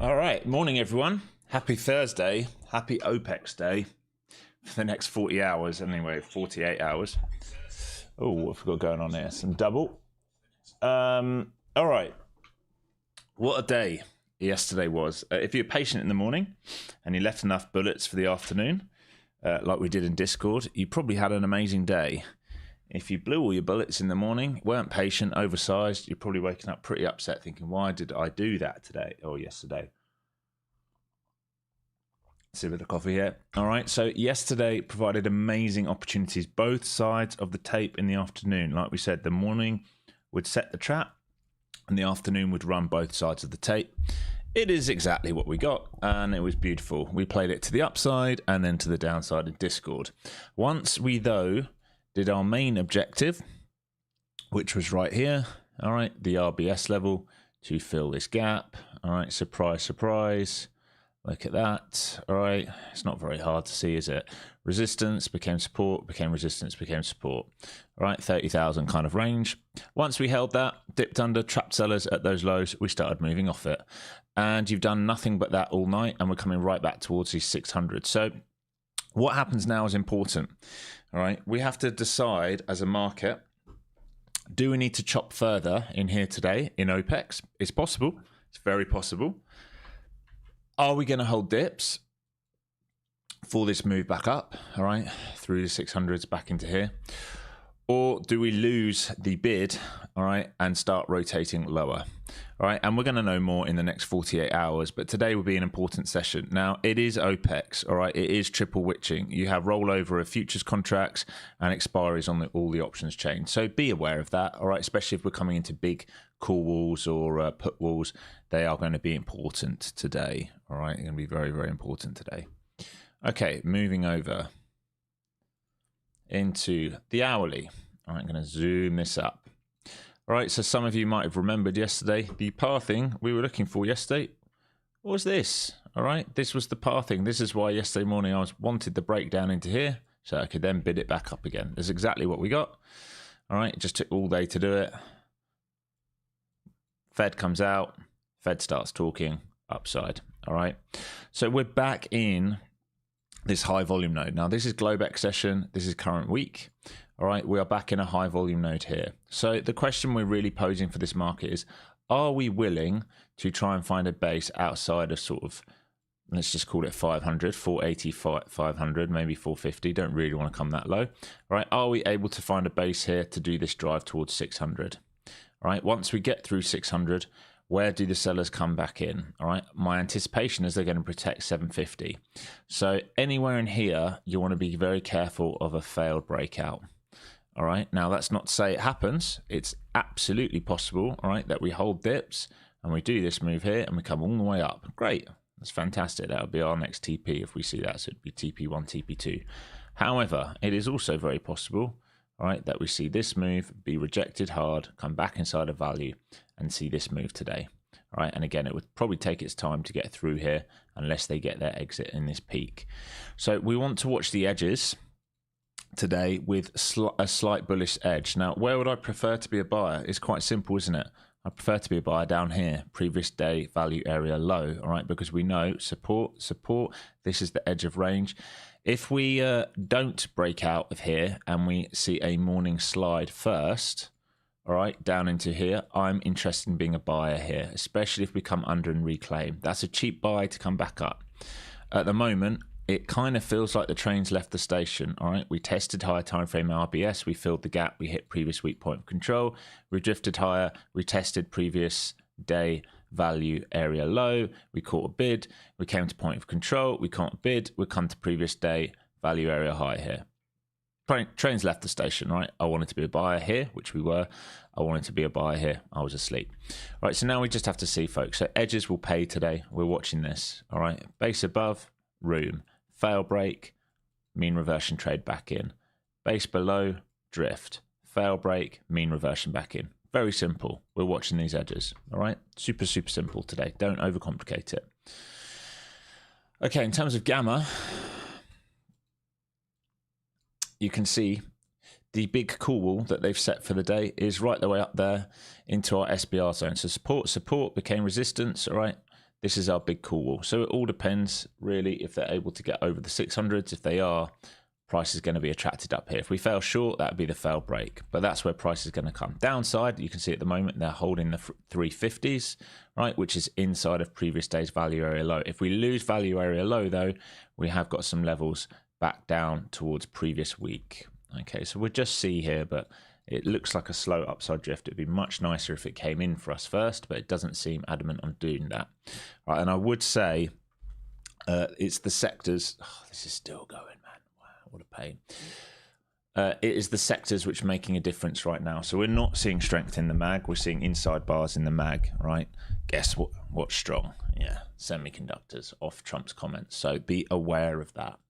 All right, morning everyone. Happy Thursday. Happy OPEX day for the next 40 hours. Anyway, 48 hours. Oh, what have we got going on here? Some double. All right. What a day yesterday was. If you're patient in the morning and you left enough bullets for the afternoon, like we did in Discord, you probably had an amazing day. If you blew all your bullets in the morning, weren't patient, oversized, you're probably waking up pretty upset thinking, why did I do that today or yesterday? See a bit of coffee here. All right, so yesterday provided amazing opportunities, both sides of the tape in the afternoon. Like we said, the morning would set the trap and the afternoon would run both sides of the tape. It is exactly what we got, and it was beautiful. We played it to the upside and then to the downside in Discord. Once we, though, did our main objective, which was right here, all right, the RBS level to fill this gap. All right, surprise, surprise. Look at that. All right, it's not very hard to see, is it? Resistance became support, became resistance, became support. All right, 30,000 kind of range. Once we held that, dipped under, trapped sellers at those lows, we started moving off it. And you've done nothing but that all night, and we're coming right back towards these 600. So what happens now is important. All right, we have to decide as a market, do we need to chop further in here today in OPEX? It's possible. It's very possible. Are we going to hold dips for this move back up, all right, through the 600s back into here? Or do we lose the bid, all right, and start rotating lower? All right, and we're going to know more in the next 48 hours, but today will be an important session. Now, it is OPEX, all right, it is triple witching. You have rollover of futures contracts and expiries on all the options chain. So be aware of that, all right, especially if we're coming into big call walls or put walls. They are going to be important today, all right, they're going to be very, very important today. Okay, moving over into the hourly. All right, I'm going to zoom this up. All right, so some of you might have remembered yesterday, the pathing we were looking for yesterday was this. All right, this was the pathing. This is why yesterday morning I wanted the breakdown into here so I could then bid it back up again. That's exactly what we got. All right, it just took all day to do it. Fed comes out, Fed starts talking, upside. All right, so we're back in this high volume node. Now this is Globex session, this is current week. All right, we are back in a high volume node here. So the question we're really posing for this market is, are we willing to try and find a base outside of sort of, let's just call it 500, 480, 500, maybe 450, don't really want to come that low. All right, are we able to find a base here to do this drive towards 600? All right, once we get through 600, where do the sellers come back in? All right, my anticipation is they're going to protect 750. So anywhere in here, you want to be very careful of a failed breakout. All right, now that's not to say it happens. It's absolutely possible, all right, that we hold dips and we do this move here and we come all the way up. Great, that's fantastic. That would be our next TP if we see that. So it'd be TP1, TP2. However, it is also very possible, all right, that we see this move be rejected hard, come back inside of value and see this move today. All right, and again, it would probably take its time to get through here unless they get their exit in this peak. So we want to watch the edges today with a slight bullish edge. Now, where would I prefer to be a buyer? It's quite simple, isn't it? I prefer to be a buyer down here, previous day value area low, all right, because we know support, this is the edge of range. If we don't break out of here and we see a morning slide first, all right, down into here, I'm interested in being a buyer here, especially if we come under and reclaim. That's a cheap buy to come back up. At the moment, it kind of feels like the train's left the station, all right? We tested higher time frame RBS, we filled the gap, we hit previous weak point of control, we drifted higher, we tested previous day value area low, we caught a bid, we came to point of control, we caught a bid, we come to previous day value area high here. Train's left the station, right? I wanted to be a buyer here, which we were. I wanted to be a buyer here. I was asleep. All right, so now we just have to see, folks. So edges will pay today. We're watching this, all right? Base above, room. Fail break, mean reversion trade back in. Base below, drift. Fail break, mean reversion back in. Very simple. We're watching these edges, all right? Super, super simple today. Don't overcomplicate it. Okay, in terms of gamma, you can see the big call wall that they've set for the day is right the way up there into our SBR zone. So support became resistance, all right? this is our big call wall. So it all depends really if they're able to get over the 600s. If they are, price is going to be attracted up here. If we fail short, that would be the fail break, but that's where price is going to come. Downside, you can see at the moment they're holding the 350s, right, which is inside of previous day's value area low. If we lose value area low though, we have got some levels back down towards previous week. Okay, so we'll just see here, but it looks like a slow upside drift. It'd be much nicer if it came in for us first, but it doesn't seem adamant on doing that. Right, and I would say it's the sectors. Oh, this is still going, man. Wow, what a pain. It is the sectors which are making a difference right now. So we're not seeing strength in the mag. We're seeing inside bars in the mag, right? Guess what's strong? Yeah, semiconductors off Trump's comments. So be aware of that.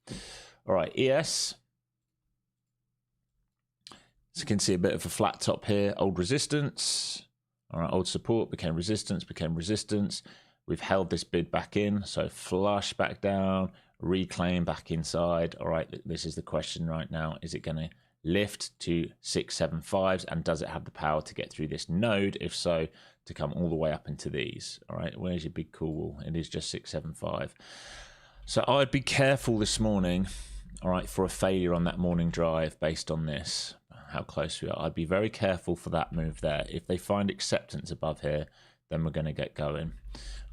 All right, ES. So you can see a bit of a flat top here, old resistance. All right, old support became resistance, We've held this bid back in, so flush back down, reclaim back inside. All right, this is the question right now. Is it going to lift to 675s, and does it have the power to get through this node? If so, to come all the way up into these. All right, where's your big cool wall? It is just 675. So I'd be careful this morning, all right, for a failure on that morning drive based on this. How close we are. I'd be very careful for that move there. If they find acceptance above here, then we're going to get going.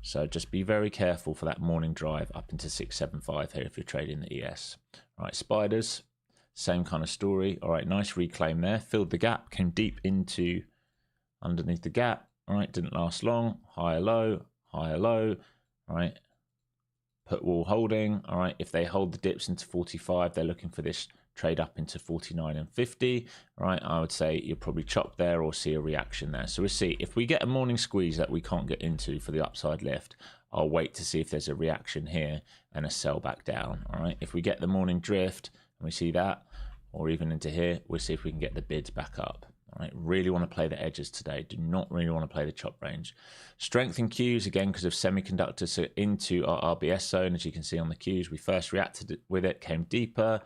So just be very careful for that morning drive up into 675 here if you're trading the ES. All right, spiders, same kind of story. All right, nice reclaim there. Filled the gap, came deep into underneath the gap. All right, didn't last long. Higher low, higher low. All right, put wall holding. All right, if they hold the dips into 45, they're looking for this trade up into 49 and 50. Right, I would say you'll probably chop there or see a reaction there. So we'll see if we get a morning squeeze that we can't get into for the upside lift. I'll wait to see if there's a reaction here and a sell back down. All right, if we get the morning drift and we see that, or even into here, we'll see if we can get the bids back up. All right, really want to play the edges today. Do not really want to play the chop range. Strength in Qs again because of semiconductors, so into our RBS zone. As you can see on the Qs, we first reacted with it, came deeper.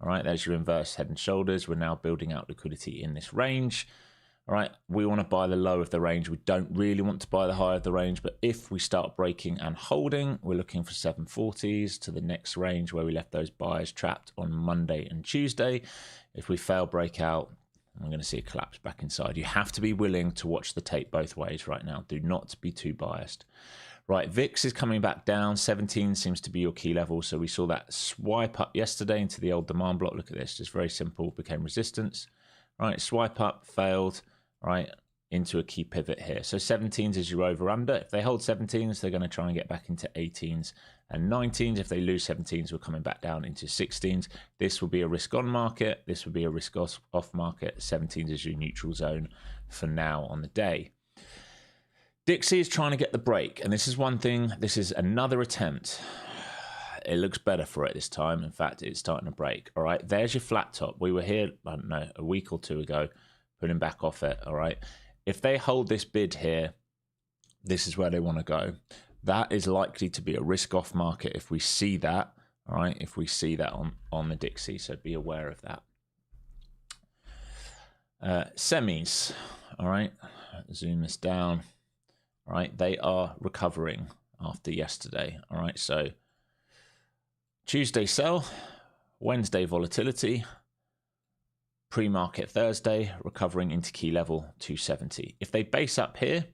All right, there's your inverse head and shoulders. We're now building out liquidity in this range. All right, we want to buy the low of the range. We don't really want to buy the high of the range, but if we start breaking and holding, we're looking for 740s to the next range where we left those buyers trapped on Monday and Tuesday. If we fail breakout, we're going to see a collapse back inside. You have to be willing to watch the tape both ways right now. Do not be too biased. Right, VIX is coming back down. 17 seems to be your key level. So we saw that swipe up yesterday into the old demand block. Look at this, just very simple, became resistance. Right, swipe up, failed, right, into a key pivot here. So 17s is your over under. If they hold 17s, they're going to try and get back into 18s and 19s. If they lose 17s, we're coming back down into 16s. This will be a risk on market. This will be a risk off market. 17s is your neutral zone for now on the day. Dixie is trying to get the break, and this is one thing. This is another attempt. It looks better for it this time. In fact, it's starting to break. All right, there's your flat top. We were here, I don't know, a week or two ago, putting back off it. All right, if they hold this bid here, this is where they want to go. That is likely to be a risk off market if we see that. All right, if we see that on the Dixie, so be aware of that. Semis. All right, zoom this down. All right, they are recovering after yesterday. All right, so Tuesday sell, Wednesday volatility, pre-market Thursday recovering into key level 270. If they base up here,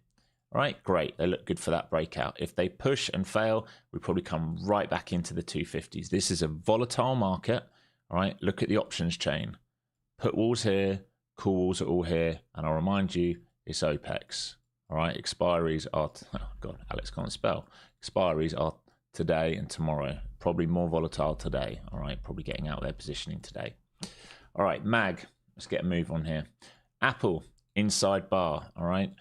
all right, great, they look good for that breakout. If they push and fail, we probably come right back into the 250s. This is a volatile market. All right, look at the options chain. Put walls here, call walls are all here, and I'll remind you, it's OPEX. All right, expiries are, oh God, Alex can't spell. Expiries are today and tomorrow. Probably more volatile today. All right, probably getting out their positioning today. All right, MAG, let's get a move on here. Apple, inside bar, all right.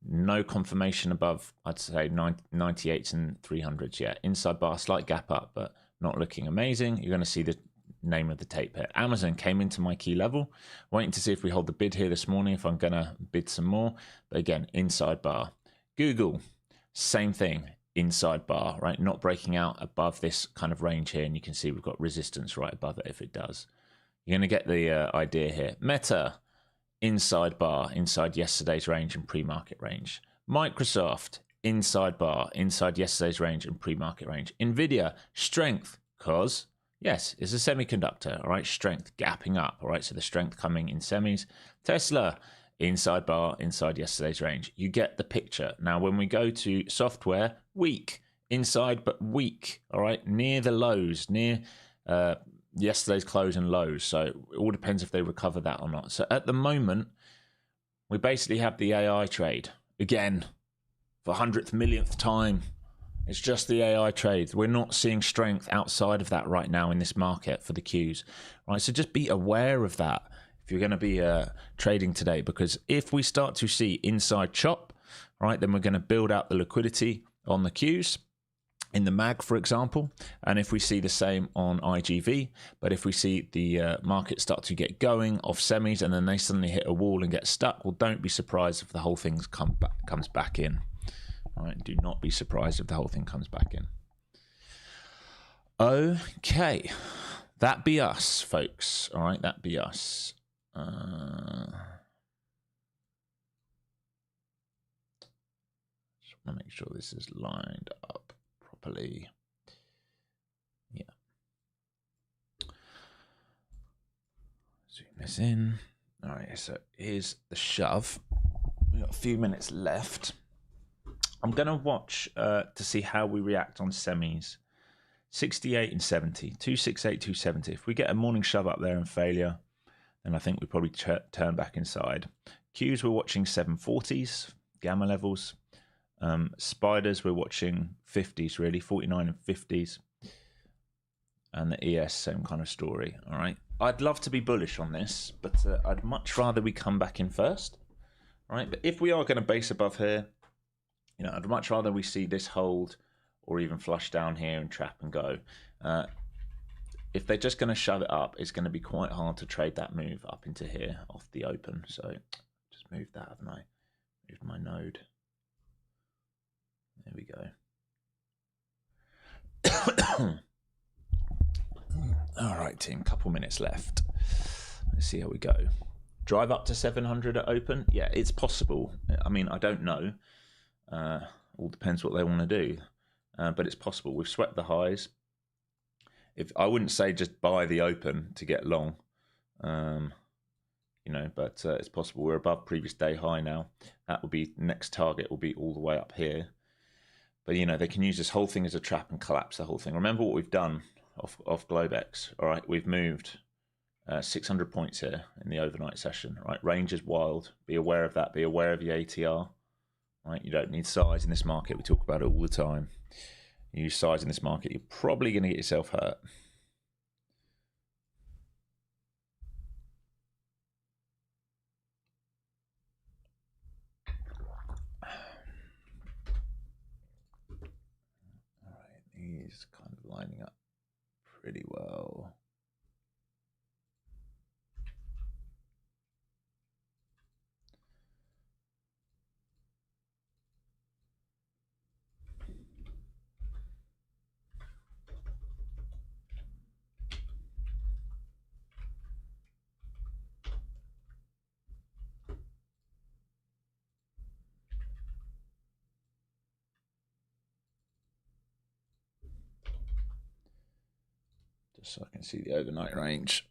No confirmation above, I'd say 98s and 300s yet. Inside bar, slight gap up, but not looking amazing. You're going to see the name of the tape here. Amazon came into my key level, waiting to see if we hold the bid here this morning, if I'm gonna bid some more, but again, inside bar. Google, same thing, inside bar, right? Not breaking out above this kind of range here, and you can see we've got resistance right above it if it does. You're gonna get the idea here. Meta, inside bar, inside yesterday's range and pre-market range. Microsoft, inside bar, inside yesterday's range and pre-market range. Nvidia, strength, because yes, it's a semiconductor, all right, strength gapping up, all right, so the strength coming in semis. Tesla, inside bar, inside yesterday's range. You get the picture. Now, when we go to software, weak, inside but weak, all right, near the lows, near yesterday's close and lows. So it all depends if they recover that or not. So at the moment, we basically have the AI trade again for 100th millionth time. It's just the AI trade. We're not seeing strength outside of that right now in this market for the Qs. Right, so just be aware of that if you're going to be trading today, because if we start to see inside chop, right, then we're going to build out the liquidity on the Qs in the MAG, for example, and if we see the same on IGV, but if we see the market start to get going off semis and then they suddenly hit a wall and get stuck, well, don't be surprised if the whole thing comes back in. All right, do not be surprised if the whole thing comes back in. Okay, that be us, folks. All right, that be us. Just want to make sure this is lined up properly. Yeah. Zoom this in. All right, so here's the shove. We've got a few minutes left. I'm going to watch to see how we react on semis. 68 and 70. 268, 270. If we get a morning shove up there and failure, then I think we probably turn back inside. Qs, we're watching 740s, gamma levels. Spiders, we're watching 50s, really, 49 and 50s. And the ES, same kind of story. All right. I'd love to be bullish on this, but I'd much rather we come back in first. All right. But if we are going to base above here, you know, I'd much rather we see this hold or even flush down here and trap and go. If they're just going to shove it up, it's going to be quite hard to trade that move up into here off the open. So just moved that, haven't I? Moved my node. There we go. All right, team, couple minutes left. Let's see how we go. Drive up to 700 at open? Yeah, it's possible. I mean, I don't know. All depends what they want to do. But it's possible. We've swept the highs. If I wouldn't say just buy the open to get long, you know, but it's possible. We're above previous day high now. That will be next target will be all the way up here. But you know, they can use this whole thing as a trap and collapse the whole thing. Remember what we've done off Globex. All right, we've moved 600 points here in the overnight session. Right, range is wild. Be aware of that. Be aware of your ATR. Right, you don't need size in this market. We talk about it all the time. You use size in this market, you're probably going to get yourself hurt. All right, these kind of lining up pretty well. Just so I can see the overnight range.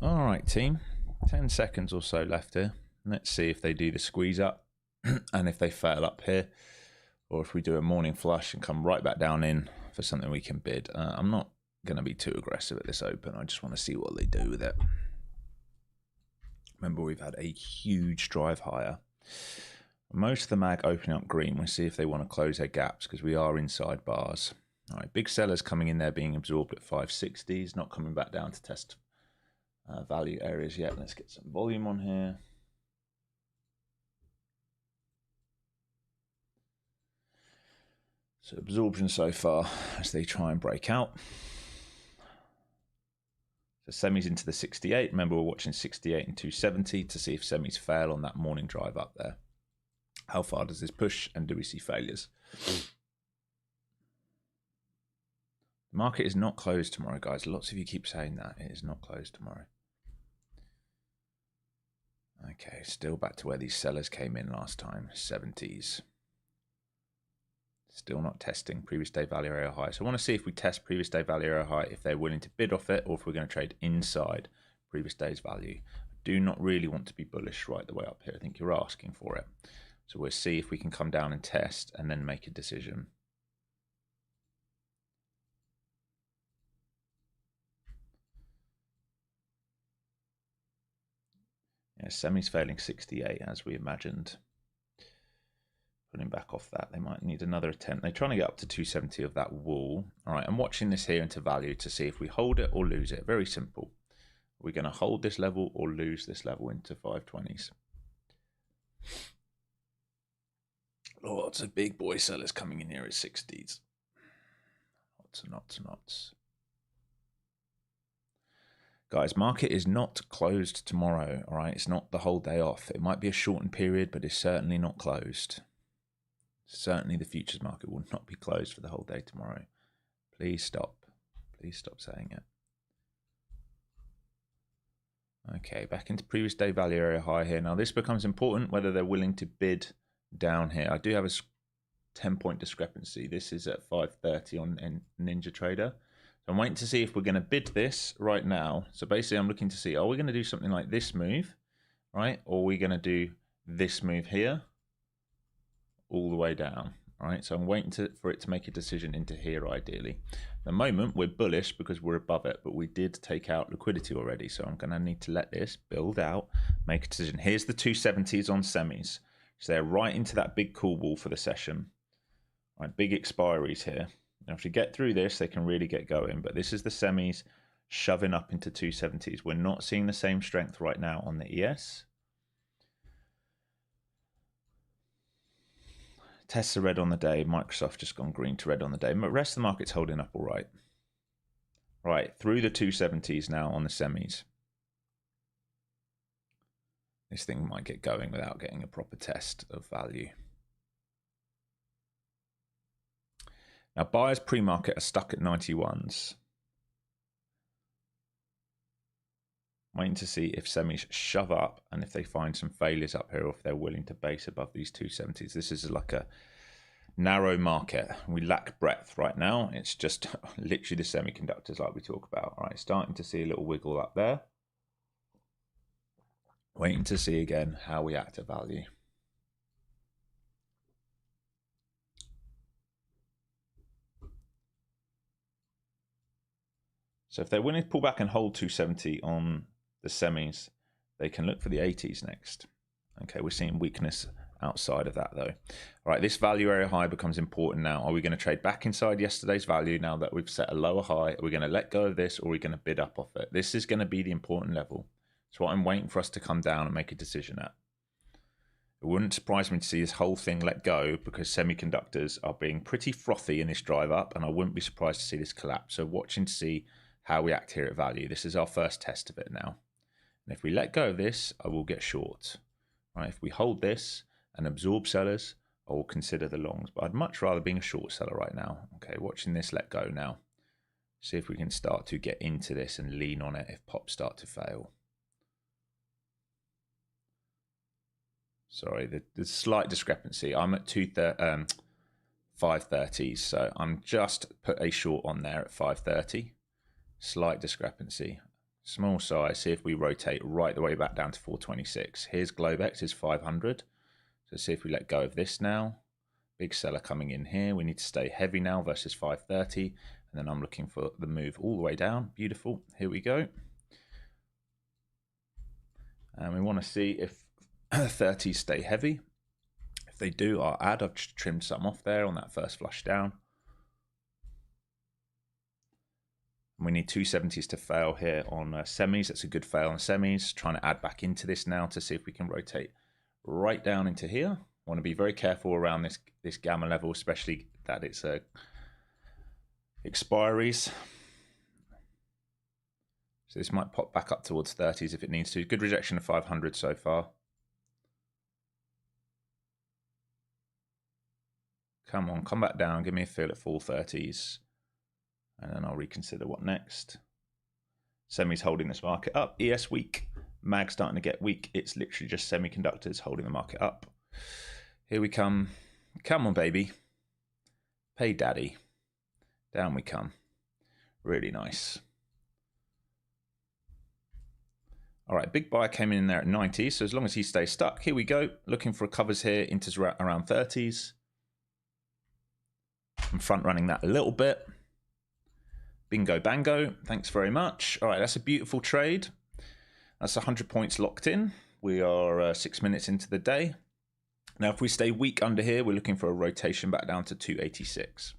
All right, team. 10 seconds or so left here. Let's see if they do the squeeze up and if they fail up here, or if we do a morning flush and come right back down in for something we can bid. I'm not going to be too aggressive at this open. I just want to see what they do with it. Remember, we've had a huge drive higher. Most of the mag opening up green. We'll see if they want to close their gaps because we are inside bars. All right, big sellers coming in there being absorbed at 560s, not coming back down to test value areas yet. Let's get some volume on here. So absorption so far as they try and break out. So semis into the 68. Remember, we're watching 68 and 270 to see if semis fail on that morning drive up there. How far does this push, and do we see failures? The market is not closed tomorrow, guys. Lots of you keep saying that. It is not closed tomorrow. Okay, still back to where these sellers came in last time, 70s. Still not testing previous day value area high. So I want to see if we test previous day value area high, if they're willing to bid off it, or if we're going to trade inside previous day's value. I do not really want to be bullish right the way up here. I think you're asking for it. So we'll see if we can come down and test and then make a decision. Yeah, semi's failing 68 as we imagined. Putting back off that, they might need another attempt. They're trying to get up to 270 of that wall. All right, I'm watching this here into value to see if we hold it or lose it. Very simple. Are we going to hold this level or lose this level into 520s? Lots of big boy sellers coming in here at 60s. Lots and lots and lots. Guys, market is not closed tomorrow, all right? It's not the whole day off. It might be a shortened period, but it's certainly not closed. Certainly the futures market will not be closed for the whole day tomorrow. Please stop. Please stop saying it. Okay, back into previous day value area high here. Now this becomes important whether they're willing to bid down here. I do have a 10-point discrepancy. This is at 530 on Ninja Trader. So I'm waiting to see if we're going to bid this right now. So basically I'm looking to see, are we going to do something like this move, right? Or are we going to do this move here all the way down? All right, so I'm waiting for it to make a decision into here ideally. At the moment, we're bullish because we're above it, but we did take out liquidity already. So I'm going to need to let this build out, make a decision. Here's the 270s on semis. So they're right into that big call wall for the session. All right, big expiries here. Now, if we get through this, they can really get going. But this is the semis shoving up into 270s. We're not seeing the same strength right now on the ES. Tesla red on the day. Microsoft just gone green to red on the day. But the rest of the market's holding up all right. Right, through the 270s now on the semis. This thing might get going without getting a proper test of value. Now, buyers pre-market are stuck at 91s. Waiting to see if semis shove up and if they find some failures up here or if they're willing to base above these 270s. This is like a narrow market. We lack breadth right now. It's just literally the semiconductors like we talk about. All right, starting to see a little wiggle up there. Waiting to see again how we act at value. So if they're willing to pull back and hold 270 on the semis, they can look for the 80s next. Okay, we're seeing weakness outside of that though. All right, this value area high becomes important now. Are we going to trade back inside yesterday's value now that we've set a lower high? Are we going to let go of this or are we going to bid up off it? This is going to be the important level. It's what I'm waiting for us to come down and make a decision at. It wouldn't surprise me to see this whole thing let go because semiconductors are being pretty frothy in this drive up, and I wouldn't be surprised to see this collapse. So watching to see how we act here at value. This is our first test of it now. And if we let go of this, I will get short. Right? If we hold this and absorb sellers, I will consider the longs. But I'd much rather being a short seller right now. Okay, watching this let go now. See if we can start to get into this and lean on it if pops start to fail. Sorry, the slight discrepancy. I'm at 530s, so I'm just put a short on there at 530. Slight discrepancy. Small size. See if we rotate right the way back down to 426. Here's Globex is 500. So see if we let go of this now. Big seller coming in here. We need to stay heavy now versus 530. And then I'm looking for the move all the way down. Beautiful. Here we go. And we want to see if 30s stay heavy. If they do, I'll add. I've just trimmed some off there on that first flush down. We need 270s to fail here on semis. That's a good fail on semis. Trying to add back into this now to see if we can rotate right down into here. Want to be very careful around this gamma level, especially that it's expiries. So this might pop back up towards 30s if it needs to. Good rejection of 500 so far. Come on, come back down. Give me a feel at 430s. And then I'll reconsider what next. Semis holding this market up. ES weak. Mag starting to get weak. It's literally just semiconductors holding the market up. Here we come. Come on, baby. Pay daddy. Down we come. Really nice. All right, big buyer came in there at 90, so as long as he stays stuck, here we go. Looking for covers here into around 30s. I'm front running that a little bit. Bingo bango, thanks very much. All right, that's a beautiful trade. That's 100 points locked in. We are 6 minutes into the day. Now, if we stay weak under here, we're looking for a rotation back down to 286.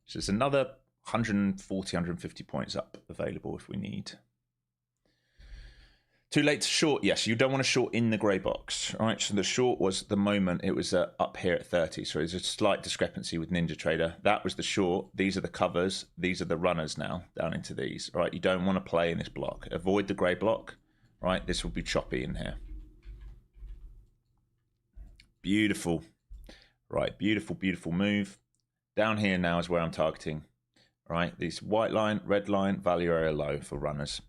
So there's another 140, 150 points up available if we need. Too late to short. Yes, you don't want to short in the grey box. All right, so the short was the moment it was up here at 30. So there's a slight discrepancy with NinjaTrader. That was the short. These are the covers. These are the runners now down into these. All right, you don't want to play in this block. Avoid the grey block. Right, this will be choppy in here. Beautiful. Right, beautiful, beautiful move. Down here now is where I'm targeting. All right, these white line, red line, value area low for runners.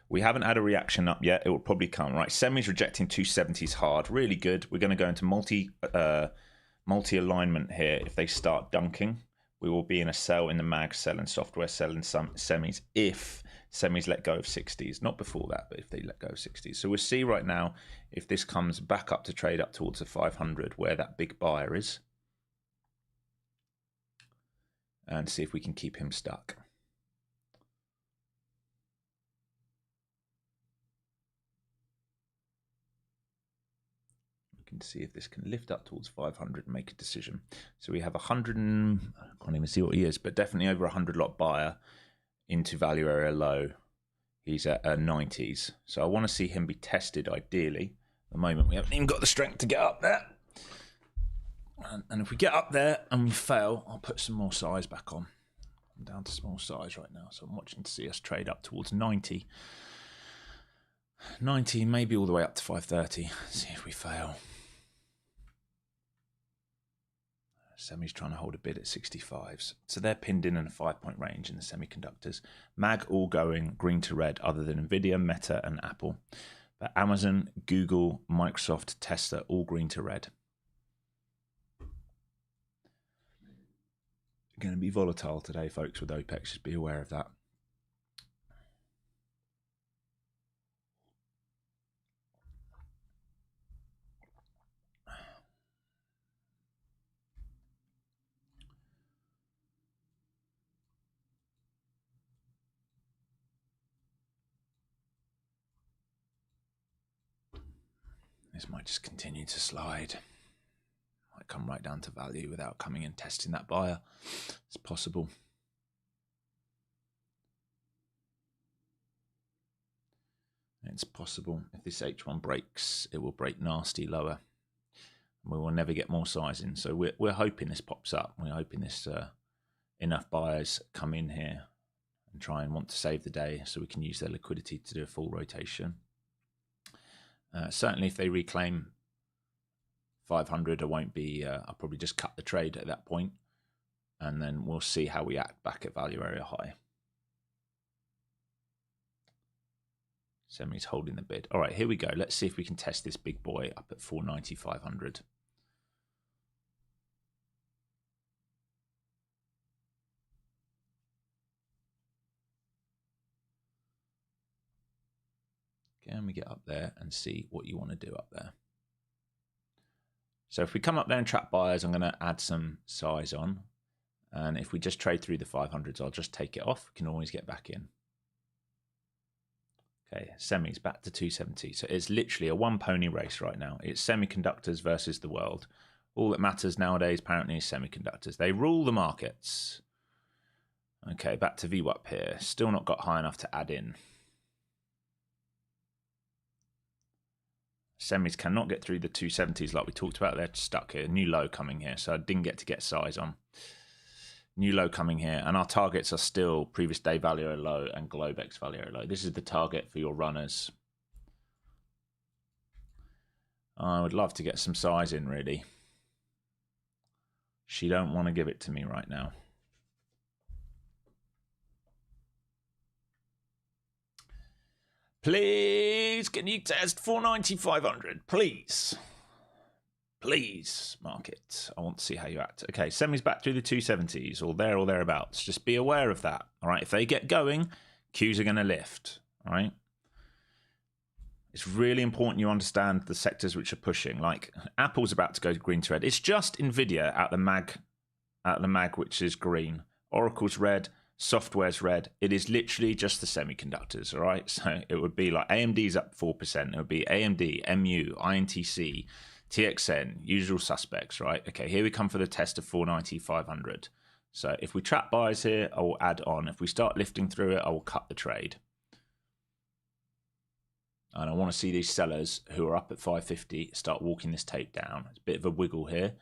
We haven't had a reaction up yet. It will probably come. Right, Semi's rejecting 270s hard. Really good. We're going to go into multi-alignment here. If they start dunking, we will be in a sell in the mag, selling software, selling some semis if semis let go of 60s. Not before that, but if they let go of 60s. So we'll see right now if this comes back up to trade up towards the 500 where that big buyer is. And see if we can keep him stuck. Can see if this can lift up towards 500 and make a decision. So we have 100 and I can't even see what he is, but definitely over 100 lot buyer into value area low. He's at 90s. So I want to see him be tested ideally. At the moment we haven't even got the strength to get up there. And if we get up there and we fail, I'll put some more size back on. I'm down to small size right now, so I'm watching to see us trade up towards 90. 90, maybe all the way up to 530. See if we fail. Semi's trying to hold a bid at 65s. So they're pinned in a 5-point range in the semiconductors. Mag all going green to red other than Nvidia, Meta and Apple. But Amazon, Google, Microsoft, Tesla, all green to red. Going to be volatile today, folks, with OPEX. Just be aware of that. This might just continue to slide. Might come right down to value without coming and testing that buyer. It's possible. It's possible. If this H1 breaks, it will break nasty lower. We will never get more size in. So we're hoping this pops up. We're hoping this enough buyers come in here and try and want to save the day so we can use their liquidity to do a full rotation. Certainly if they reclaim 500, I won't be, I'll probably just cut the trade at that point, and then we'll see how we act back at value area high. Semi's holding the bid. All right, here we go. Let's see if we can test this big boy up at 490, 500. Can we get up there and see what you want to do up there? So if we come up there and trap buyers, I'm going to add some size on. And if we just trade through the 500s, I'll just take it off. We can always get back in. Okay, semis back to 270. So it's literally a one pony race right now. It's semiconductors versus the world. All that matters nowadays apparently is semiconductors. They rule the markets. Okay, back to VWAP here. Still not got high enough to add in. Semis cannot get through the 270s like we talked about. They're stuck here. New low coming here. So I didn't get size on. New low coming here. And our targets are still previous day value area low and Globex value area low. This is the target for your runners. I would love to get some size in, really. She don't want to give it to me right now. Please, can you test 490, 500? Please. Please, market. I want to see how you act. Okay, semis back through the 270s or there or thereabouts. Just be aware of that. All right, if they get going, Qs are going to lift. All right. It's really important you understand the sectors which are pushing. Like Apple's about to go green to red. It's just Nvidia out the mag, which is green. Oracle's red. Software's red. It is literally just the semiconductors. All right. So it would be like AMD's up 4%. It would be AMD, MU, INTC, TXN, usual suspects, right? Okay, here we come for the test of 490, 500. So if we trap buys here, I will add on. If we start lifting through it, I will cut the trade. And I want to see these sellers who are up at 550 start walking this tape down. It's a bit of a wiggle here.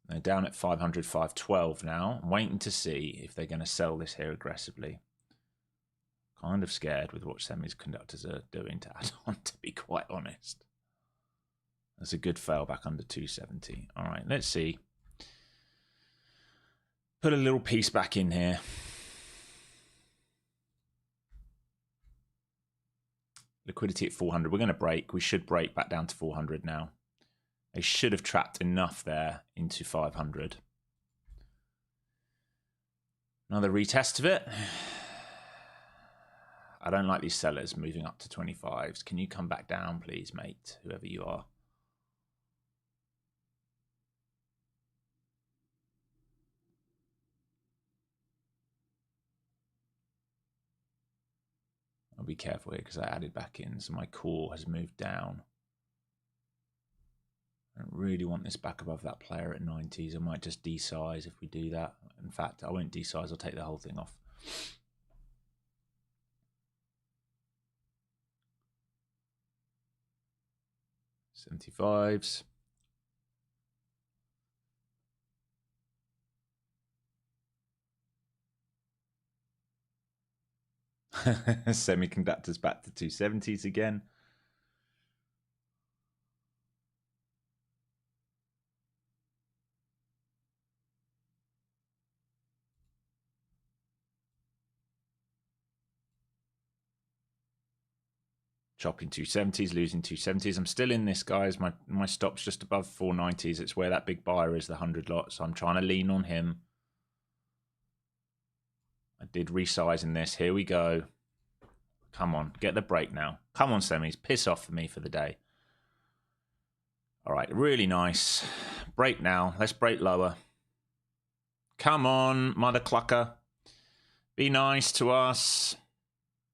They're down at 500, 512 now. I'm waiting to see if they're going to sell this here aggressively. Kind of scared with what semiconductors are doing to add on, to be quite honest. That's a good fail back under 270. All right, let's see. Put a little piece back in here. Liquidity at 400. We're going to break. We should break back down to 400 now. They should have trapped enough there into 500. Another retest of it. I don't like these sellers moving up to 25s. Can you come back down, please, mate, whoever you are? I'll be careful here because I added back in, so my core has moved down. I don't really want this back above that player at 90s. I might just desize if we do that. In fact, I won't desize. I'll take the whole thing off. $75s. Semiconductors back to 270s again. Chopping 270s, losing 270s. I'm still in this, guys. My stop's just above 490s. It's where that big buyer is, the 100 lot. So I'm trying to lean on him. I did resize in this. Here we go. Come on, get the break now. Come on, semis. Piss off for me for the day. All right, really nice. Break now. Let's break lower. Come on, mother clucker. Be nice to us.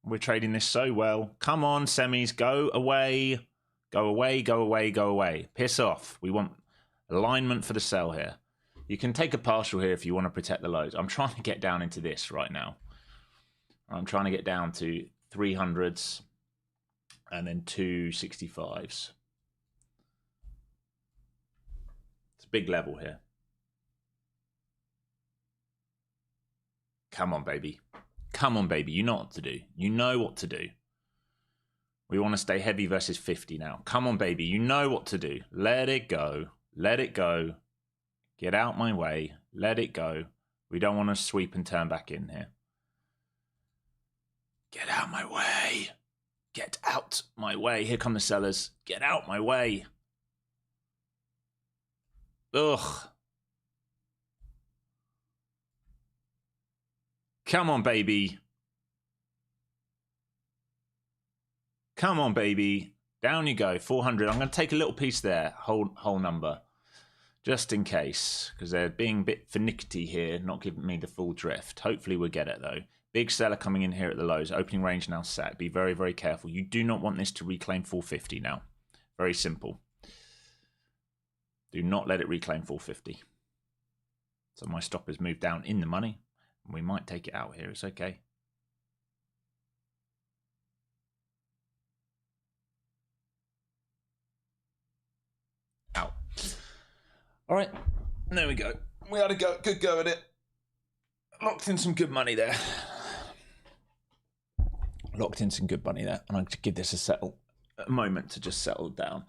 We're trading this so well. Come on, semis. Go away. Go away, go away, go away. Piss off. We want alignment for the sell here. You can take a partial here if you want to protect the lows. I'm trying to get down into this right now. I'm trying to get down to 300s and then 265s. It's a big level here. Come on, baby. Come on, baby. You know what to do. You know what to do. We want to stay heavy versus 50 now. Come on, baby. You know what to do. Let it go. Let it go. Get out my way. Let it go. We don't want to sweep and turn back in here. Get out my way. Get out my way. Here come the sellers. Get out my way. Ugh. Come on, baby. Come on, baby. Down you go. 400. I'm going to take a little piece there. Whole number. Just in case. Because they're being a bit finicky here. Not giving me the full drift. Hopefully we'll get it, though. Big seller coming in here at the lows. Opening range now set. Be very, very careful. You do not want this to reclaim 450 now. Very simple. Do not let it reclaim 450. So my stop has moved down in the money. We might take it out here. It's okay. Out. All right. There we go. We had a good go at it. Locked in some good money there. Locked in some good money there. And I'm going to give this a moment to just settle down.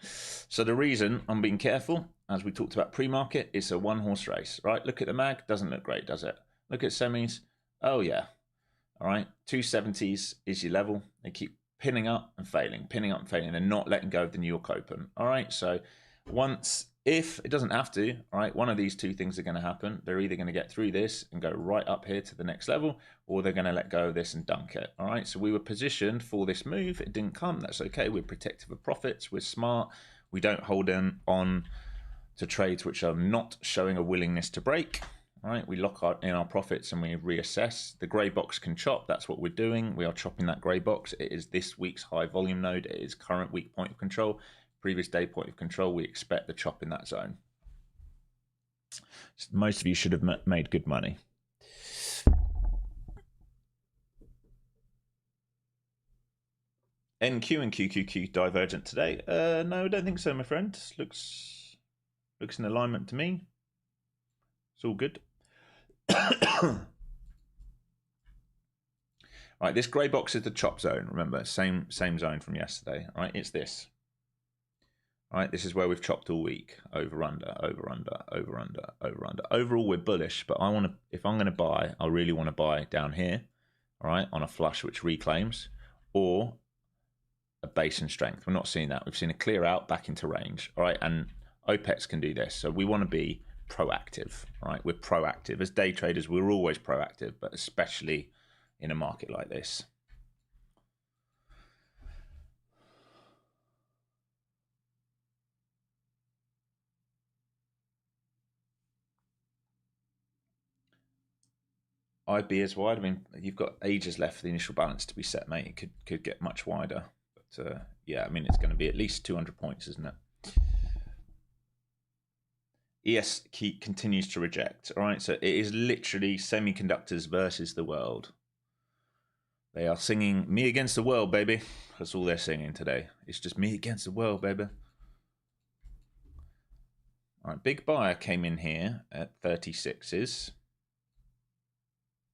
So the reason I'm being careful, as we talked about pre-market, it's a one-horse race, right? Look at the mag. Doesn't look great, does it? Look at semis. Oh, yeah. All right, 270s is your level. They keep pinning up and failing, pinning up and failing. They're not letting go of the New York Open. All right, so once, if it doesn't have to, all right, one of these two things are going to happen. They're either going to get through this and go right up here to the next level, or they're going to let go of this and dunk it. All right, so we were positioned for this move. It didn't come. That's okay. We're protective of profits. We're smart. We don't hold on to trades which are not showing a willingness to break. All right, we lock in our profits and we reassess. The grey box can chop. That's what we're doing. We are chopping that grey box. It is this week's high volume node. It is current week point of control. Previous day point of control. We expect the chop in that zone. Most of you should have made good money. NQ and QQQ divergent today. No, I don't think so, my friend. Looks in alignment to me. It's all good. Right, this grey box is the chop zone. Remember, same zone from yesterday. All right, it's this. All right, this is where we've chopped all week. Over, under, over, under, over, under, over, under. Overall, we're bullish, but I want to. If I'm going to buy, I really want to buy down here. All right, on a flush which reclaims, or a base and strength. We're not seeing that. We've seen a clear out back into range. All right, and OPEX can do this. So we want to be proactive, right? We're proactive. As day traders, we're always proactive, but especially in a market like this. IB is wide. I mean, you've got ages left for the initial balance to be set, mate. It could get much wider. But yeah, I mean, it's going to be at least 200 points, isn't it? ES continues to reject. All right, so it is literally semiconductors versus the world. They are singing "Me Against the World," baby. That's all they're singing today. It's just me against the world, baby. All right, big buyer came in here at 36s.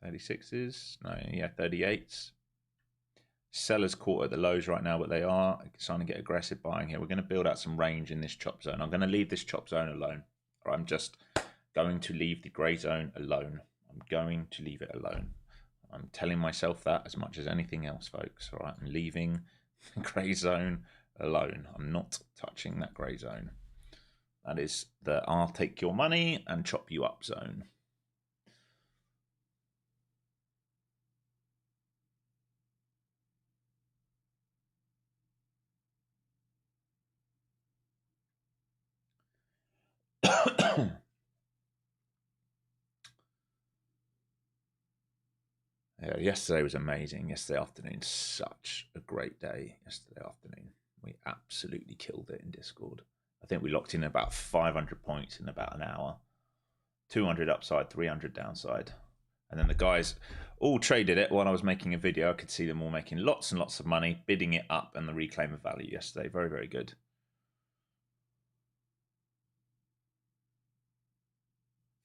36s? No, yeah, 38s. Sellers caught at the lows right now, but they are starting to get aggressive buying here. We're going to build out some range in this chop zone. I'm going to leave this chop zone alone. Or I'm just going to leave the grey zone alone. I'm going to leave it alone. I'm telling myself that as much as anything else, folks. All right, I'm leaving the grey zone alone. I'm not touching that grey zone. That is the I'll take your money and chop you up zone. Yeah, yesterday was amazing. Yesterday afternoon, such a great day. Yesterday afternoon, we absolutely killed it in Discord. I think we locked in about 500 points in about an hour. 200 upside, 300 downside. And then the guys all traded it while I was making a video. I could see them all making lots and lots of money, bidding it up and the reclaim of value yesterday. Very, very good.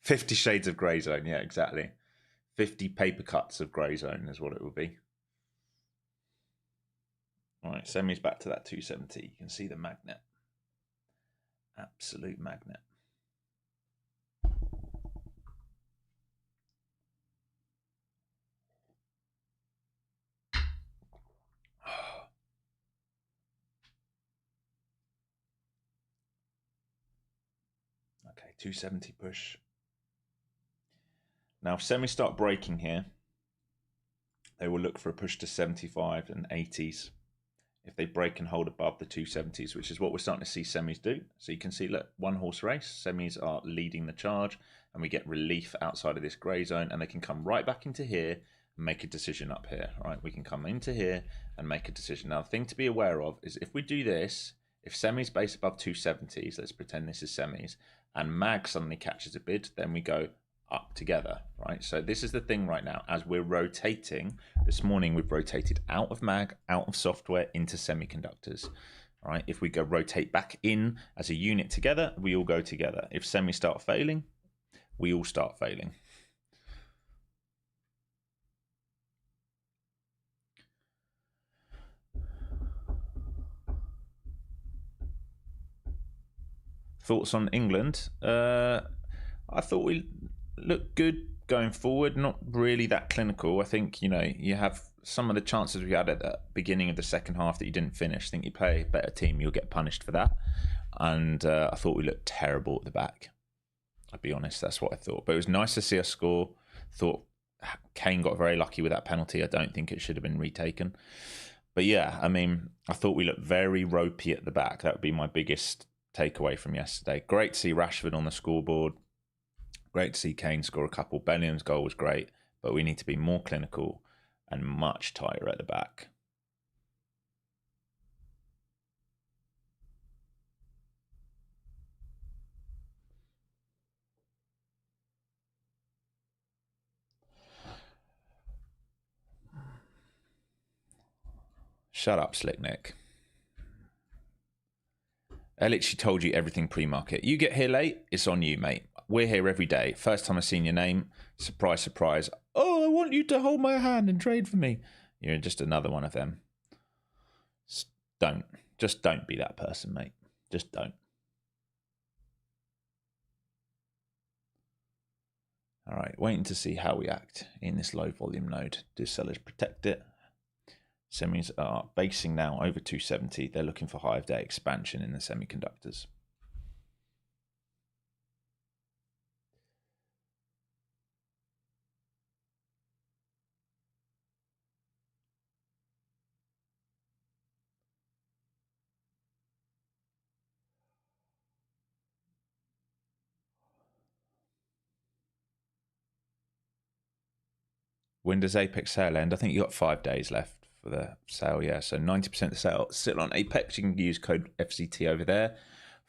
$50 shades of grey zone. Yeah, exactly. 50 paper cuts of grey zone is what it will be. All right, semis back to that 270. You can see the magnet. Absolute magnet. Okay, 270 push. Now, if semis start breaking here, they will look for a push to 75 and 80s. If they break and hold above the 270s, which is what we're starting to see semis do. So you can see, look, one horse race. Semis are leading the charge, and we get relief outside of this grey zone, and they can come right back into here and make a decision up here. All right, we can come into here and make a decision. Now, the thing to be aware of is if we do this, if semis base above 270s, let's pretend this is semis, and mag suddenly catches a bid, then we go up together, right? So this is the thing right now, as we're rotating. This morning we've rotated out of mag, out of software, into semiconductors. All right, if we go rotate back in as a unit together, we all go together. If semis start failing, we all start failing. Thoughts on England? I thought we looked good going forward, not really that clinical. I think, you know, you have some of the chances we had at the beginning of the second half that you didn't finish. I think you play a better team, you'll get punished for that. And I thought we looked terrible at the back. I'll be honest, that's what I thought. But it was nice to see us score. Thought Kane got very lucky with that penalty. I don't think it should have been retaken. But yeah, I mean, I thought we looked very ropey at the back. That would be my biggest takeaway from yesterday. Great to see Rashford on the scoreboard. Great to see Kane score a couple. Bellingham's goal was great, but we need to be more clinical and much tighter at the back. Shut up, Slick Nick. I literally told you everything pre-market. You get here late, it's on you, mate. We're here every day. First time I've seen your name, surprise, surprise. Oh, I want you to hold my hand and trade for me. You're just another one of them. Just don't be that person, mate. Just don't. All right, waiting to see how we act in this low volume node. Do sellers protect it? Semis are basing now over 270. They're looking for high of day expansion in the semiconductors. When does Apex sale end? I think you got 5 days left for the sale, yeah. So 90% of the sale still on Apex. You can use code FZT over there.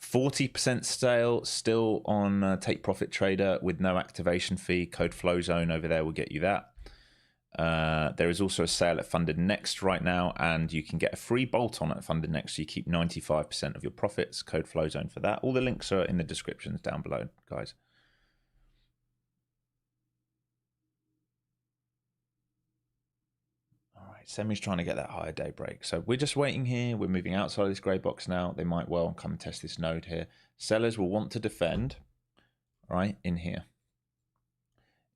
40% sale still on Take Profit Trader with no activation fee. Code FlowZone over there will get you that. There is also a sale at Funded Next right now, and you can get a free bolt-on at Funded Next, so you keep 95% of your profits. Code FlowZone for that. All the links are in the descriptions down below, guys. Semi's trying to get that higher day break. So we're just waiting here. We're moving outside of this grey box now. They might well come and test this node here. Sellers will want to defend, right, in here.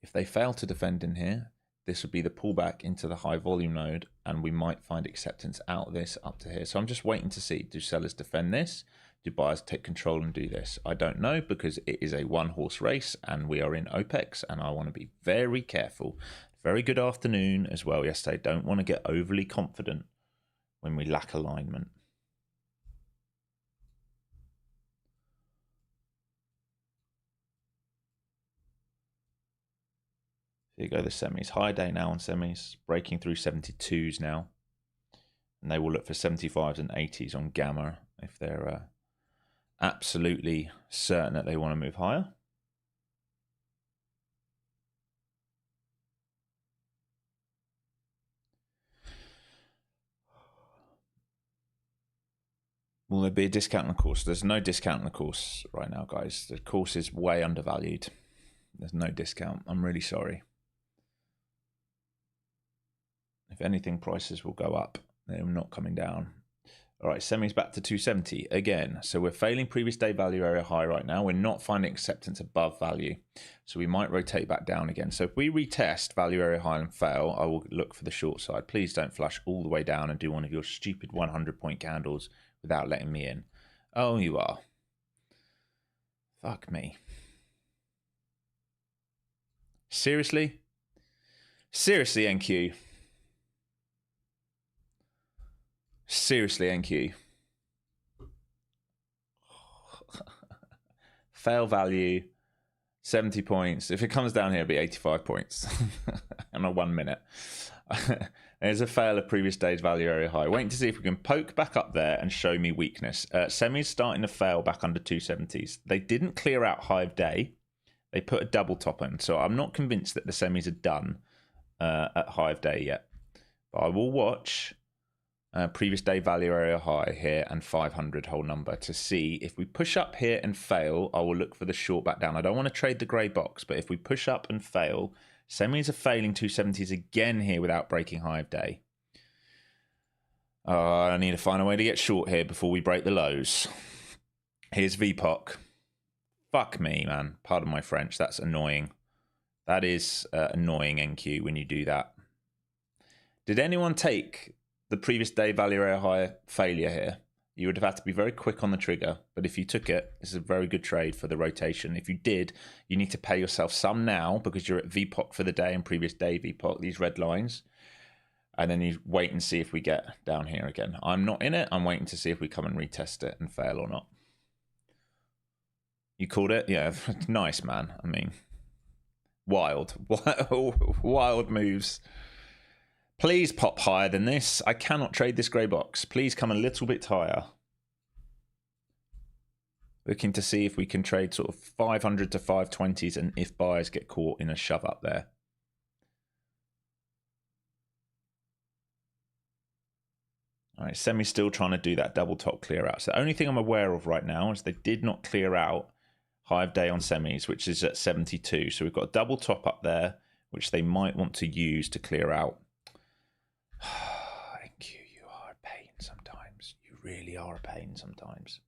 If they fail to defend in here, this would be the pullback into the high volume node, and we might find acceptance out of this up to here. So I'm just waiting to see, do sellers defend this? Do buyers take control and do this? I don't know, because it is a one-horse race and we are in OPEX, and I want to be very careful. Very good afternoon as well yesterday. Don't want to get overly confident when we lack alignment. Here you go, the semis. High day now on semis. Breaking through 72s now. And they will look for 75s and 80s on gamma if they're absolutely certain that they want to move higher. Will there be a discount on the course? There's no discount on the course right now, guys. The course is way undervalued. There's no discount. I'm really sorry. If anything, prices will go up. They're not coming down. All right, semis back to 270 again. So we're failing previous day value area high right now. We're not finding acceptance above value. So we might rotate back down again. So if we retest value area high and fail, I will look for the short side. Please don't flush all the way down and do one of your stupid 100-point candles without letting me in. Oh, you are. Fuck me. Seriously? Seriously, NQ. Seriously, NQ. Fail value, 70 points. If it comes down here, it'll be 85 points. In a 1 minute. There's a fail of previous day's value area high. Waiting to see if we can poke back up there and show me weakness. Semis starting to fail back under 270s. They didn't clear out high of day. They put a double top in. So I'm not convinced that the semis are done at high of day yet. But I will watch previous day value area high here and 500 whole number to see if we push up here and fail. I will look for the short back down. I don't want to trade the grey box, but if we push up and fail, semis are failing 270s again here without breaking high of day. I need to find a way to get short here before we break the lows. Here's VPOC. Fuck me, man. Pardon my French. That's annoying. That is annoying, NQ, when you do that. Did anyone take the previous day value area high failure here? You would have had to be very quick on the trigger, but if you took it, this is a very good trade for the rotation. If you did, you need to pay yourself some now because you're at VPOC for the day and previous day VPOC, these red lines. And then you wait and see if we get down here again. I'm not in it. I'm waiting to see if we come and retest it and fail or not. You called it? Yeah, nice, man. I mean, wild. Wild moves. Please pop higher than this. I cannot trade this grey box. Please come a little bit higher. Looking to see if we can trade sort of 500 to 520s and if buyers get caught in a shove up there. All right, Semi's still trying to do that double top clear out. So the only thing I'm aware of right now is they did not clear out high of day on semis, which is at 72. So we've got a double top up there, which they might want to use to clear out. NQ, you are a pain sometimes. You really are a pain sometimes.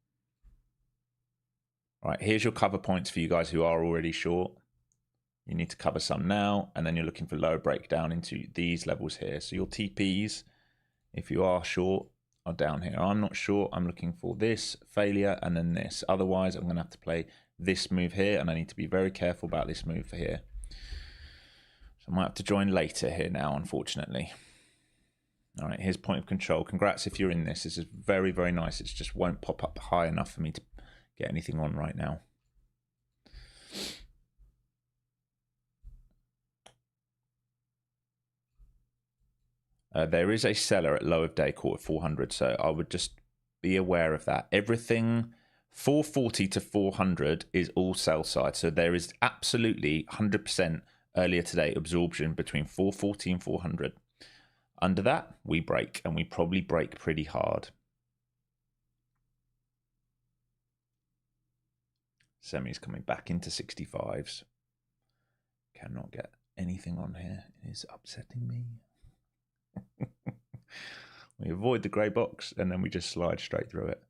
All right, here's your cover points for you guys who are already short. You need to cover some now, and then you're looking for lower breakdown into these levels here. So your TPs, if you are short, are down here. I'm not short. I'm looking for this failure and then this. Otherwise, I'm going to have to play this move here, and I need to be very careful about this move here. So I might have to join later here now, unfortunately. All right, here's point of control. Congrats if you're in this. This is very, very nice. It just won't pop up high enough for me to get anything on right now. There is a seller at low of day caught at 400, so I would just be aware of that. Everything 440 to 400 is all sell side, so there is absolutely 100% earlier today absorption between 440 and 400. Under that, we break, and we probably break pretty hard. Semi's coming back into 65s. Cannot get anything on here. It is upsetting me. We avoid the grey box, and then we just slide straight through it.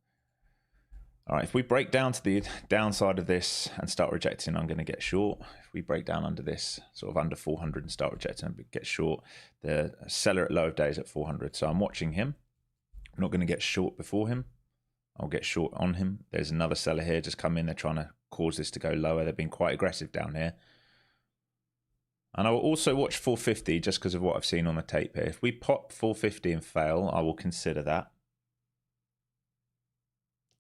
All right, if we break down to the downside of this and start rejecting, I'm going to get short. If we break down under this, sort of under 400 and start rejecting and get short, the seller at low of day is at 400. So I'm watching him. I'm not going to get short before him. I'll get short on him. There's another seller here just come in. They're trying to cause this to go lower. They've been quite aggressive down here. And I will also watch 450 just because of what I've seen on the tape here. If we pop 450 and fail, I will consider that.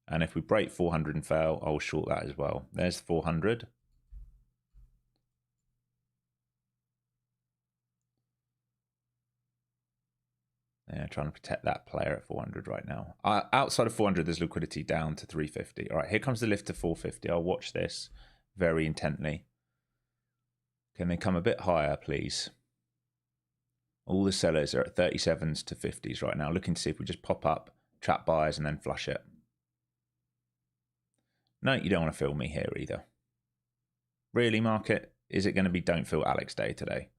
And if we break 400 and fail, I'll short that as well. There's 400. Yeah, trying to protect that player at 400 right now. Outside of 400, there's liquidity down to 350. All right, here comes the lift to 450. I'll watch this very intently. Can they come a bit higher, please? All the sellers are at 37s to 50s right now, looking to see if we just pop up, trap buyers, and then flush it. No, you don't want to fill me here either. Really, market? Is it going to be don't fill Alex Day today?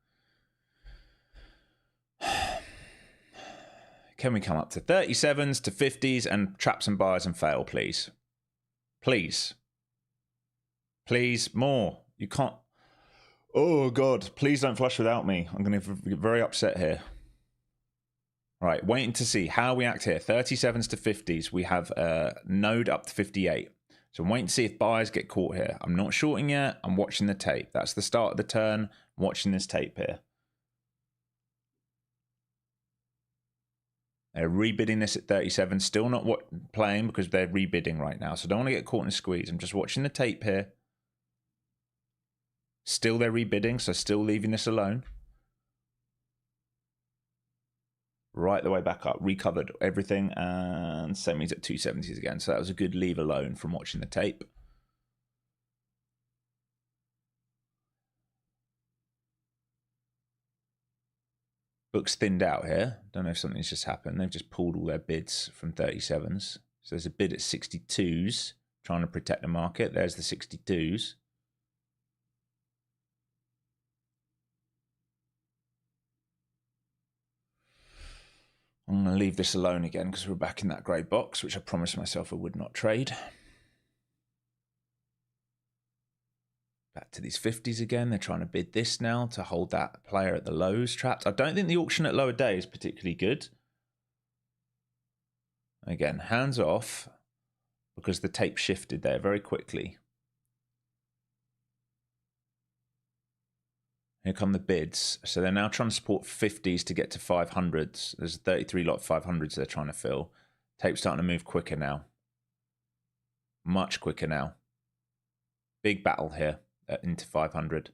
Can we come up to 37s to 50s and trap some buyers and fail, please? Please. Please, more. You can't. Oh, God. Please don't flush without me. I'm going to get very upset here. All right, waiting to see how we act here. 37s to 50s. We have a node up to 58. So I'm waiting to see if buyers get caught here. I'm not shorting yet. I'm watching the tape. That's the start of the turn. I'm watching this tape here. They're rebidding this at 37. Still not playing because they're rebidding right now. So I don't want to get caught in a squeeze. I'm just watching the tape here. Still they're rebidding, so still leaving this alone. Right the way back up. Recovered everything and semis at 270s again. So that was a good leave alone from watching the tape. Books thinned out here. Don't know if something's just happened. They've just pulled all their bids from 37s. So there's a bid at 62s, trying to protect the market. There's the 62s. I'm going to leave this alone again because we're back in that grey box, which I promised myself I would not trade. Back to these 50s again. They're trying to bid this now to hold that player at the lows trapped. I don't think the auction at lower day is particularly good. Again, hands off because the tape shifted there very quickly. Here come the bids. So they're now trying to support 50s to get to 500s. There's 33 lot 500s they're trying to fill. Tape's starting to move quicker now. Much quicker now. Big battle here into 500.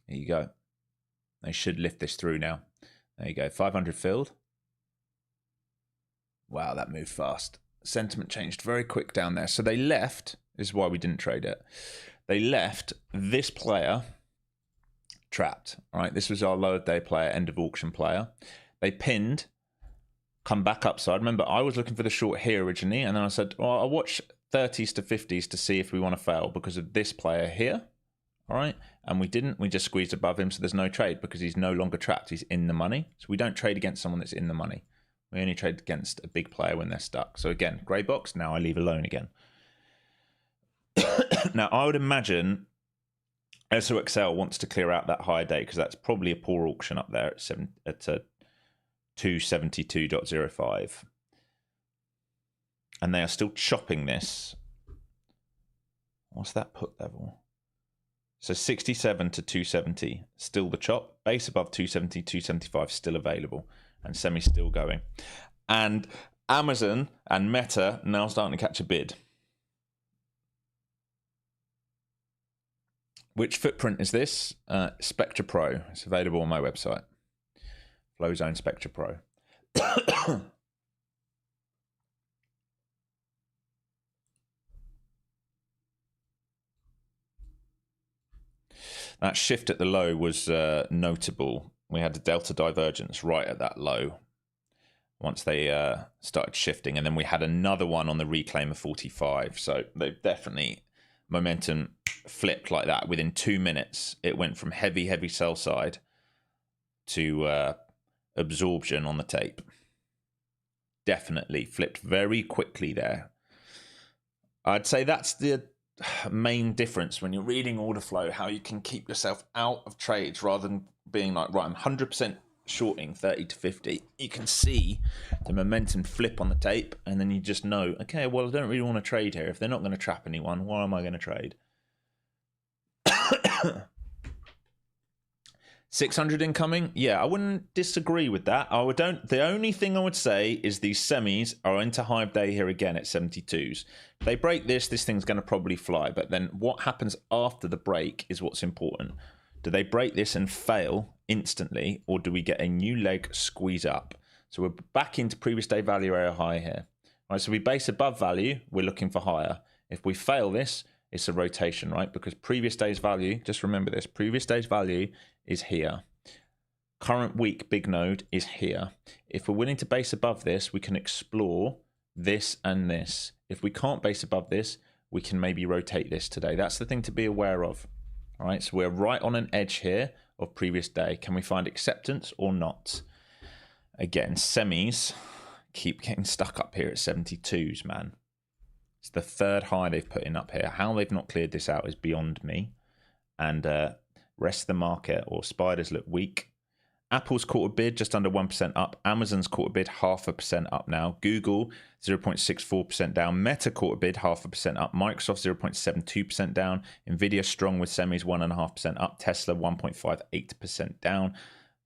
There you go. They should lift this through now. There you go. 500 filled. Wow, that moved fast. Sentiment changed very quick down there. So they left. This is why we didn't trade it. They left this player trapped. All right, this was our lower day player, end of auction player. They pinned, come back upside. Remember, I was looking for the short here originally, and then I said, well, I'll watch 30s to 50s to see if we want to fail because of this player here. All right, and we didn't. We just squeezed above him, so there's no trade because he's no longer trapped. He's in the money. So we don't trade against someone that's in the money. We only trade against a big player when they're stuck. So again, grey box. Now I leave alone again. Now, I would imagine SOXL wants to clear out that higher day because that's probably a poor auction up there at 272.05. And they are still chopping this. What's that put level? So 67 to 270, still the chop. Base above 270, 275 still available. And semi still going. And Amazon and Meta now starting to catch a bid. Which footprint is this? Spectre Pro. It's available on my website. Flowzone Spectre Pro. That shift at the low was notable. We had a delta divergence right at that low once they started shifting. And then we had another one on the reclaim of 45. So they've definitely... momentum flipped like that within 2 minutes. It went from heavy sell side to absorption on the tape. Definitely flipped very quickly there. I'd say that's the main difference when you're reading order flow, how you can keep yourself out of trades rather than being like, right, I'm 100% shorting 30 to 50. You can see the momentum flip on the tape, and then you just know, okay, well, I don't really want to trade here. If they're not going to trap anyone, why am I going to trade? 600 incoming? Yeah, I wouldn't disagree with that. The only thing I would say is these semis are into high day here again at 72s. If they break this thing's going to probably fly. But then what happens after the break is what's important. Do they break this and fail instantly, or do we get a new leg squeeze up? So we're back into previous day value area high here. All right, so we base above value, we're looking for higher. If we fail this, it's a rotation, right? Because previous day's value, just remember this, previous day's value is here. Current week big node is here. If we're willing to base above this, we can explore this and this. If we can't base above this, we can maybe rotate this today. That's the thing to be aware of. All right, so we're right on an edge here of previous day. Can we find acceptance or not? Again, semis keep getting stuck up here at 72s, man. It's the third high they've put in up here. How they've not cleared this out is beyond me. And rest of the market or spiders look weak. Apple's caught a bid just under 1% up. Amazon's caught a bid 0.5% up now. Google 0.64% down. Meta caught a bid 0.5% up. Microsoft 0.72% down. Nvidia strong with semis 1.5% up. Tesla 1.58% down.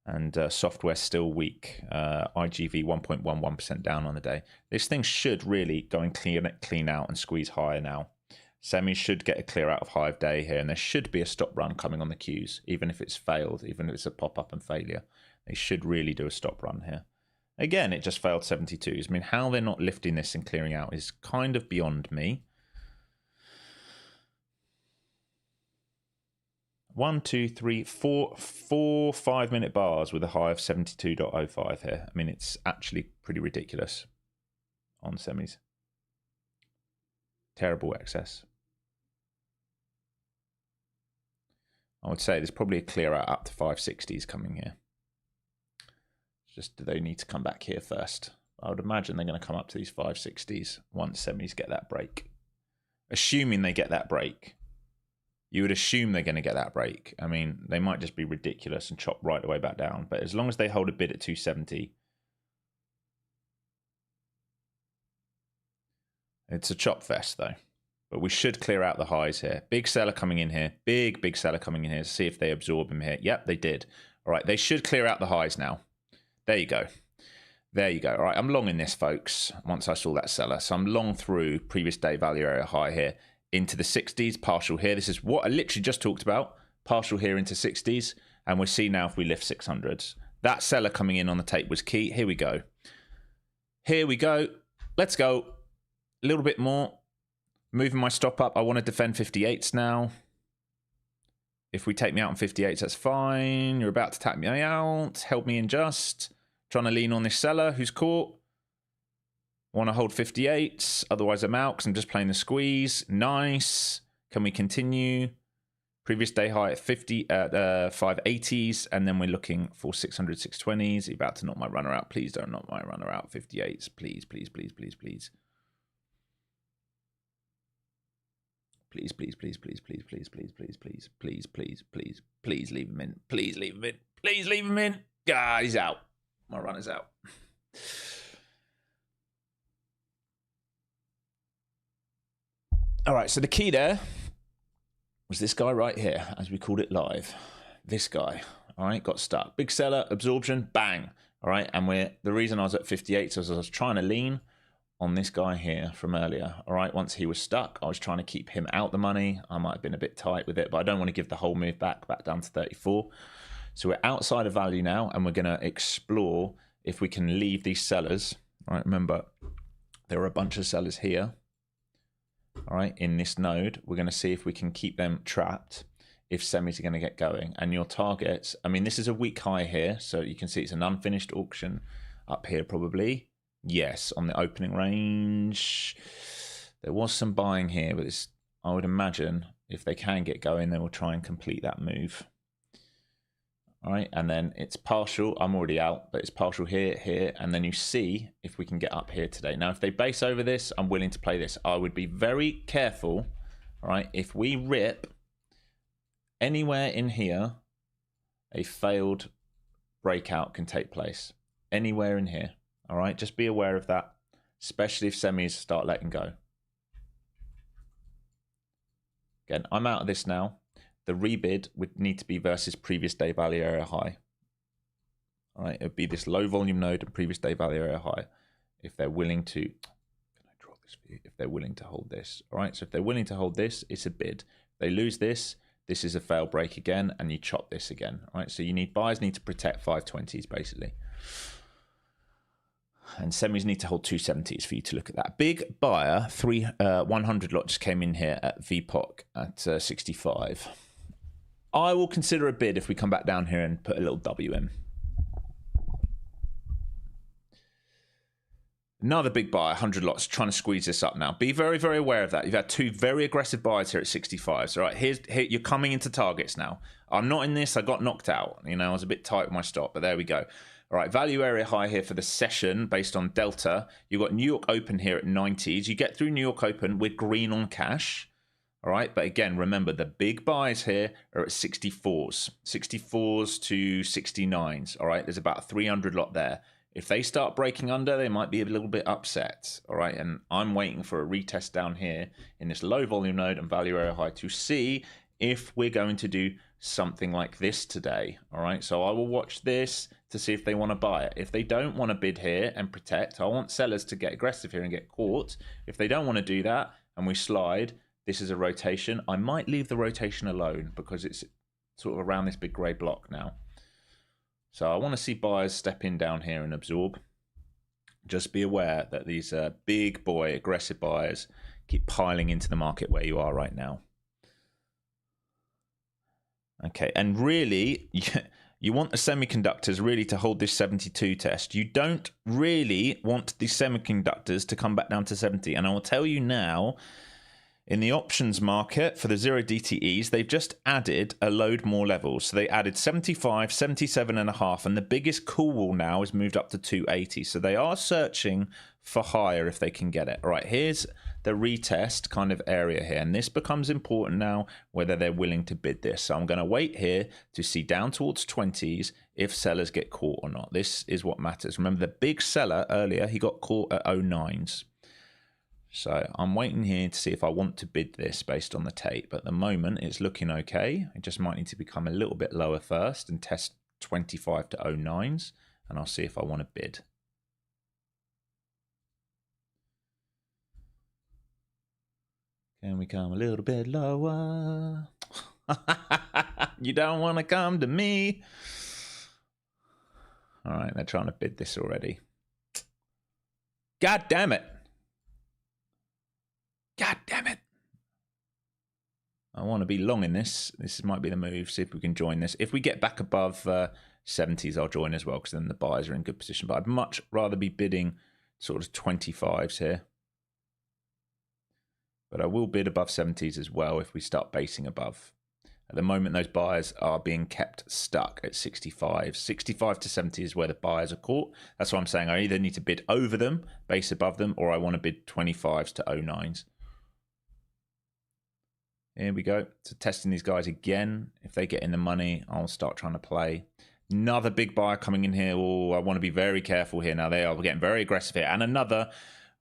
And software still weak. IGV 1.11% down on the day. This thing should really go and clean out and squeeze higher now. Semis should get a clear out of high of day here, and there should be a stop run coming on the Qs, even if it's failed, even if it's a pop-up and failure. They should really do a stop run here. Again, it just failed 72s. I mean, how they're not lifting this and clearing out is kind of beyond me. 1, 2, 3, 4 5-minute bars with a high of 72.05 here. I mean, it's actually pretty ridiculous on semis. Terrible excess. I would say there's probably a clear out up to 560s coming here. It's just, do they need to come back here first? I would imagine they're going to come up to these 560s once semis get that break. assuming they get that break. You would assume they're going to get that break. I mean, they might just be ridiculous and chop right the way back down. But as long as they hold a bid at 270, it's a chop fest though. But we should clear out the highs here. Big seller coming in here. Big seller coming in here to see if they absorb him here. Yep, they did. All right, they should clear out the highs now. There you go. There you go. All right, I'm long in this, folks, once I saw that seller. So I'm long through previous day value area high here into the 60s, partial here. This is what I literally just talked about. Partial here into 60s. And we'll see now if we lift 600s. That seller coming in on the tape was key. Here we go. Here we go. Let's go. A little bit more. Moving my stop up. I want to defend 58s now. If we take me out on 58s, that's fine. You're about to tap me out. Help me in just. Trying to lean on this seller who's caught. Want to hold 58s. Otherwise, I'm out because I'm just playing the squeeze. Nice. Can we continue? Previous day high at 580s. And then we're looking for 600, 620s. You're about to knock my runner out. Please don't knock my runner out. 58s. Please, please, please, please, please. Please, please, please, please, please, please, please, please, please, please, please, please, please leave him in. Please leave him in. Please leave him in. God, he's out. My runner's out. All right, so the key there was this guy right here, as we called it live. This guy, all right, got stuck. Big seller, absorption, bang. All right, and the reason I was at 58 was I was trying to lean on this guy here from earlier. All right, once he was stuck, I was trying to keep him out the money. I might have been a bit tight with it, but I don't want to give the whole move back down to 34. So we're outside of value now, and we're going to explore if we can leave these sellers. All right, remember, there are a bunch of sellers here. All right, in this node, we're going to see if we can keep them trapped if semis are going to get going. And your targets, I mean, this is a weak high here, so you can see it's an unfinished auction up here probably. Yes, on the opening range. There was some buying here, but I would imagine if they can get going, they will try and complete that move. All right, and then it's partial. I'm already out, but it's partial here, here, and then you see if we can get up here today. Now, if they base over this, I'm willing to play this. I would be very careful, all right? If we rip anywhere in here, a failed breakout can take place. Anywhere in here, all right? Just be aware of that, especially if semis start letting go. Again, I'm out of this now. The rebid would need to be versus previous day value area high. All right, it would be this low volume node and previous day value area high. If they're willing to, can I draw this for you? If they're willing to hold this, all right. So if they're willing to hold this, it's a bid. If they lose this, this is a fail break again, and you chop this again. All right. So buyers need to protect 520s basically, and semis need to hold 270s for you to look at that. Big buyer 100 lot just came in here at VPOC at 65. I will consider a bid if we come back down here and put a little W in. Another big buyer, 100 lots, trying to squeeze this up now. Be very, very aware of that. You've had two very aggressive buyers here at 65. So, right, here you're coming into targets now. I'm not in this. I got knocked out. You know, I was a bit tight with my stop, but there we go. All right, value area high here for the session based on Delta. You've got New York Open here at 90s. You get through New York Open with green on cash. All right, but again, remember the big buys here are at 64s to 69s. All right, there's about a 300 lot there. If they start breaking under, they might be a little bit upset. All right, and I'm waiting for a retest down here in this low volume node and value area high to see if we're going to do something like this today. All right, so I will watch this to see if they want to buy it. If they don't want to bid here and protect, I want sellers to get aggressive here and get caught. If they don't want to do that and we slide, this is a rotation. I might leave the rotation alone because it's sort of around this big grey block now. So I want to see buyers step in down here and absorb. Just be aware that these big boy aggressive buyers keep piling into the market where you are right now. Okay, and really, you want the semiconductors really to hold this 72 test. You don't really want the semiconductors to come back down to 70. And I will tell you now, In the options market for the 0 DTEs, they've just added a load more levels. So they added 75, 77.5, and the biggest call wall now is moved up to 280. So they are searching for higher if they can get it. All right, here's the retest kind of area here, and this becomes important now whether they're willing to bid this. So I'm going to wait here to see down towards 20s if sellers get caught or not. This is what matters. Remember the big seller earlier, he got caught at 09s. So I'm waiting here to see if I want to bid this based on the tape. At the moment, it's looking okay. It just might need to become a little bit lower first and test 25 to 09s, and I'll see if I want to bid. Can we come a little bit lower? You don't want to come to me. All right, they're trying to bid this already. God damn it. God damn it. I want to be long in this. This might be the move. See if we can join this. If we get back above 70s, I'll join as well, because then the buyers are in good position. But I'd much rather be bidding sort of 25s here. But I will bid above 70s as well if we start basing above. At the moment, those buyers are being kept stuck at 65. 65 to 70 is where the buyers are caught. That's what I'm saying. I either need to bid over them, base above them, or I want to bid 25s to 09s. Here we go. So testing these guys again. If they get in the money, I'll start trying to play. Another big buyer coming in here. Oh, I want to be very careful here. Now they are getting very aggressive here. And another.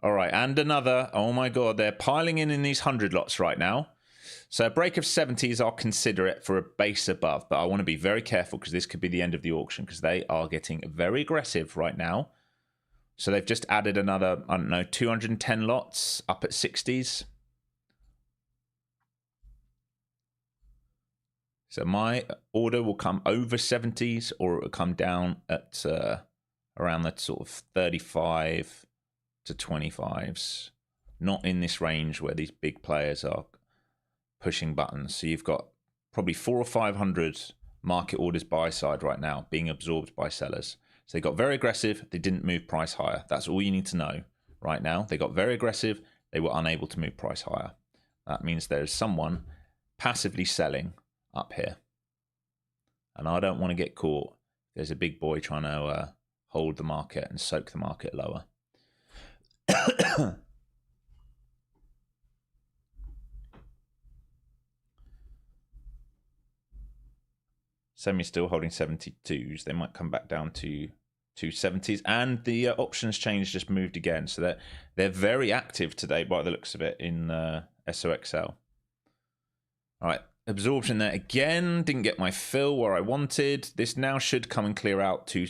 All right, and another. Oh my God, they're piling in these 100 lots right now. So a break of 70s, I'll consider it for a base above. But I want to be very careful because this could be the end of the auction because they are getting very aggressive right now. So they've just added another, I don't know, 210 lots up at 60s. So my order will come over 70s or it will come down at around that sort of 35 to 25s. Not in this range where these big players are pushing buttons. So you've got probably 400 or 500 market orders buy side right now being absorbed by sellers. So they got very aggressive. They didn't move price higher. That's all you need to know right now. They got very aggressive. They were unable to move price higher. That means there's someone passively selling up here, and I don't want to get caught. There's a big boy trying to hold the market and soak the market lower. Semi still holding 72s. They might come back down to 270s, and the options change just moved again, so they're very active today by the looks of it in SOXL. All right. Absorption there again. Didn't get my fill where I wanted. This now should come and clear out to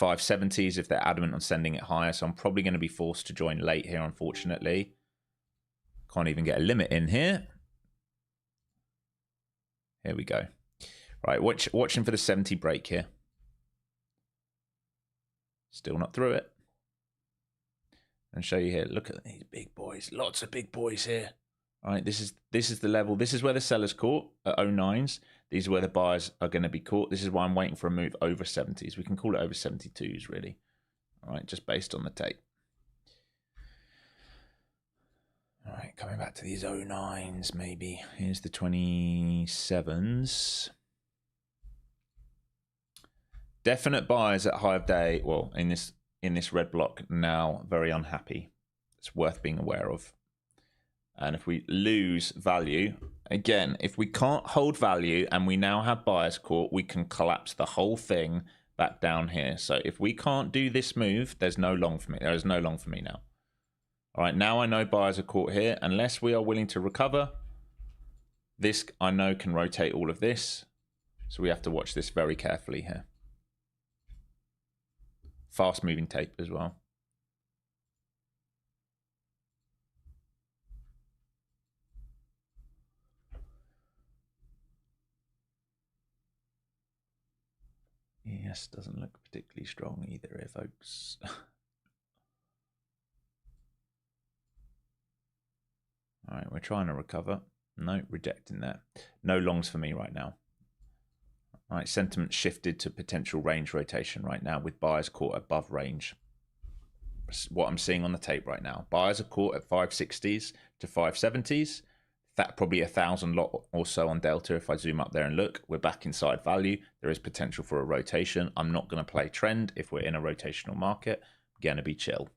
570s if they're adamant on sending it higher. So I'm probably going to be forced to join late here, unfortunately. Can't even get a limit in here. Here we go. Right, watching for the 70 break here. Still not through it. And show you here. Look at these big boys. Lots of big boys here. All right, this is the level. This is where the seller's caught at 09s. These are where the buyers are going to be caught. This is why I'm waiting for a move over 70s. We can call it over 72s, really. All right, just based on the tape. All right, coming back to these 09s, maybe. Here's the 27s. Definite buyers at high of day. Well, in this red block now, very unhappy. It's worth being aware of. And if we lose value, again, if we can't hold value and we now have buyers caught, we can collapse the whole thing back down here. So if we can't do this move, there's no long for me. There is no long for me now. All right, now I know buyers are caught here. Unless we are willing to recover, this I know can rotate all of this. So we have to watch this very carefully here. Fast moving tape as well. Yes, doesn't look particularly strong either here, folks. All right, we're trying to recover. No, rejecting that. No longs for me right now. All right, sentiment shifted to potential range rotation right now with buyers caught above range. what I'm seeing on the tape right now. Buyers are caught at 560s to 570s. That probably 1,000 lot or so on Delta. If I zoom up there and look, we're back inside value. There is potential for a rotation. I'm not going to play trend if we're in a rotational market. I'm going to be chill.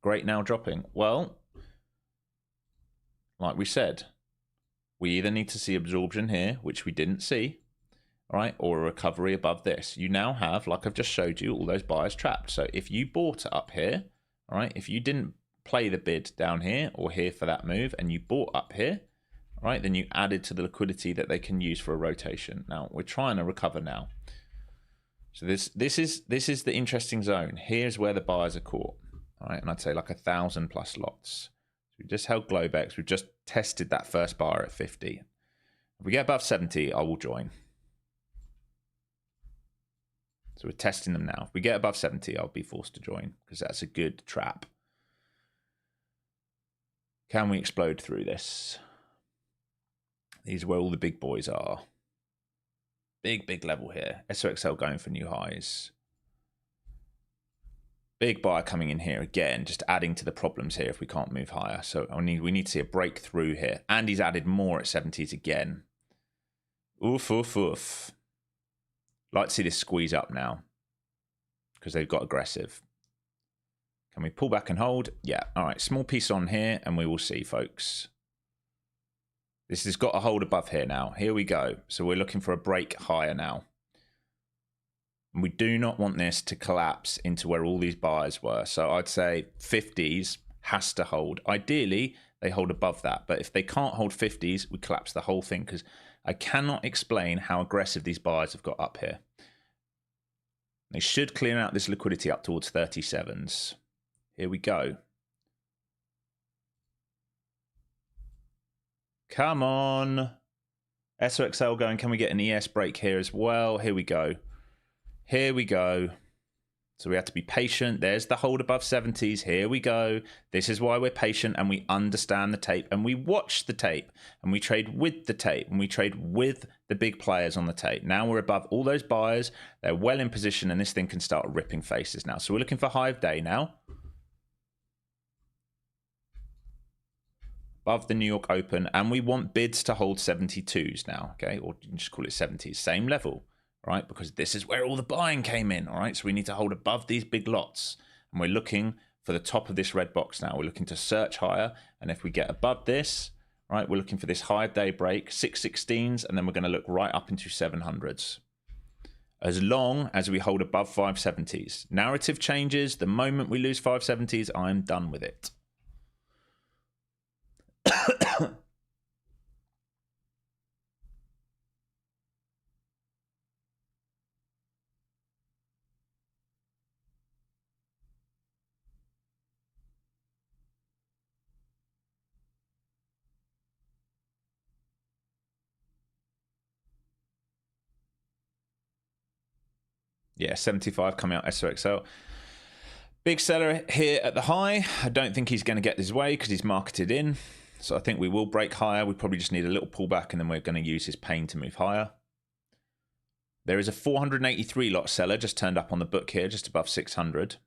Great now dropping. Well, like we said, we either need to see absorption here, which we didn't see, all right, or a recovery above this. You now have, like I've just showed you, all those buyers trapped. So if you bought it up here, all right, if you didn't play the bid down here or here for that move and you bought up here, all right, then you added to the liquidity that they can use for a rotation. Now we're trying to recover now. So this is the interesting zone. Here's where the buyers are caught, all right, and I'd say like 1,000 plus lots. So we just held Globex. We've just tested that first buyer at 50. If we get above 70, I will join. So we're testing them now. If we get above 70, I'll be forced to join because that's a good trap. Can we explode through this? These are where all the big boys are. Big level here. SOXL going for new highs. Big buyer coming in here again, just adding to the problems here if we can't move higher. So we need to see a breakthrough here. And he's added more at 70s again. Oof, oof, oof. Like to see this squeeze up now because they've got aggressive. Can we pull back and hold? Yeah. All right. Small piece on here and we will see, folks. This has got a hold above here now. Here we go. So we're looking for a break higher now. And we do not want this to collapse into where all these buyers were. So I'd say 50s has to hold. Ideally, they hold above that. But if they can't hold 50s, we collapse the whole thing because I cannot explain how aggressive these buyers have got up here. They should clear out this liquidity up towards 37s. Here we go. Come on. SOXL going, can we get an ES break here as well? Here we go. Here we go. So we have to be patient. There's the hold above 70s. Here we go. This is why we're patient and we understand the tape and we watch the tape and we trade with the tape and we trade with the big players on the tape. Now we're above all those buyers. They're well in position and this thing can start ripping faces now. So we're looking for high of day now. Above the New York Open. And we want bids to hold 72s now. Okay. Or you can just call it 70s. Same level. Right, because this is where all the buying came in, all right? So we need to hold above these big lots. And we're looking for the top of this red box now. We're looking to search higher. And if we get above this, right, we're looking for this high day break, 616s, and then we're going to look right up into 700s. As long as we hold above 570s. Narrative changes. The moment we lose 570s, I'm done with it. Yeah, 75 coming out SOXL. Big seller here at the high. I don't think he's going to get his way because he's marketed in. So I think we will break higher. We probably just need a little pullback and then we're going to use his pain to move higher. There is a 483 lot seller just turned up on the book here, just above 600.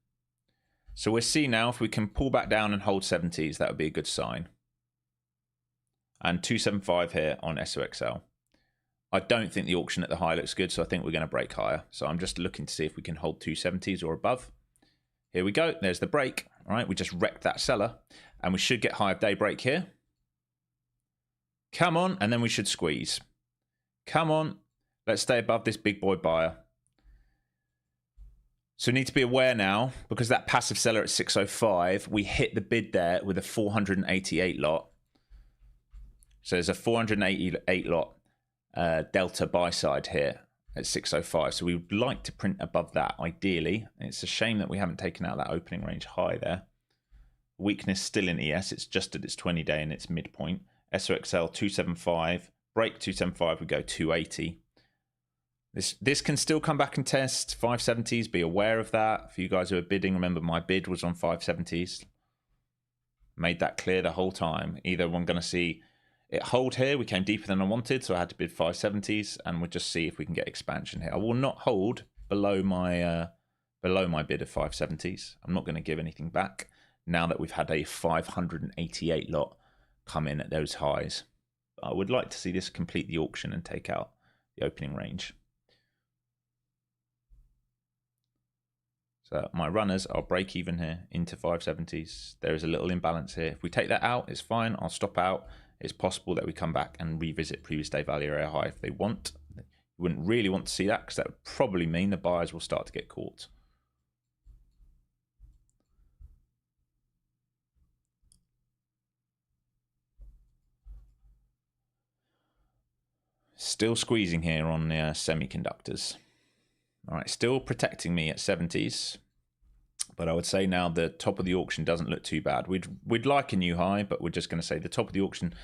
So we'll see now if we can pull back down and hold 70s. That would be a good sign. And 275 here on SOXL. I don't think the auction at the high looks good, so I think we're going to break higher. So I'm just looking to see if we can hold 270s or above. Here we go. There's the break. All right, we just wrecked that seller. And we should get high of day break here. Come on, and then we should squeeze. Come on. Let's stay above this big boy buyer. So we need to be aware now, because that passive seller at 605, we hit the bid there with a 488 lot. So there's a 488 lot delta buy side here at 605. So we would like to print above that ideally. It's a shame that we haven't taken out that opening range high there. Weakness still in ES. It's just at its 20-day and its midpoint. SOXL 275. Break 275. We go 280. This can still come back and test 570s. Be aware of that. For you guys who are bidding, remember my bid was on 570s. Made that clear the whole time. Either I'm going to see... it hold here. We came deeper than I wanted, so I had to bid 570s, and we'll just see if we can get expansion here. I will not hold below my bid of 570s. I'm not going to give anything back now that we've had a 588 lot come in at those highs. I would like to see this complete the auction and take out the opening range. So my runners are break even here into 570s. There is a little imbalance here. If we take that out, it's fine. I'll stop out. It's possible that we come back and revisit previous day value area high if they want. You wouldn't really want to see that because that would probably mean the buyers will start to get caught. Still squeezing here on the semiconductors. All right, still protecting me at 70s. But I would say now the top of the auction doesn't look too bad. We'd like a new high, but we're just going to say the top of the auction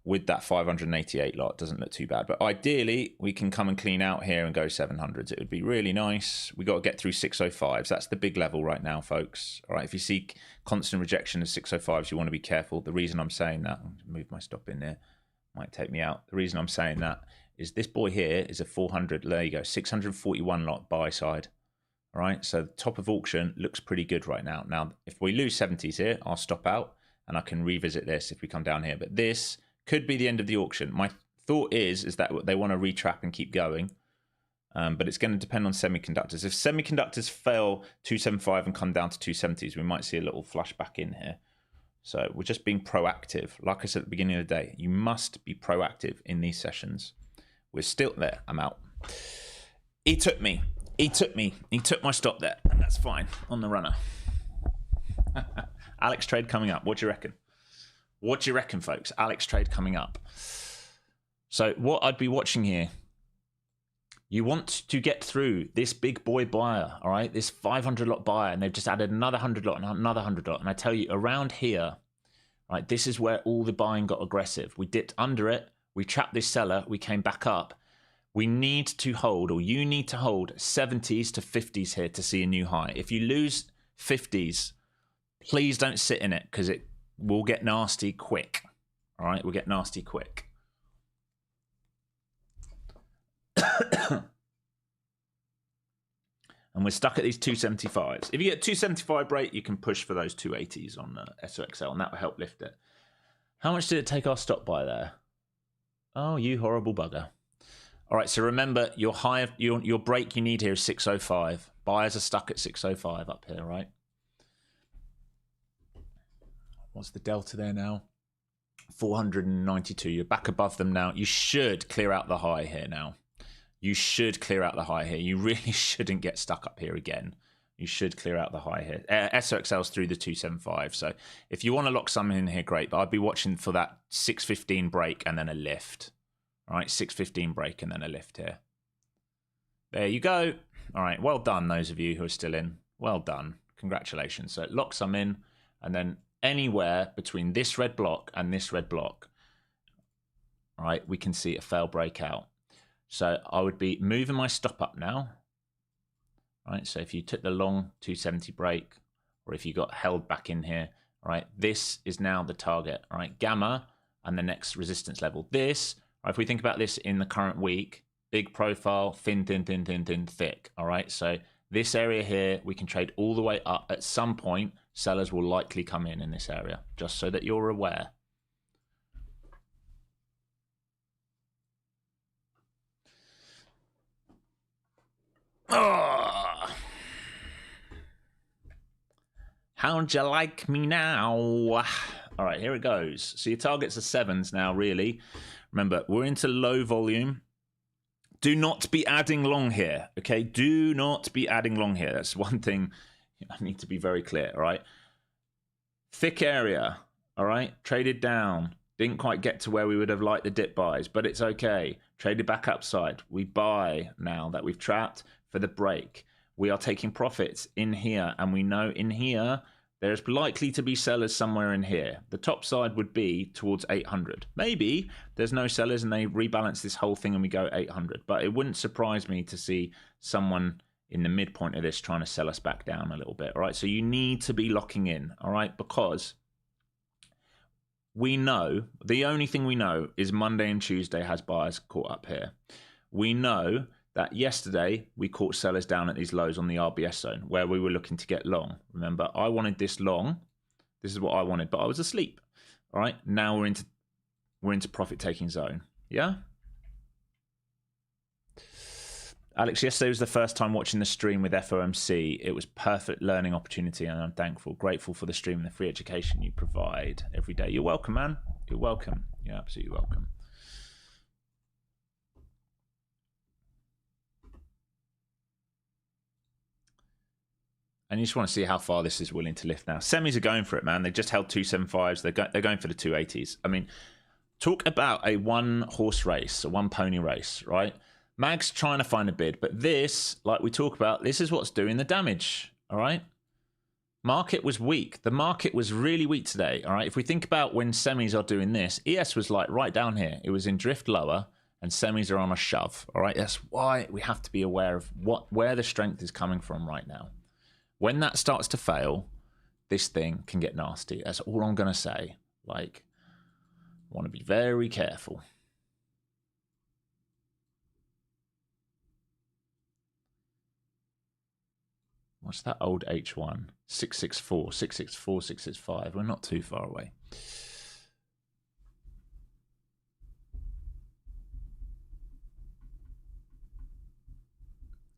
with that 588 lot doesn't look too bad. But ideally, we can come and clean out here and go 700s. It would be really nice. We got to get through 605s. That's the big level right now, folks. All right, if you see constant rejection of 605s, you want to be careful. The reason I'm saying that, I'll move my stop in there, might take me out. The reason I'm saying that is this boy here is a 400. There you go, 641 lot buy side. All right, so the top of auction looks pretty good right now. Now, if we lose 70s here, I'll stop out and I can revisit this if we come down here. But this could be the end of the auction. My thought is that they want to retrap and keep going. But it's going to depend on semiconductors. If semiconductors fail 275 and come down to 270s, we might see a little flush back in here. So we're just being proactive. Like I said at the beginning of the day, you must be proactive in these sessions. We're still there. I'm out. He took me. He took my stop there, and that's fine on the runner. Alex trade coming up. What do you reckon? What do you reckon, folks? Alex trade coming up. So what I'd be watching here, you want to get through this big boy buyer, all right? This 500 lot buyer, and they've just added another 100 lot and another 100 lot. And I tell you, around here, right, this is where all the buying got aggressive. We dipped under it. We trapped this seller. We came back up. We need to hold, or you need to hold 70s to 50s here to see a new high. If you lose 50s, please don't sit in it because it will get nasty quick. All right, we'll get nasty quick. And we're stuck at these 275s. If you get 275 break, you can push for those 280s on the SOXL, and that will help lift it. How much did it take our stop by there? Oh, you horrible bugger. All right, so remember, your high, your break you need here is 605. Buyers are stuck at 605 up here, right? What's the delta there now? 492. You're back above them now. You should clear out the high here now. You should clear out the high here. You really shouldn't get stuck up here again. You should clear out the high here. SOXL's through the 275. So if you want to lock something in here, great. But I'd be watching for that 615 break and then a lift. All right, 615 break and then a lift here. There you go. All right, well done, those of you who are still in. Well done. Congratulations. So lock some in, and then anywhere between this red block and this red block, all right, we can see a fail breakout. So I would be moving my stop up now. All right, so if you took the long 270 break, or if you got held back in here, all right, this is now the target. All right, gamma and the next resistance level. This, if we think about this in the current week, big profile, thin, thin, thin, thin, thin, thick. All right, so this area here, we can trade all the way up. At some point, sellers will likely come in this area, just so that you're aware. Oh. How'd you like me now? All right, here it goes. So your targets are 7s now, really. Remember, we're into low volume. Do not be adding long here, okay? Do not be adding long here. That's one thing I need to be very clear, all right? Thick area, all right? Traded down. Didn't quite get to where we would have liked the dip buys, but it's okay. Traded back upside. We buy now that we've trapped for the break. We are taking profits in here, and we know in here there's likely to be sellers somewhere in here. The top side would be towards 800. Maybe there's no sellers and they rebalance this whole thing and we go 800. But it wouldn't surprise me to see someone in the midpoint of this trying to sell us back down a little bit. All right, so you need to be locking in, all right, because we know, the only thing we know is Monday and Tuesday has buyers caught up here. We know that yesterday we caught sellers down at these lows on the RBS zone where we were looking to get long. Remember, I wanted this long. This is what I wanted, but I was asleep. All right, now we're into profit taking zone. Yeah. Alex, yesterday was the first time watching the stream with FOMC. It was perfect learning opportunity, and I'm grateful for the stream and the free education you provide every day. You're welcome, man. You're welcome. You're absolutely welcome. And you just want to see how far this is willing to lift now. Semis are going for it, man. They just held 275s. They're going for the 280s. I mean, talk about a one-horse race, a one-pony race, right? Mag's trying to find a bid, but this, like we talk about, this is what's doing the damage, all right? Market was weak. The market was really weak today, all right? If we think about when semis are doing this, ES was like right down here. It was in drift lower, and semis are on a shove, all right? That's why we have to be aware of where the strength is coming from right now. When that starts to fail, this thing can get nasty. That's all I'm going to say. Like, I want to be very careful. What's that old H1? 664, 664, 665. We're not too far away.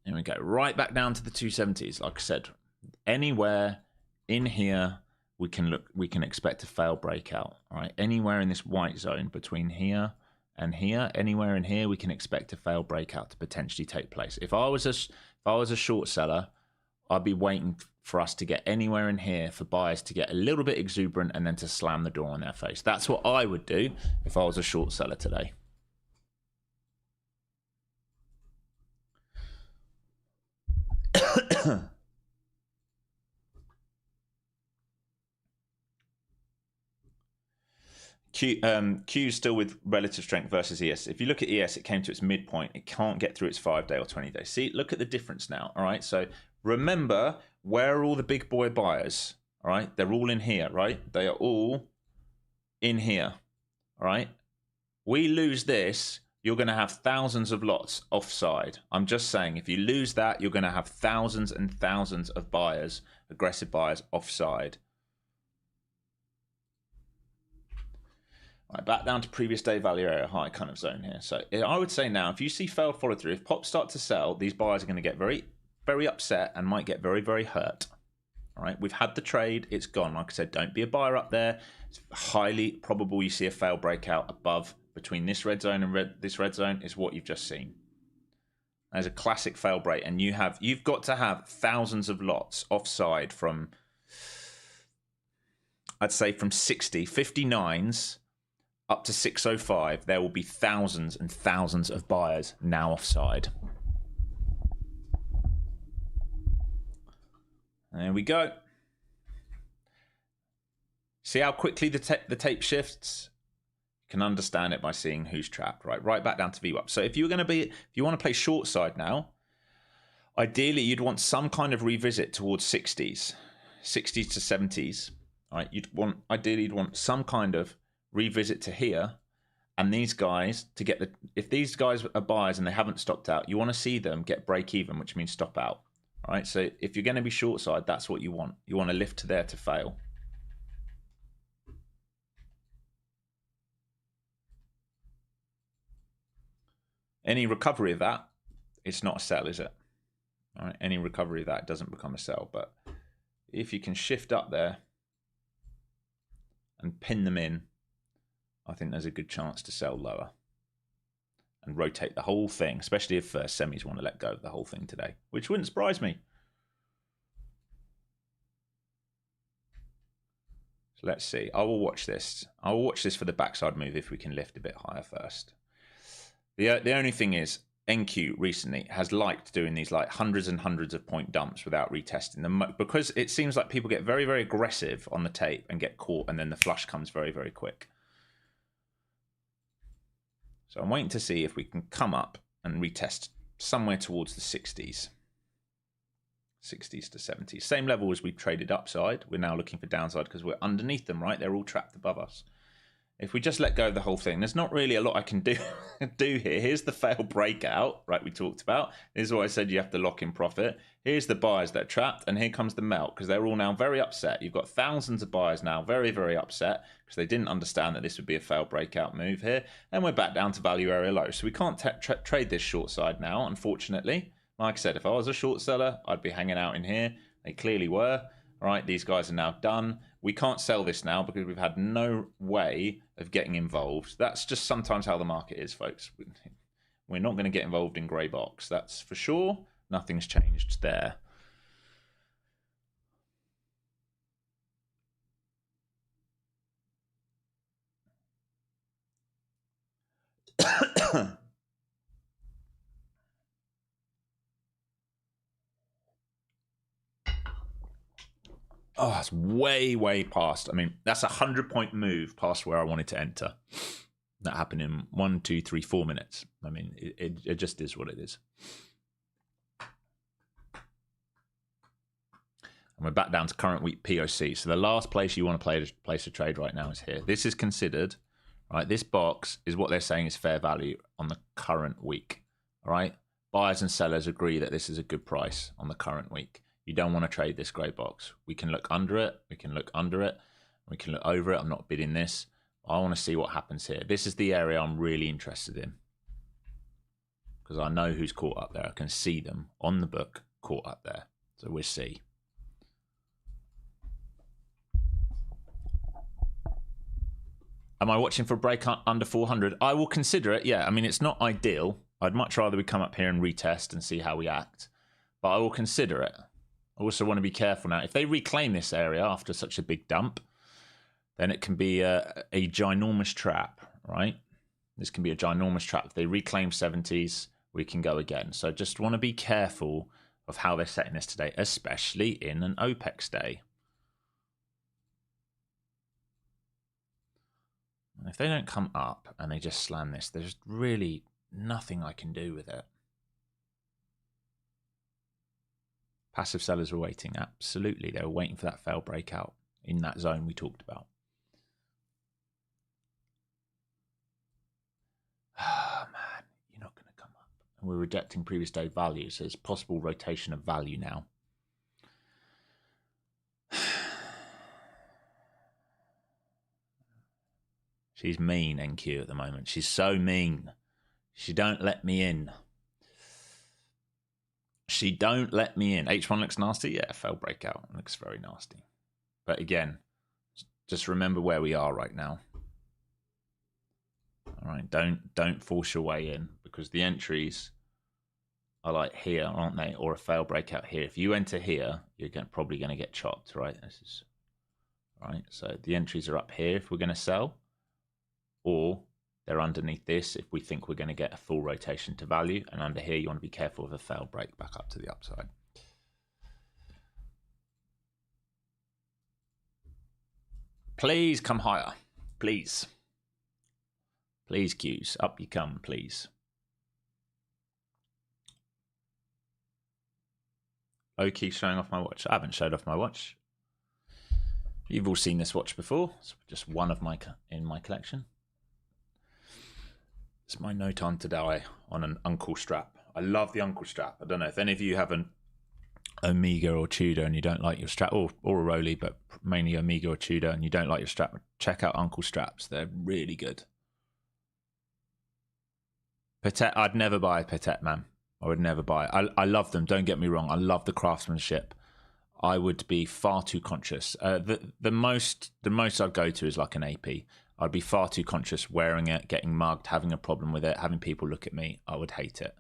Here we go. Right back down to the 270s. Like I said, anywhere in here we can expect a fail breakout. All right. Anywhere in this white zone between here and here, anywhere in here, we can expect a fail breakout to potentially take place. If I was a short seller, I'd be waiting for us to get anywhere in here for buyers to get a little bit exuberant and then to slam the door on their face. That's what I would do if I was a short seller today. Q still with relative strength versus ES. If you look at ES, it came to its midpoint. It can't get through its 5-day or 20-day. See, look at the difference now. All right. So remember, where are all the big boy buyers? All right. They're all in here, right? They are all in here. All right. We lose this, you're going to have thousands of lots offside. I'm just saying, if you lose that, you're going to have thousands and thousands of buyers, aggressive buyers offside. Right, back down to previous day value area high kind of zone here. So I would say now, if you see failed follow through, if pops start to sell, these buyers are going to get very, very upset and might get very, very hurt. All right, we've had the trade, it's gone. Like I said, don't be a buyer up there. It's highly probable you see a fail breakout above between this red zone and this red zone is what you've just seen. There's a classic fail break, and you've got to have thousands of lots offside from, I'd say from 59s up to 605, there will be thousands and thousands of buyers now offside. There we go. See how quickly the tape shifts? You can understand it by seeing who's trapped, right? Right back down to VWAP. So if you want to play short side now, ideally you'd want some kind of revisit towards 60s to 70s. All right, ideally you'd want some kind of revisit to here, and these guys to get if these guys are buyers and they haven't stopped out, you want to see them get break even, which means stop out. All right, so if you're going to be short side, that's what you want. You want to lift to there to fail. Any recovery of that, it's not a sell, is it? All right, any recovery of that doesn't become a sell, but if you can shift up there and pin them in, I think there's a good chance to sell lower and rotate the whole thing, especially if semis want to let go of the whole thing today, which wouldn't surprise me. So let's see. I will watch this. I will watch this for the backside move if we can lift a bit higher first. The only thing is, NQ recently has liked doing these like hundreds and hundreds of point dumps without retesting them, because it seems like people get very, very aggressive on the tape and get caught, and then the flush comes very, very quick. So I'm waiting to see if we can come up and retest somewhere towards the 60s to 70s. Same level as we traded upside. We're now looking for downside because we're underneath them, right? They're all trapped above us. if we just let go of the whole thing, there's not really a lot I can do here. Here's the failed breakout, right, we talked about. This is what I said, you have to lock in profit. Here's the buyers that are trapped, and here comes the melt, because they're all now very upset. You've got thousands of buyers now very, very upset because they didn't understand that this would be a failed breakout move here. And we're back down to value area low. So we can't trade this short side now, unfortunately. Like I said, if I was a short seller, I'd be hanging out in here. They clearly were. All right, these guys are now done. We can't sell this now because we've had no way of getting involved. That's just sometimes how the market is, folks. We're not going to get involved in grey box. That's for sure. Nothing's changed there. Oh, it's way, way past. I mean, that's a 100-point move past where I wanted to enter. That happened in 1, 2, 3, 4 minutes. I mean, it just is what it is. And we're back down to current week POC. So the last place you want to place a trade right now is here. This is considered, right? This box is what they're saying is fair value on the current week. All right. Buyers and sellers agree that this is a good price on the current week. You don't want to trade this grey box. We can look under it. We can look under it. We can look over it. I'm not bidding this. I want to see what happens here. This is the area I'm really interested in because I know who's caught up there. I can see them on the book caught up there. So we'll see. Am I watching for a break under 400? I will consider it. Yeah, I mean, it's not ideal. I'd much rather we come up here and retest and see how we act. But I will consider it. I also want to be careful now. If they reclaim this area after such a big dump, then it can be a ginormous trap, right? This can be a ginormous trap. If they reclaim 70s, we can go again. So just want to be careful of how they're setting this today, especially in an OPEX day. And if they don't come up and they just slam this, there's really nothing I can do with it. Passive sellers were waiting. Absolutely. They were waiting for that failed breakout in that zone we talked about. Oh, man, you're not going to come up. And we're rejecting previous day value, so there's possible rotation of value now. She's mean, NQ, at the moment. She's so mean. She don't let me in. She don't let me in. H1 looks nasty. Yeah, failed breakout. It looks very nasty. But again, just remember where we are right now. All right, don't force your way in because the entries are like here, aren't they? Or a failed breakout here. If you enter here, you're probably going to get chopped, right? This is right. So the entries are up here if we're going to sell, or they're underneath this if we think we're going to get a full rotation to value. And under here, you want to be careful of a failed break back up to the upside. Please come higher. Please. Please, Qs. Up you come, please. Low key showing off my watch. I haven't showed off my watch. You've all seen this watch before. It's just one of in my collection. It's my no time to die on an Uncle strap. I love the Uncle strap. I don't know if any of you have an Omega or Tudor and you don't like your strap, or a Rolly, but mainly Omega or Tudor, and you don't like your strap, check out Uncle straps. They're really good. Patek, I'd never buy a Patek, man. I would never buy it. I love them. Don't get me wrong. I love the craftsmanship. I would be far too conscious. The most I'd go to is like an AP. I'd be far too conscious wearing it, getting mugged, having a problem with it, having people look at me. I would hate it.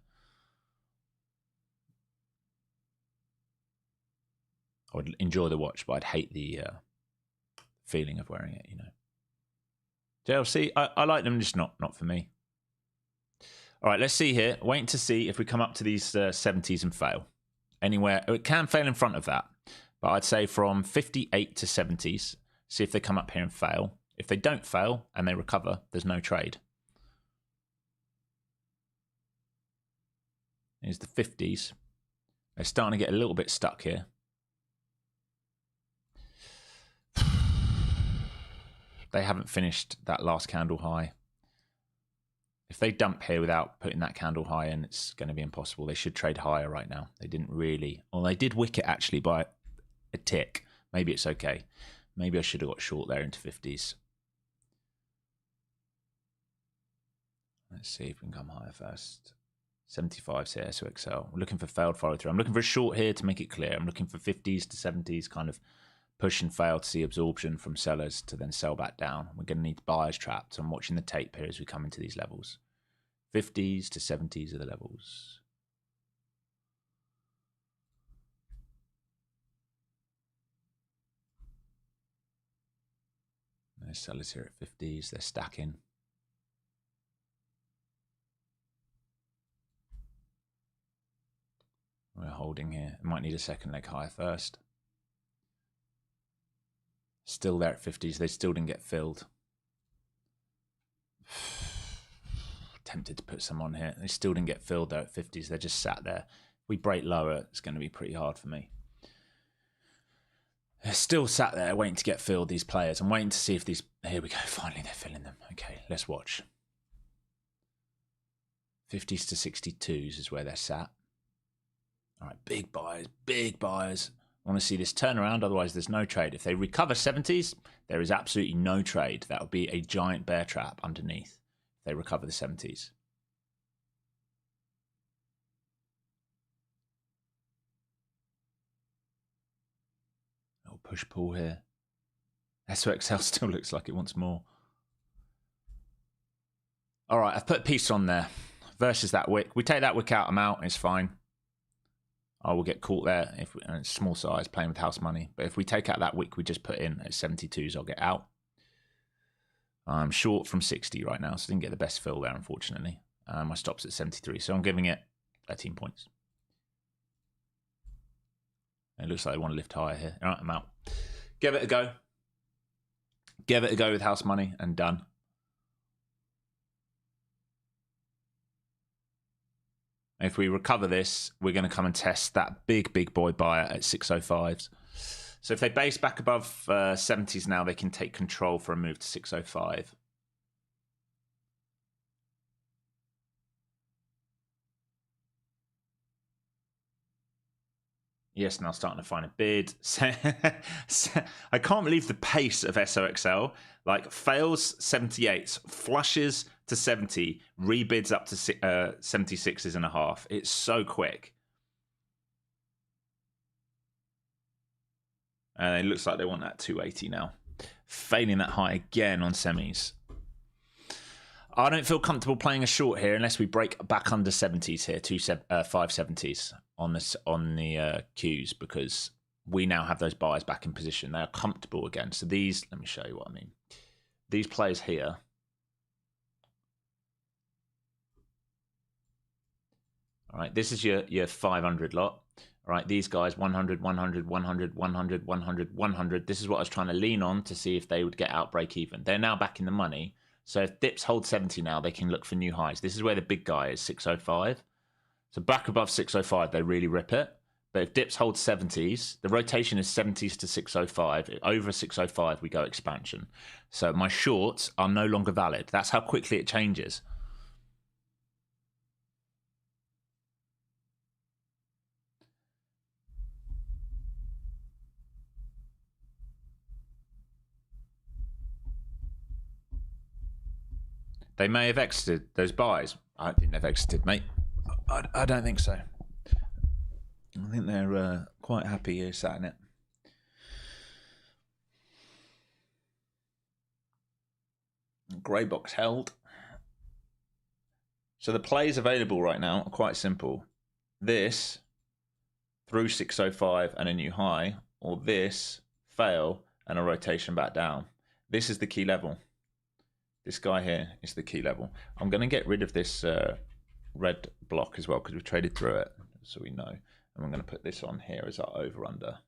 I would enjoy the watch, but I'd hate the feeling of wearing it, you know. JLC, I like them, just not for me. All right, let's see here. Waiting to see if we come up to these 70s and fail. Anywhere, it can fail in front of that, but I'd say from 58 to 70s, see if they come up here and fail. If they don't fail and they recover, there's no trade. Here's the 50s. They're starting to get a little bit stuck here. They haven't finished that last candle high. If they dump here without putting that candle high in, it's going to be impossible. They should trade higher right now. They didn't really. Well, they did wick it actually by a tick. Maybe it's okay. Maybe I should have got short there into 50s. Let's see if we can come higher first. 75 here, so XL. We're looking for failed follow through. I'm looking for a short here to make it clear. I'm looking for 50s to 70s, kind of push and fail to see absorption from sellers to then sell back down. We're going to need buyers trapped. So I'm watching the tape here as we come into these levels. 50s to 70s are the levels. There's sellers here at 50s. They're stacking. We're holding here. It might need a second leg higher first. Still there at 50s. They still didn't get filled. Tempted to put some on here. They still didn't get filled there at 50s. They just sat there. If we break lower, it's going to be pretty hard for me. They're still sat there waiting to get filled, these players. I'm waiting to see if these... Here we go. Finally, they're filling them. Okay, let's watch. 50s to 62s is where they're sat. All right, big buyers, big buyers. I want to see this turnaround, otherwise there's no trade. If they recover 70s, there is absolutely no trade. That would be a giant bear trap underneath if they recover the 70s. Little push-pull here. SOXL still looks like it wants more. All right, I've put a piece on there versus that wick. We take that wick out, I'm out, it's fine. I will get caught there if and it's small size playing with house money. But if we take out that wick we just put in at 72s, I'll get out. I'm short from 60 right now, so I didn't get the best fill there, unfortunately. My stop's at 73, so I'm giving it 13 points. It looks like I want to lift higher here. All right, I'm out. Give it a go. Give it a go with house money and done. If we recover this, we're going to come and test that big boy buyer at 605s. So if they base back above 70s now, they can take control for a move to 605. Yes, now starting to find a bid. I can't believe the pace of SOXL. Like fails 78s, flushes to 70, rebids up to 76s and a half. It's so quick. And it looks like they want that 280 now. Failing that high again on semis. I don't feel comfortable playing a short here unless we break back under 70s here, 570s on the Qs, because we now have those buyers back in position. They are comfortable again. So these, let me show you what I mean. These players here, all right, this is your 500 lot. All right, these guys, 100, 100, 100, 100, 100, 100. This is what I was trying to lean on to see if they would get out break even. They're now back in the money. So if dips hold 70 now, they can look for new highs. This is where the big guy is, 605. So back above 605, they really rip it. But if dips hold 70s, the rotation is 70s to 605. Over 605, we go expansion. So my shorts are no longer valid. That's how quickly it changes. They may have exited those buys. I don't think they've exited, mate. I don't think so. I think they're quite happy here sat in it. Grey box held. So the plays available right now are quite simple. This through 605 and a new high, or this fail and a rotation back down. This is the key level. This guy here is the key level. I'm going to get rid of this red block as well because we've traded through it, so we know. And we're going to put this on here as our over-under.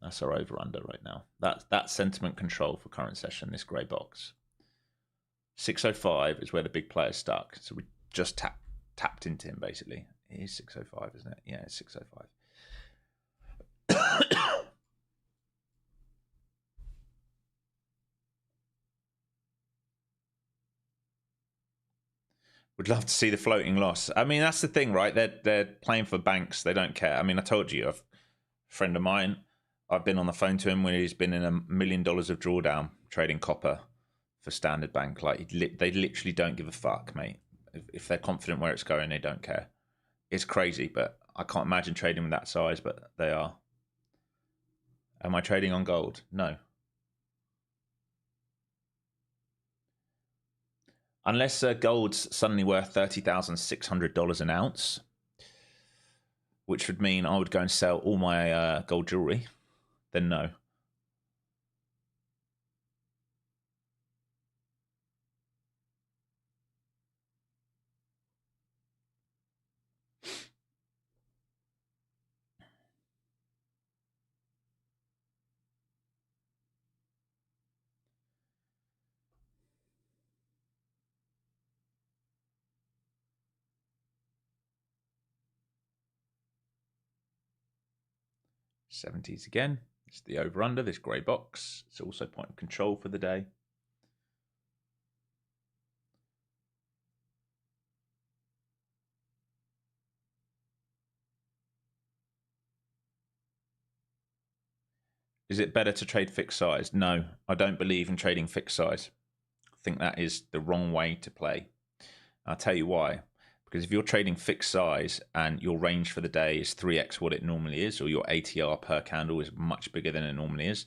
That's our over-under right now. That's sentiment control for current session, this grey box. 605 is where the big player's stuck. So we just tapped into him, basically. It is 605, isn't it? Yeah, it's 605. Would love to see the floating loss. I mean, that's the thing, right? They're playing for banks. They don't care. I mean, I told you, a friend of mine, I've been on the phone to him when he's been in $1 million of drawdown trading copper for Standard Bank. Like, they literally don't give a fuck, mate. If they're confident where it's going, they don't care. It's crazy, but I can't imagine trading with that size, but they are. Am I trading on gold? No. Unless gold's suddenly worth $30,600 an ounce, which would mean I would go and sell all my gold jewelry, then no. '70s again. It's the over-under, this grey box. It's also point of control for the day. Is it better to trade fixed size? No, I don't believe in trading fixed size. I think that is the wrong way to play. I'll tell you why. Because if you're trading fixed size and your range for the day is 3x what it normally is, or your ATR per candle is much bigger than it normally is,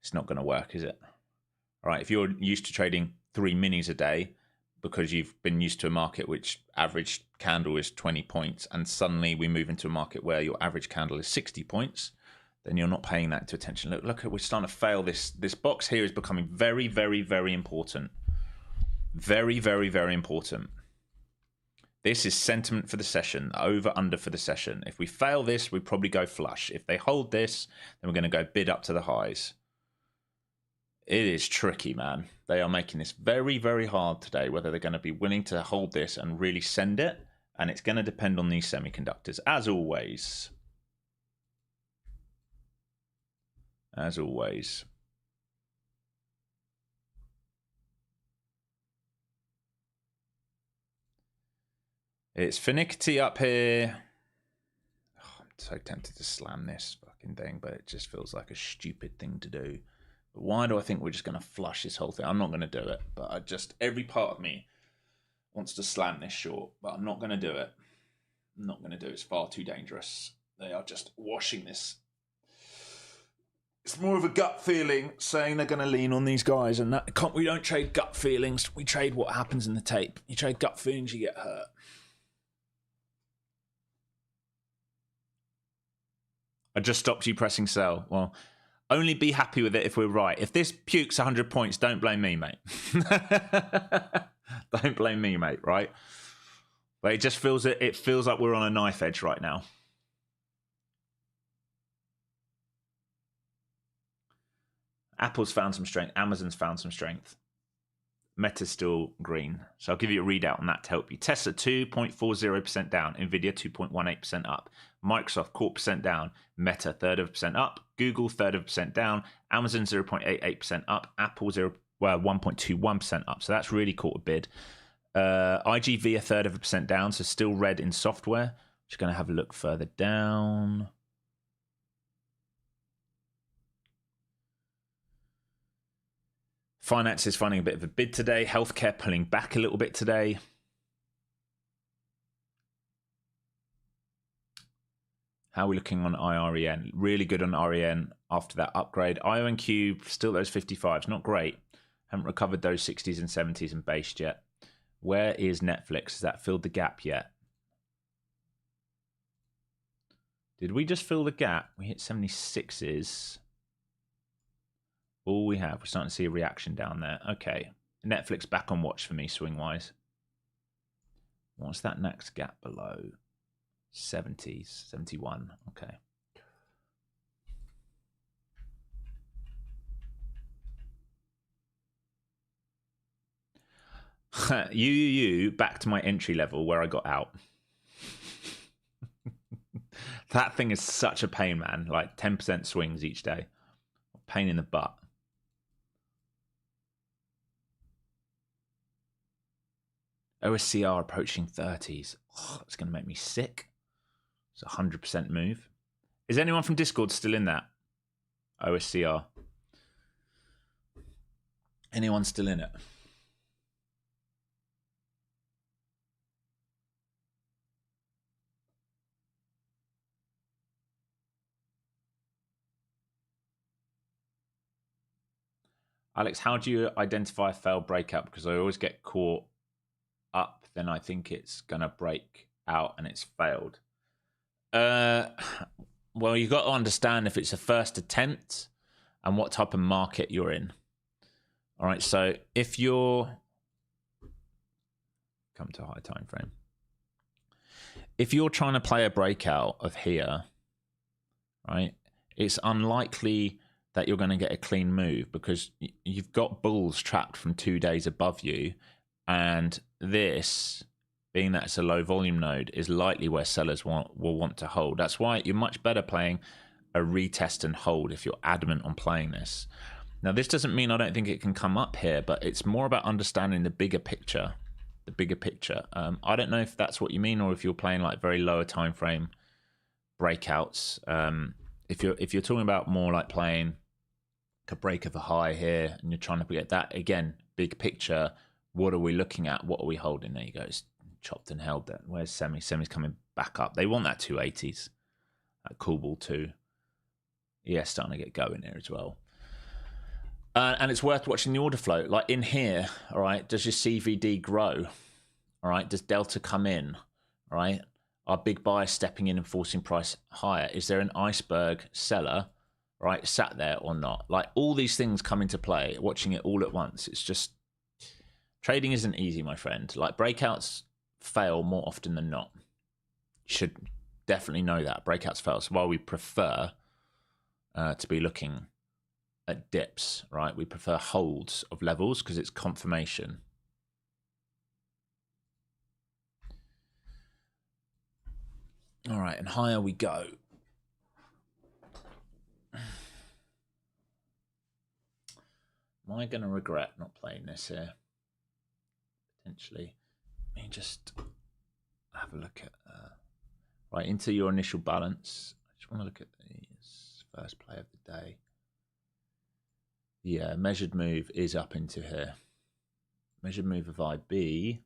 it's not going to work, is it? All right, if you're used to trading 3 minis a day because you've been used to a market which average candle is 20 points, and suddenly we move into a market where your average candle is 60 points, then you're not paying that into attention. Look, we're starting to fail. This box here is becoming very, very, very important. Very, very, very important. This is sentiment for the session, over under for the session. If we fail this, we probably go flush. If they hold this, then we're going to go bid up to the highs. It is tricky, man. They are making this very, very hard today, whether they're going to be willing to hold this and really send it. And it's going to depend on these semiconductors, as always. As always. It's finicky up here. Oh, I'm so tempted to slam this fucking thing, but it just feels like a stupid thing to do. But why do I think we're just going to flush this whole thing? I'm not going to do it, but every part of me wants to slam this short, but I'm not going to do it. I'm not going to do it. It's far too dangerous. They are just washing this. It's more of a gut feeling saying they're going to lean on these guys, and we don't trade gut feelings. We trade what happens in the tape. You trade gut feelings, you get hurt. I just stopped you pressing sell. Well, only be happy with it if we're right. If this pukes 100 points, don't blame me, mate. Don't blame me, mate, right? But it feels like we're on a knife edge right now. Apple's found some strength. Amazon's found some strength. Meta's still green. So I'll give you a readout on that to help you. Tesla 2.40% down. Nvidia 2.18% up. Microsoft 0.25% down. Meta 0.33% up. Google 0.33% down. Amazon 0.88% up. Apple 1.21% up. So that's really caught a bid. IGV 0.33% down. So still red in software. Just going to have a look further down. Finance is finding a bit of a bid today. Healthcare pulling back a little bit today. How are we looking on IREN? Really good on REN after that upgrade. IONQ, still those 55s. Not great. Haven't recovered those 60s and 70s and based yet. Where is Netflix? Has that filled the gap yet? Did we just fill the gap? We hit 76s. All we have, we're starting to see a reaction down there. Okay. Netflix back on watch for me, swing-wise. What's that next gap below? 70s, 71. Okay. Back to my entry level where I got out. That thing is such a pain, man. Like 10% swings each day. Pain in the butt. OSCR approaching 30s. Oh, it's going to make me sick. It's a 100% move. Is anyone from Discord still in that? OSCR. Anyone still in it? Alex, how do you identify a failed breakout? Because I always get caught up, then I think it's going to break out and it's failed. Well, you've got to understand if it's a first attempt and what type of market you're in. All right, so if you're... Come to a high time frame. If you're trying to play a breakout of here, right, it's unlikely that you're going to get a clean move because you've got bulls trapped from 2 days above you, and this, being that it's a low volume node, is likely where sellers will want to hold. That's why you're much better playing a retest and hold if you're adamant on playing this. Now, this doesn't mean I don't think it can come up here, but it's more about understanding the bigger picture. The bigger picture. I don't know if that's what you mean, or if you're playing like very lower time frame breakouts. If you're talking about more like playing a break of a high here, and you're trying to get that again, big picture. What are we looking at? What are we holding? There you go. It's chopped and held. There. Where's Semi? Semi's coming back up. They want that 280s. That cool ball too. Yeah, starting to get going here as well. And it's worth watching the order flow. Like in here, all right, does your CVD grow? All right, does Delta come in? All right, are big buyers stepping in and forcing price higher? Is there an iceberg seller, right, sat there or not? Like all these things come into play, watching it all at once. It's just, trading isn't easy, my friend. Like breakouts fail more often than not. You should definitely know that. Breakouts fail. So while we prefer to be looking at dips, right, we prefer holds of levels because it's confirmation. All right, and higher we go. Am I going to regret not playing this here? Potentially. Let me just have a look at... right, into your initial balance. I just want to look at this first play of the day. Yeah, measured move is up into here. Measured move of IB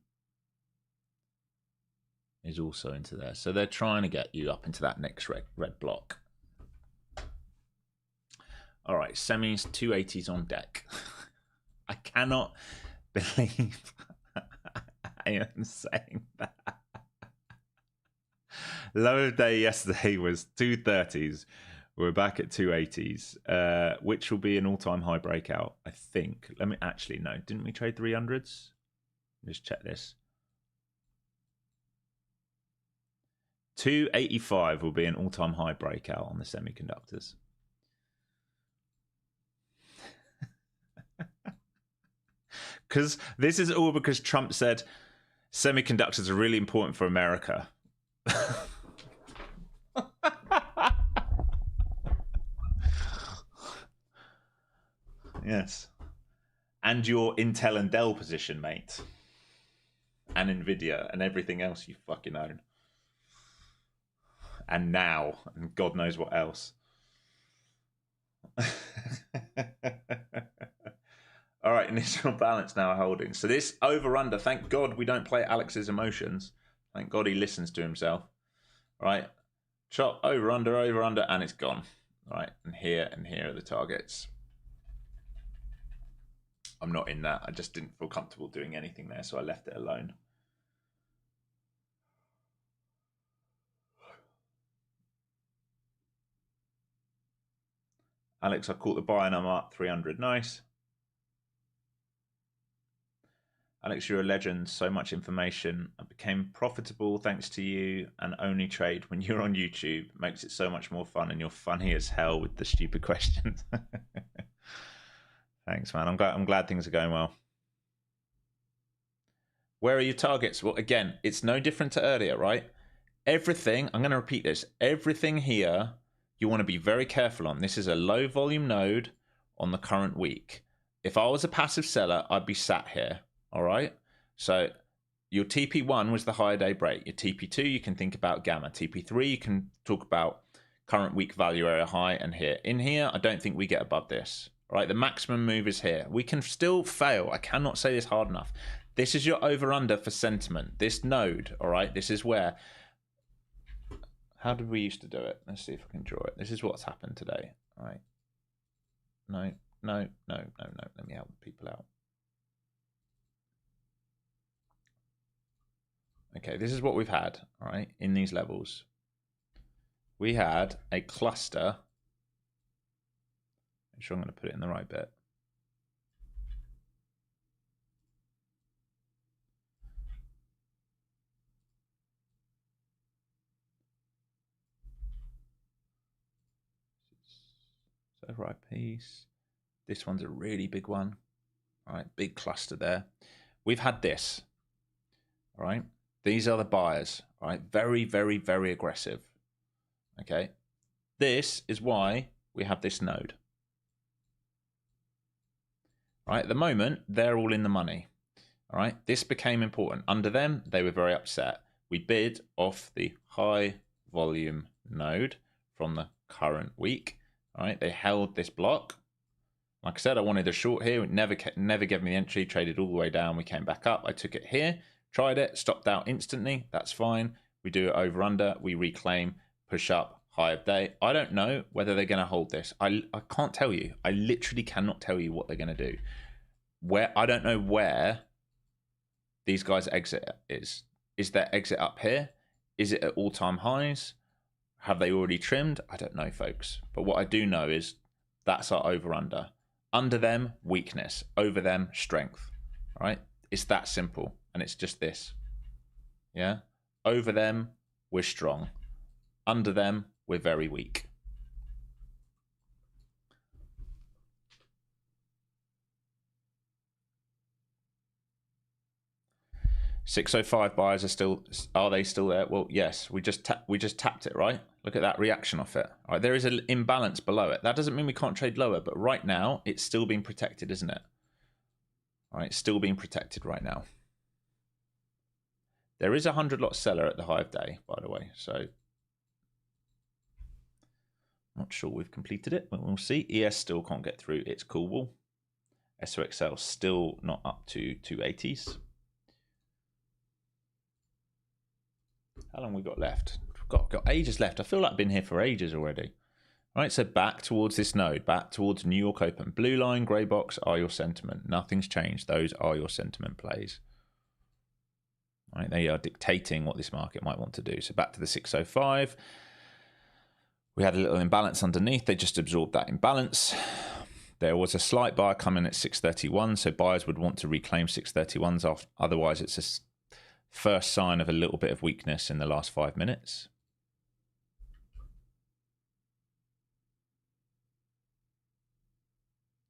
is also into there. So they're trying to get you up into that next red block. All right, semis, 280s on deck. I cannot believe I am saying that. Low of day yesterday was 230s. We're back at 280s, which will be an all-time high breakout, I think. Let me actually, no, didn't we trade 300s? Just check this. 285 will be an all-time high breakout on the semiconductors. Because this is all because Trump said semiconductors are really important for America. Yes. And your Intel and Dell position, mate. And Nvidia and everything else you fucking own. And now. And God knows what else. All right, initial balance now holding. So this over-under, thank God we don't play Alex's emotions. Thank God he listens to himself. All right. Chop, over-under, and it's gone. All right, and here are the targets. I'm not in that. I just didn't feel comfortable doing anything there, so I left it alone. Alex, I caught the buy and I'm up 300. Nice. Alex, you're a legend. So much information. I became profitable thanks to you, and only trade when you're on YouTube. Makes it so much more fun, and you're funny as hell with the stupid questions. Thanks, man. I'm glad things are going well. Where are your targets? Well, again, it's no different to earlier, right? Everything, I'm going to repeat this. Everything here, you want to be very careful on. This is a low volume node on the current week. If I was a passive seller, I'd be sat here. All right. So your TP1 was the higher day break. Your TP2, you can think about gamma. TP3, you can talk about current week value area high and here. In here, I don't think we get above this. Right, the maximum move is here. We can still fail. I cannot say this hard enough. This is your over-under for sentiment. This node, all right, this is where... How did we used to do it? Let's see if I can draw it. This is what's happened today, all right? No. Let me help people out. Okay, this is what we've had, all right, in these levels. We had a cluster... Make sure I'm going to put it in the right bit. So right piece. This one's a really big one. All right, big cluster there. We've had this. All right, these are the buyers. All right, very, very, very aggressive. Okay, this is why we have this node. Right, at the moment, they're all in the money. All right, this became important. Under them, they were very upset. We bid off the high volume node from the current week. All right, they held this block. Like I said, I wanted a short here. It never gave me the entry, traded all the way down. We came back up. I took it here, tried it, stopped out instantly. That's fine. We do it over under. We reclaim, push up, high of day. I don't know whether they're going to hold this. I can't tell you. I literally cannot tell you what they're going to do. I don't know where these guys' exit is. Is their exit up here? Is it at all-time highs? Have they already trimmed? I don't know, folks. But what I do know is that's our over-under. Under them, weakness. Over them, strength. All right? It's that simple. And it's just this. Yeah? Over them, we're strong. Under them, we're very weak. $605 buyers are they still there? Well, yes, we just tapped it, right? Look at that reaction off it. All right, there is an imbalance below it. That doesn't mean we can't trade lower, but right now it's still being protected, isn't it? All right, still being protected right now. There is a 100 lot seller at the high of day, by the way, so not sure we've completed it, but we'll see. ES still can't get through its cool wall. SOXL still not up to 280s. How long we got left? Got ages left. I feel like I've been here for ages already. All right, so back towards this node, back towards New York Open. Blue line, grey box are your sentiment. Nothing's changed. Those are your sentiment plays. All right, they are dictating what this market might want to do. So back to the 605. We had a little imbalance underneath. They just absorbed that imbalance. There was a slight buy coming at 631, so buyers would want to reclaim 631s off. Otherwise, it's a first sign of a little bit of weakness in the last 5 minutes.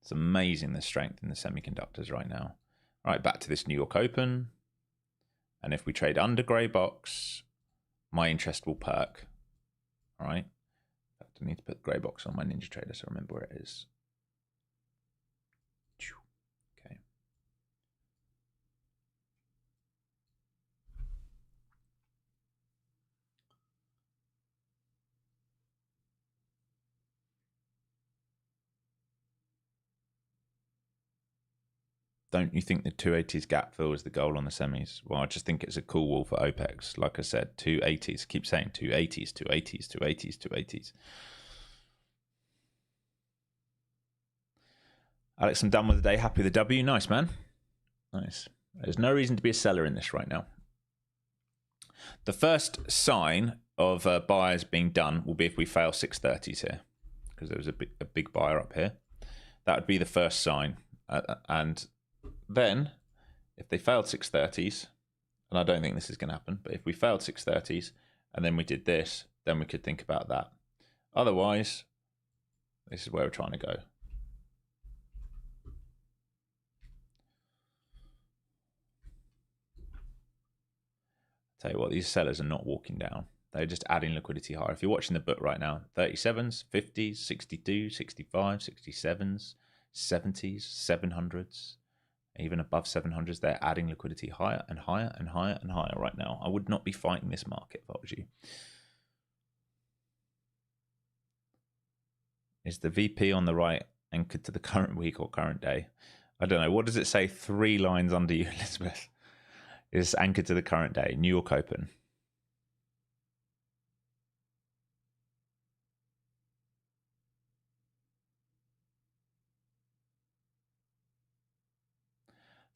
It's amazing the strength in the semiconductors right now. All right, back to this New York Open. And if we trade under grey box, my interest will perk. All right. I need to put grey box on my Ninja Trader so I remember where it is. Okay. Don't you think the 280s gap fill is the goal on the semis? Well, I just think it's a cool wall for OPEX. Like I said, 280s. Keep saying 280s, 280s, 280s, 280s. Alex, I'm done with the day. Happy with the W. Nice, man. Nice. There's no reason to be a seller in this right now. The first sign of buyers being done will be if we fail 630s here, because there was a big buyer up here. That would be the first sign. And then, if they failed 630s, and I don't think this is going to happen, but if we failed 630s and then we did this, then we could think about that. Otherwise, this is where we're trying to go. Tell you what, these sellers are not walking down. They're just adding liquidity higher. If you're watching the book right now, 37s, 50s, 62, 65, 67s, 70s, 700s, even above 700s. They're adding liquidity higher and higher and higher and higher right now. I would not be fighting this market if I was you. Is the VP on the right anchored to the current week or current day? I don't know. What does it say? 3 lines under you, Elizabeth. Is anchored to the current day. New York Open.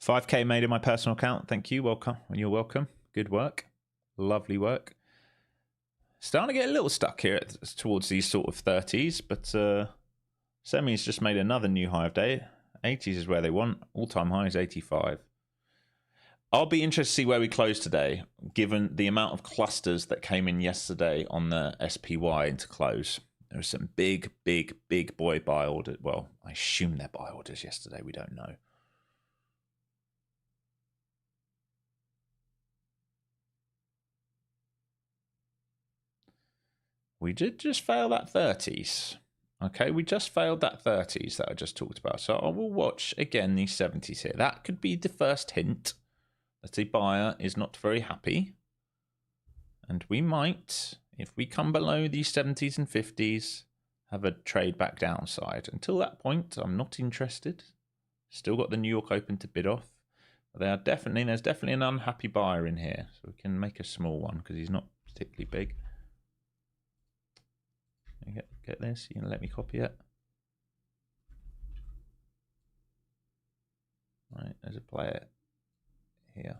$5K made in my personal account. Thank you. Welcome. You're welcome. Good work. Lovely work. Starting to get a little stuck here towards these sort of 30s, but Semi's just made another new high of day. 80s is where they want. All-time high is 85. I'll be interested to see where we close today, given the amount of clusters that came in yesterday on the SPY into close. There were some big boy buy orders. Well, I assume they're buy orders yesterday. We don't know. We did just fail that 30s. Okay, we just failed that 30s that I just talked about. So I will watch again these 70s here. That could be the first hint that a buyer is not very happy. And we might, if we come below these 70s and 50s, have a trade back downside. Until that point, I'm not interested. Still got the New York Open to bid off. But there's definitely an unhappy buyer in here. So we can make a small one because he's not particularly big. Get this? You gonna let me copy it? Right, there's a player here.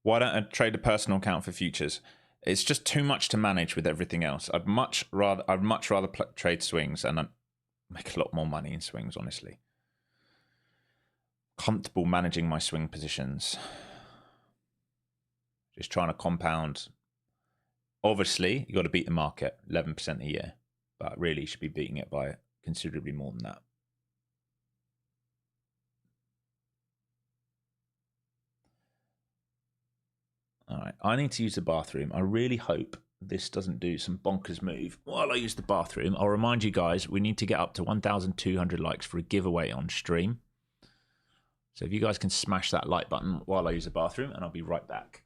Why don't I trade a personal account for futures? It's just too much to manage with everything else. I'd much rather trade swings and make a lot more money in swings, honestly. Comfortable managing my swing positions. Just trying to compound. Obviously, you got to beat the market 11% a year, but really you should be beating it by considerably more than that. All right, I need to use the bathroom. I really hope this doesn't do some bonkers move while I use the bathroom. I'll remind you guys, we need to get up to 1,200 likes for a giveaway on stream. So if you guys can smash that like button while I use the bathroom, and I'll be right back.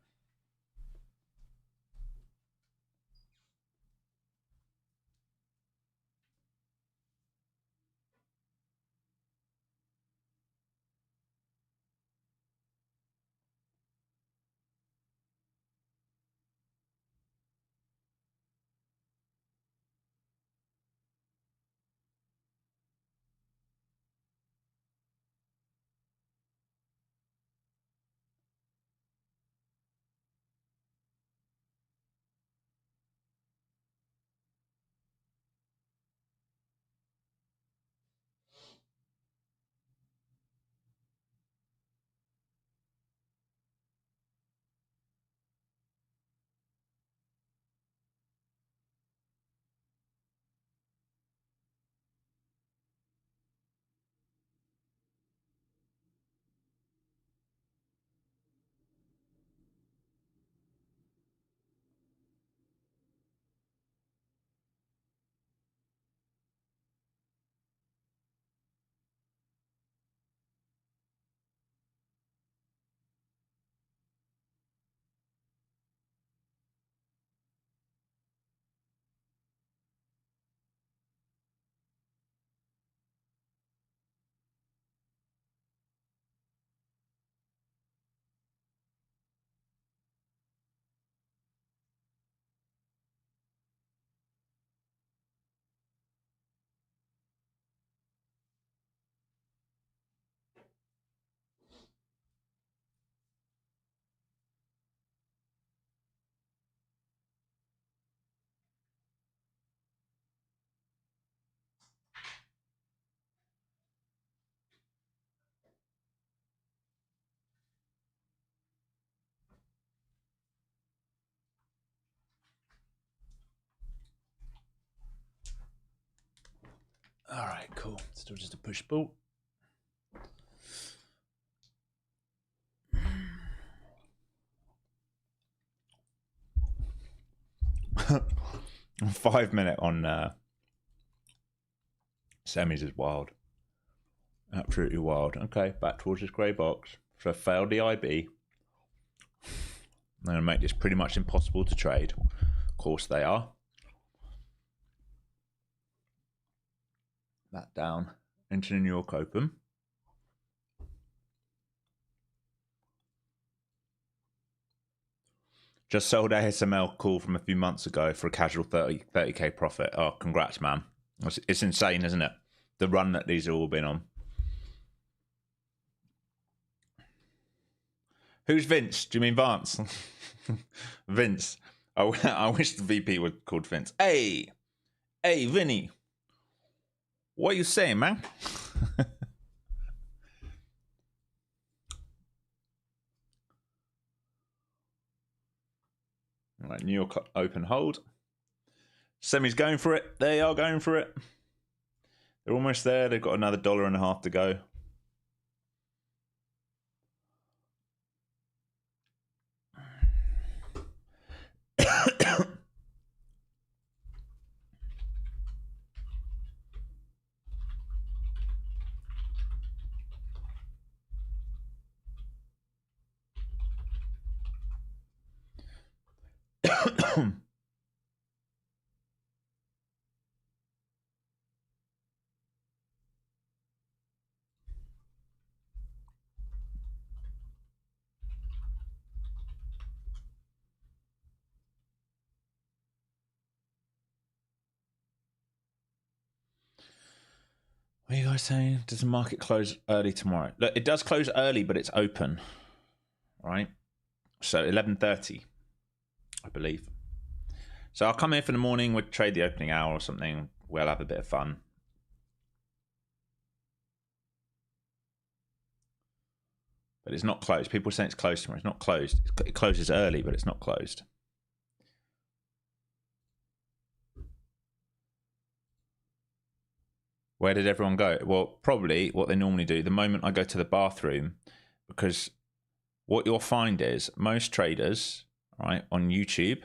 All right, cool. Still just a push pull. 5 minute on semis is wild. Absolutely wild. Okay, back towards this grey box. So failed the IB. I'm going to make this pretty much impossible to trade. Of course they are. That down into the New York Open. Just sold ASML call from a few months ago for a casual 30k profit. Oh, congrats, man. It's insane, isn't it? The run that these have all been on. Who's Vince? Do you mean Vance? Vince. I wish the VP were called Vince. Hey, Vinny. What are you saying, man? All right, New York Open hold. Semi's going for it. They are going for it. They're almost there. They've got another $1.50 to go. What are you guys saying? Does the market close early tomorrow? Look, it does close early, but it's open, right? So 11:30, I believe. So I'll come here for the morning. We'll trade the opening hour or something. We'll have a bit of fun. But it's not closed. People are saying it's closed tomorrow. It's not closed. It closes early, but it's not closed. Where did everyone go? Well, probably what they normally do, the moment I go to the bathroom, because what you'll find is most traders, right, on YouTube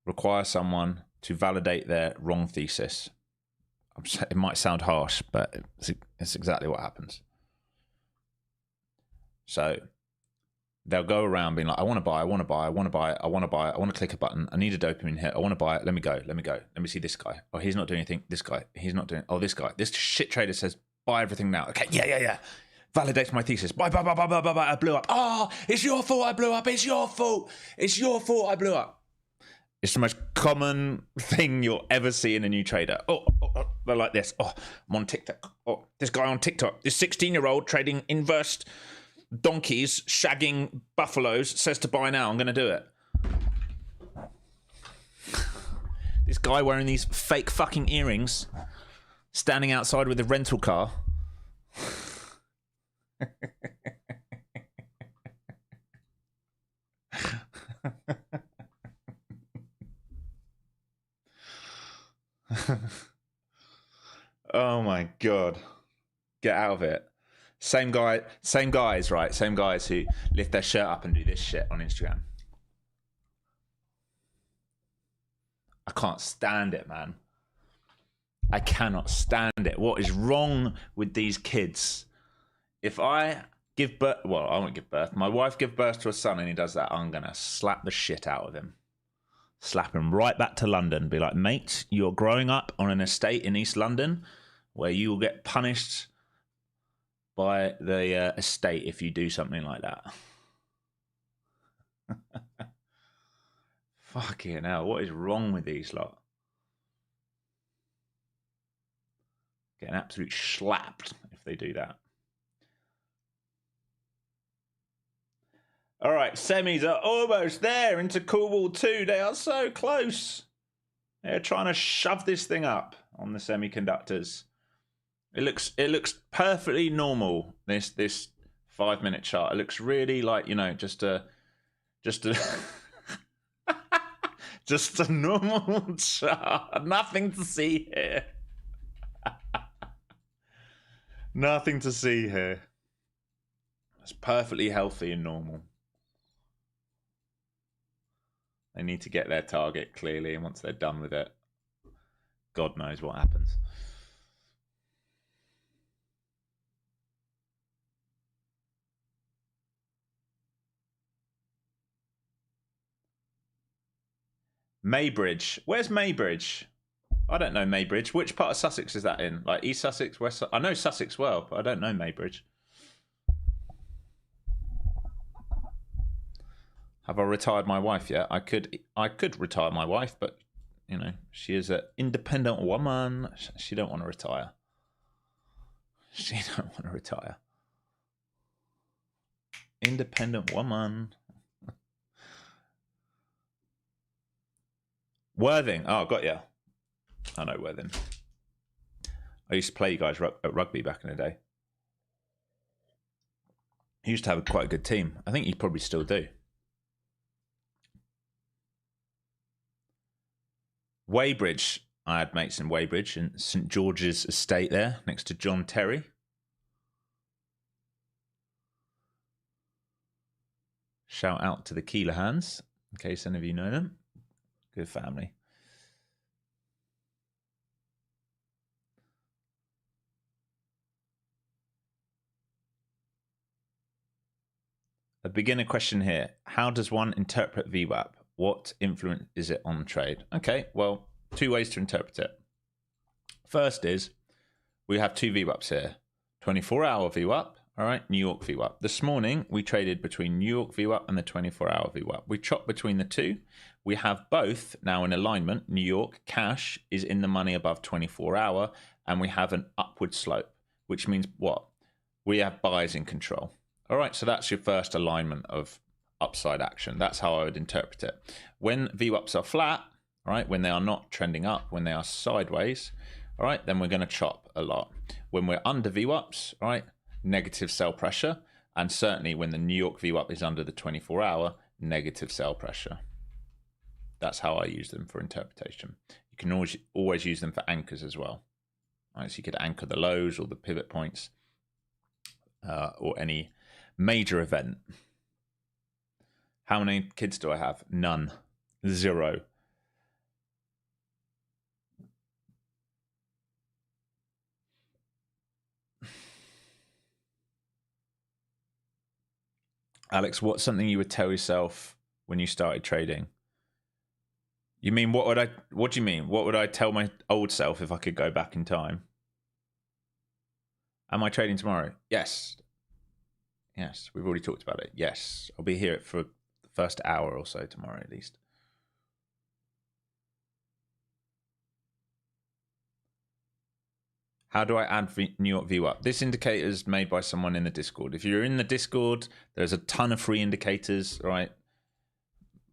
require someone to validate their wrong thesis. It might sound harsh, but it's exactly what happens. So they'll go around being like, I want to buy, I want to buy, I want to buy, I want to buy, I want to click a button. I need a dopamine hit. I want to buy it. Let me go. Let me go. Let me see this guy. Oh, he's not doing anything. This guy. He's not doing. Oh, this guy. This shit trader says buy everything now. Okay. Yeah. Validates my thesis. Buy. I blew up. Oh, it's your fault. I blew up. It's your fault. It's your fault. I blew up. It's the most common thing you'll ever see in a new trader. Oh, they're like this. Oh, I'm on TikTok. Oh, this guy on TikTok, this 16-year-old trading inverse donkeys, shagging buffaloes, says to buy now. I'm going to do it. This guy wearing these fake fucking earrings, standing outside with a rental car. Oh my God. Get out of it. Same guys, right? Same guys who lift their shirt up and do this shit on Instagram. I can't stand it, man. I cannot stand it. What is wrong with these kids? If I give birth, well, I won't give birth. My wife give birth to a son and he does that, I'm going to slap the shit out of him. Slap him right back to London. Be like, mate, you're growing up on an estate in East London where you will get punished by the estate if you do something like that. Fucking hell, what is wrong with these lot? Getting absolutely slapped if they do that. All right, semis are almost there into Cool Wall 2. They are so close. They're trying to shove this thing up on the semiconductors. It looks perfectly normal, this 5 minute chart. It looks really like, you know, just a just a normal chart. Nothing to see here. Nothing to see here. It's perfectly healthy and normal. They need to get their target clearly, and once they're done with it, God knows what happens. Maybridge. Where's Maybridge? I don't know Maybridge. Which part of Sussex is that in? Like East Sussex, West Sussex? I know Sussex well, but I don't know Maybridge. Have I retired my wife yet? I could retire my wife, but you know, she is an independent woman. She don't want to retire. She don't want to retire. Independent woman. Worthing. Oh, got ya. I know Worthing. I used to play you guys at rugby back in the day. He used to have quite a good team. I think you probably still do. Weybridge. I had mates in Weybridge and St George's Estate there, next to John Terry. Shout out to the Keelerhans, in case any of you know them. Good family. A beginner question here. How does one interpret VWAP? What influence is it on trade? Okay, well, two ways to interpret it. First is we have two VWAPs here. 24-hour VWAP, all right, New York VWAP. This morning, we traded between New York VWAP and the 24-hour VWAP. We chopped between the two. We have both now in alignment. New York cash is in the money above 24-hour, and we have an upward slope, which means what? We have buyers in control. All right, so that's your first alignment of upside action. That's how I would interpret it. When VWAPs are flat, all right, when they are not trending up, when they are sideways, all right, then we're going to chop a lot. When we're under VWAPs, all right, negative sell pressure. And certainly when the New York VWAP is under the 24-hour, negative sell pressure. That's how I use them for interpretation. You can always use them for anchors as well. All right, so you could anchor the lows or the pivot points or any major event. How many kids do I have? None. Zero. Alex, what's something you would tell yourself when you started trading? You mean what do you mean? What would I tell my old self if I could go back in time? Am I trading tomorrow? Yes. Yes, we've already talked about it. Yes, I'll be here for the first hour or so tomorrow at least. How do I add New York VWAP? This indicator is made by someone in the Discord. If you're in the Discord, there's a ton of free indicators, right?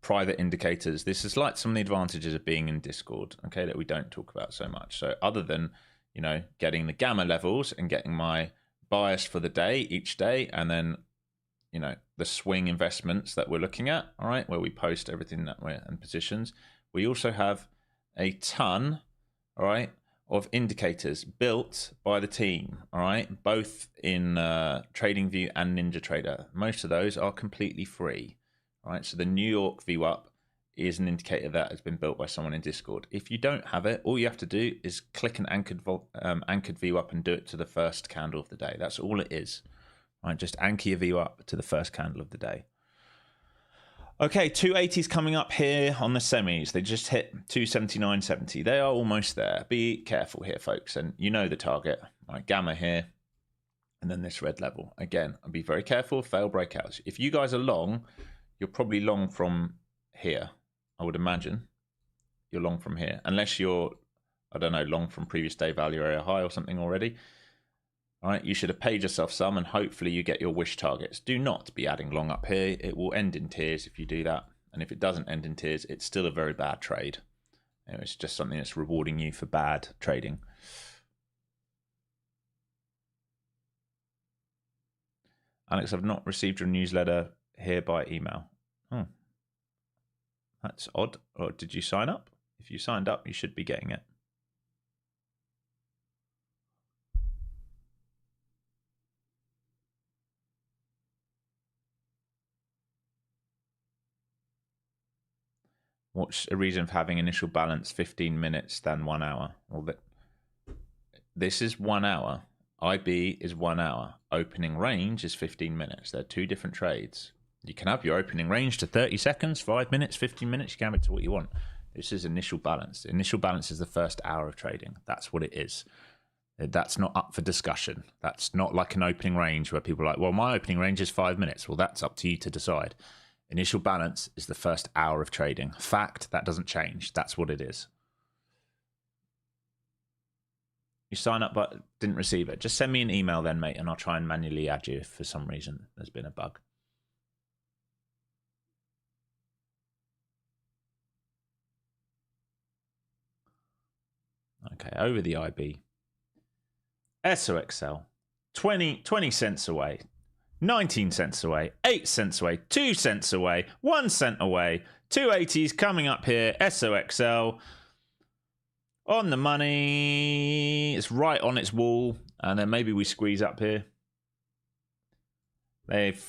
Private indicators. This is like some of the advantages of being in Discord, okay, that we don't talk about so much. So other than, you know, getting the gamma levels and getting my bias for the day each day, and then, you know, the swing investments that we're looking at, all right, where we post everything that we're in positions, we also have a ton, all right, of indicators built by the team, all right, both in TradingView and NinjaTrader. Most of those are completely free, all right. So the New York VWAP is an indicator that has been built by someone in Discord. If you don't have it, all you have to do is click an anchored VWAP and do it to the first candle of the day. That's all it is, all right. Just anchor your VWAP to the first candle of the day. Okay, 280's coming up here on the semis. They just hit 279.70. They are almost there. Be careful here, folks. And you know the target. All right, gamma here. And then this red level. Again, I'll be very careful. Fail breakouts. If you guys are long, you're probably long from here. I would imagine you're long from here. Unless you're, I don't know, long from previous day value area high or something already. All right, you should have paid yourself some, and hopefully you get your wish targets. Do not be adding long up here. It will end in tears if you do that. And if it doesn't end in tears, it's still a very bad trade. You know, it's just something that's rewarding you for bad trading. Alex, I've not received your newsletter here by email. Oh, that's odd. Or did you sign up? If you signed up, you should be getting it. What's a reason for having initial balance 15 minutes than 1 hour? Well, this is 1 hour. IB is 1 hour. Opening range is 15 minutes. They're two different trades. You can have your opening range to 30 seconds, 5 minutes, 15 minutes. You can have it to what you want. This is initial balance. Initial balance is the first hour of trading. That's what it is. That's not up for discussion. That's not like an opening range where people are like, well, my opening range is 5 minutes. Well, that's up to you to decide. Initial balance is the first hour of trading. Fact, that doesn't change. That's what it is. You sign up but didn't receive it. Just send me an email then, mate, and I'll try and manually add you if for some reason there's been a bug. Okay, over the IB. SOXL, 20 cents away, 19 cents away, 8 cents away, 2 cents away, 1 cent away, 280s coming up here, SOXL. On the money, it's right on its wall, and then maybe we squeeze up here. They've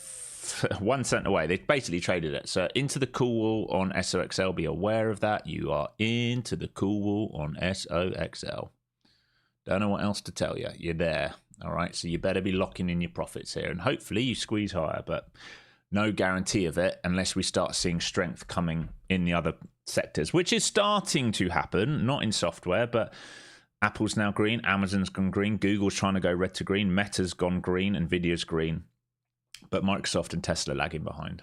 1 cent away. They've basically traded it. So into the cool wall on SOXL. Be aware of that. You are into the cool wall on SOXL. Don't know what else to tell you. You're there. All right. So you better be locking in your profits here, and hopefully you squeeze higher, but no guarantee of it unless we start seeing strength coming in the other sectors, which is starting to happen, not in software, but Apple's now green, Amazon's gone green, Google's trying to go red to green, Meta's gone green, Nvidia's green, but Microsoft and Tesla lagging behind.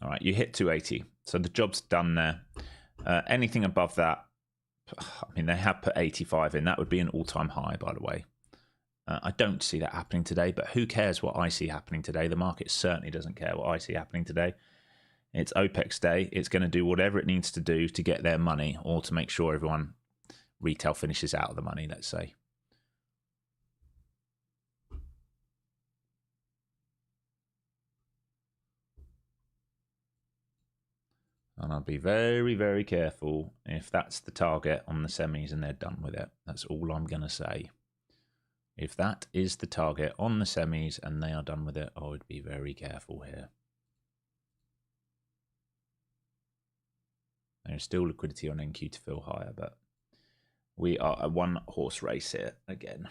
All right, you hit 280, so the job's done there. Anything above that, I mean, they have put 85 in. That would be an all-time high, by the way. I don't see that happening today, but who cares what I see happening today? The market certainly doesn't care what I see happening today. It's OPEX day. It's going to do whatever it needs to do to get their money, or to make sure everyone, retail finishes out of the money, let's say. And I'll be very, very careful if that's the target on the semis and they're done with it. That's all I'm going to say. If that is the target on the semis and they are done with it, I would be very careful here. There's still liquidity on NQ to fill higher, but we are a one horse race here again.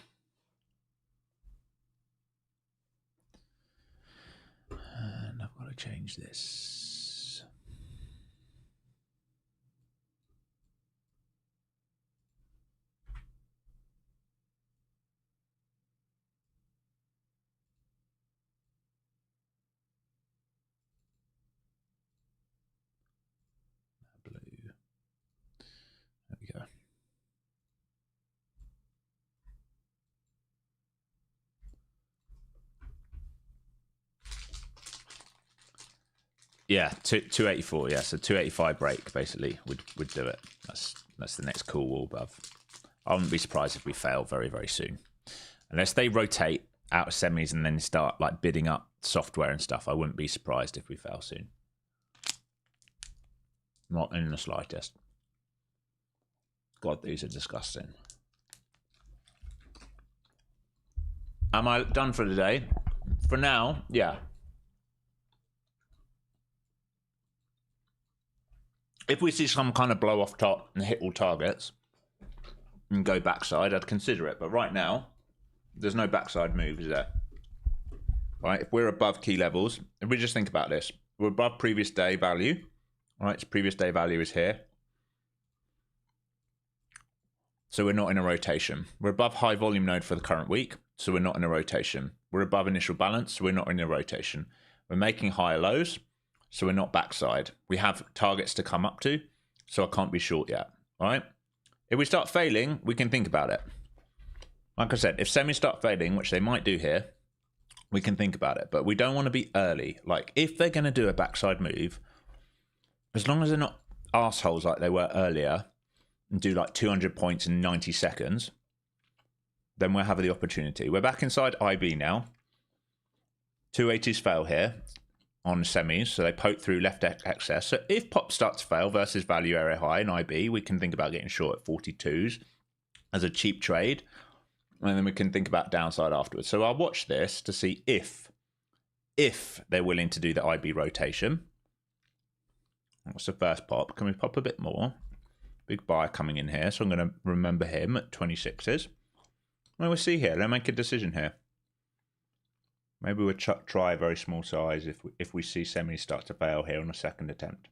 And I've got to change this. Yeah, 284. Yeah, so 285 break basically would do it. That's the next cool wall above. I wouldn't be surprised if we fail very, very soon, unless they rotate out of semis and then start like bidding up software and stuff. I wouldn't be surprised if we fail soon. Not in the slightest. God, these are disgusting. Am I done for today? For now, yeah. If we see some kind of blow off top and hit all targets and go backside, I'd consider it. But right now, there's no backside move, is there? Right? If we're above key levels, if we just think about this, we're above previous day value. Right? So previous day value is here. So we're not in a rotation. We're above high volume node for the current week. So we're not in a rotation. We're above initial balance. So we're not in a rotation. We're making higher lows. So we're not backside. We have targets to come up to, so I can't be short yet. All right. If we start failing, we can think about it. Like I said, if semis start failing, which they might do here, we can think about it. But we don't want to be early. Like if they're going to do a backside move, as long as they're not assholes like they were earlier and do like 200 points in 90 seconds, then we'll have the opportunity. We're back inside IB now. 280s fail here on semis, so they poke through left excess. So if pop starts to fail versus value area high in IB, we can think about getting short at 42s as a cheap trade, and then we can think about downside afterwards. So I'll watch this to see if they're willing to do the IB rotation. That's the first pop. Can we pop a bit more? Big buyer coming in here, so I'm going to remember him at 26s. Well, we'll see here. Let's make a decision here. Maybe we'll try a very small size if we see semis start to fail here on a second attempt.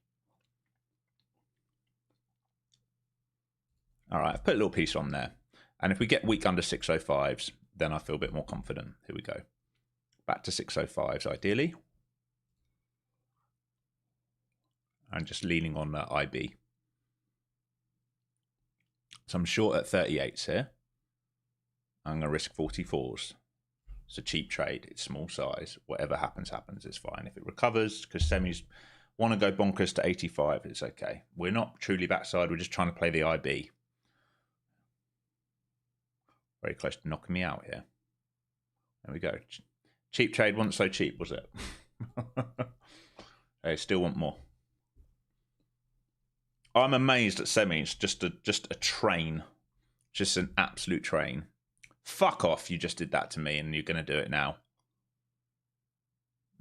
All right, I've put a little piece on there. And if we get weak under 605s, then I feel a bit more confident. Here we go. Back to 605s, ideally. And just leaning on that IB. So I'm short at 38s here. I'm going to risk 44s. It's a cheap trade. It's small size. Whatever happens, happens. It's fine. If it recovers, because semis want to go bonkers to 85, it's okay. We're not truly backside. We're just trying to play the IB. Very close to knocking me out here. There we go. Cheap trade wasn't so cheap, was it? I still want more. I'm amazed at semis. Just a train. Just an absolute train. Fuck off, you just did that to me and you're going to do it now.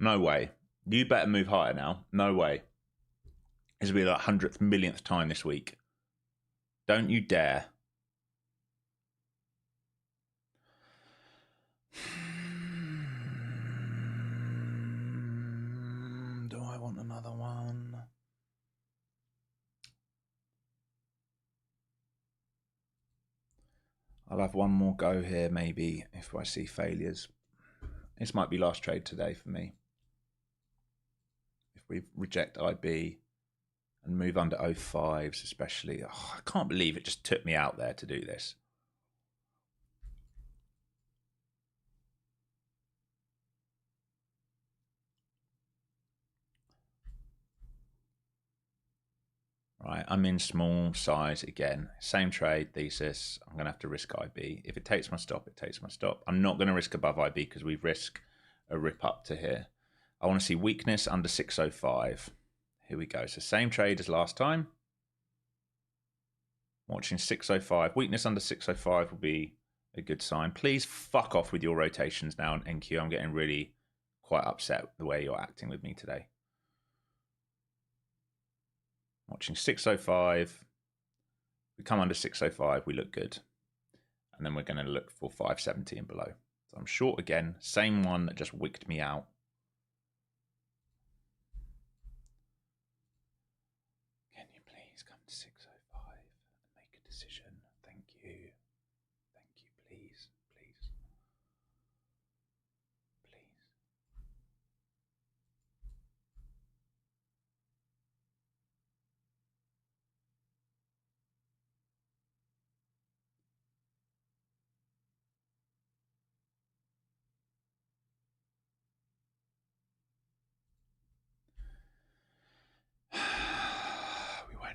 No way. You better move higher now. No way. This will be like 100th, millionth time this week. Don't you dare. Do I want another one? I'll have one more go here, maybe, if I see failures. This might be last trade today for me. If we reject IB and move under 05s especially. Oh, I can't believe it just took me out there to do this. Right, I'm in small size again. Same trade, thesis. I'm going to have to risk IB. If it takes my stop, it takes my stop. I'm not going to risk above IB because we risk a rip up to here. I want to see weakness under 605. Here we go. So same trade as last time. Watching 605. Weakness under 605 will be a good sign. Please fuck off with your rotations now, NQ. I'm getting really quite upset the way you're acting with me today. Watching 605. We come under 605, we look good. And then we're going to look for 570 and below. So I'm short again. Same one that just wicked me out. Can you please come to 605 and make a decision? Thank you. Thank you, please. Please. Please.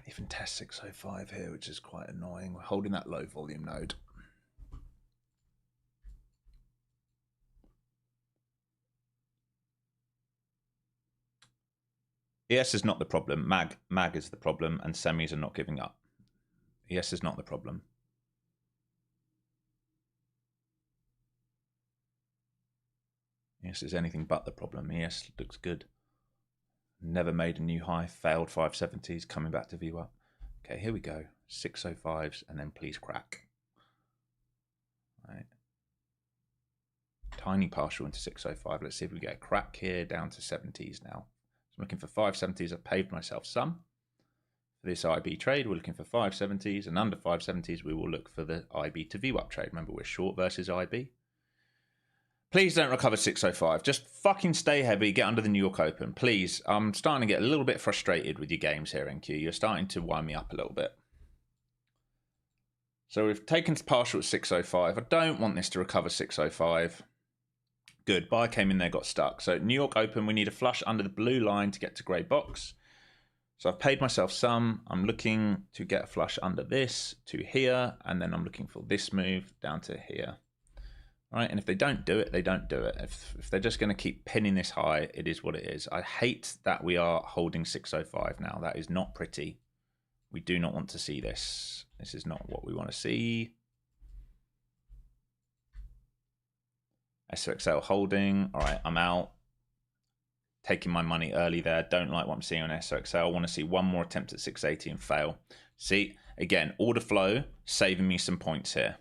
Even test 605 here, which is quite annoying. We're holding that low volume node. ES is not the problem. Mag is the problem, and semis are not giving up. ES is not the problem. ES is anything but the problem. ES looks good. Never made a new high, failed 570s, coming back to VWAP. Okay, here we go. 605s, and then please crack. Right. Tiny partial into 605. Let's see if we get a crack here down to 70s now. So I'm looking for 570s. I've paved myself some. For this IB trade, we're looking for 570s, and under 570s, we will look for the IB to VWAP trade. Remember, we're short versus IB. Please don't recover 605. Just fucking stay heavy. Get under the New York Open. Please. I'm starting to get a little bit frustrated with your games here, NQ. You're starting to wind me up a little bit. So we've taken partial at 605. I don't want this to recover 605. Good. Buyer came in there, got stuck. So New York Open, we need a flush under the blue line to get to grey box. So I've paid myself some. I'm looking to get a flush under this to here. And then I'm looking for this move down to here. Right, and if they don't do it, they don't do it. If they're just going to keep pinning this high, it is what it is. I hate that we are holding 605 now. That is not pretty. We do not want to see this. This is not what we want to see. SOXL holding. All right, I'm out. taking my money early there. Don't like what I'm seeing on SOXL. I want to see one more attempt at 680 and fail. See, again, order flow, saving me some points here.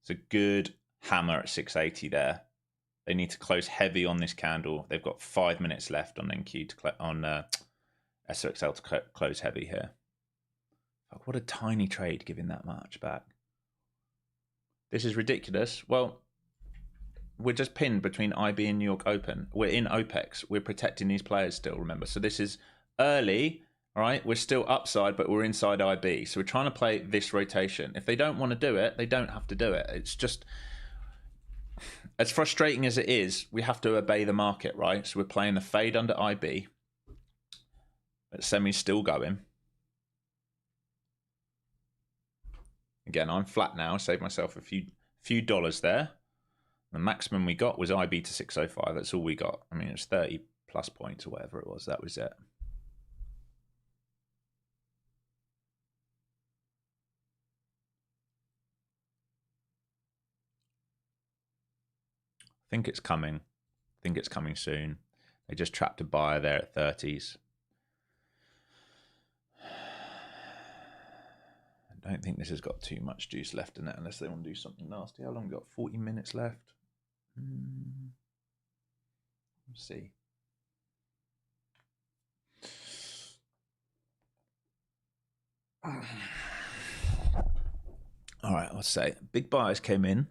It's a good hammer at 680 there. They need to close heavy on this candle. They've got 5 minutes left on NQ on SOXL to close heavy here. Fuck, what a tiny trade giving that much back. This is ridiculous. Well, we're just pinned between IB and New York Open. We're in OPEX. We're protecting these players still, remember. So this is early, all right? We're still upside, but we're inside IB. So we're trying to play this rotation. If they don't want to do it, they don't have to do it. It's just, as frustrating as it is, we have to obey the market, right? So we're playing the fade under IB. But semi's still going. Again, I'm flat now. Saved myself a few dollars there. The maximum we got was IB to 605. That's all we got. I mean, it was 30 plus points or whatever it was. That was it. I think it's coming. I think it's coming soon. They just trapped a buyer there at 30s. I don't think this has got too much juice left in it unless they want to do something nasty. How long have we got? 40 minutes left. Let's see. All right, let's say big buyers came in,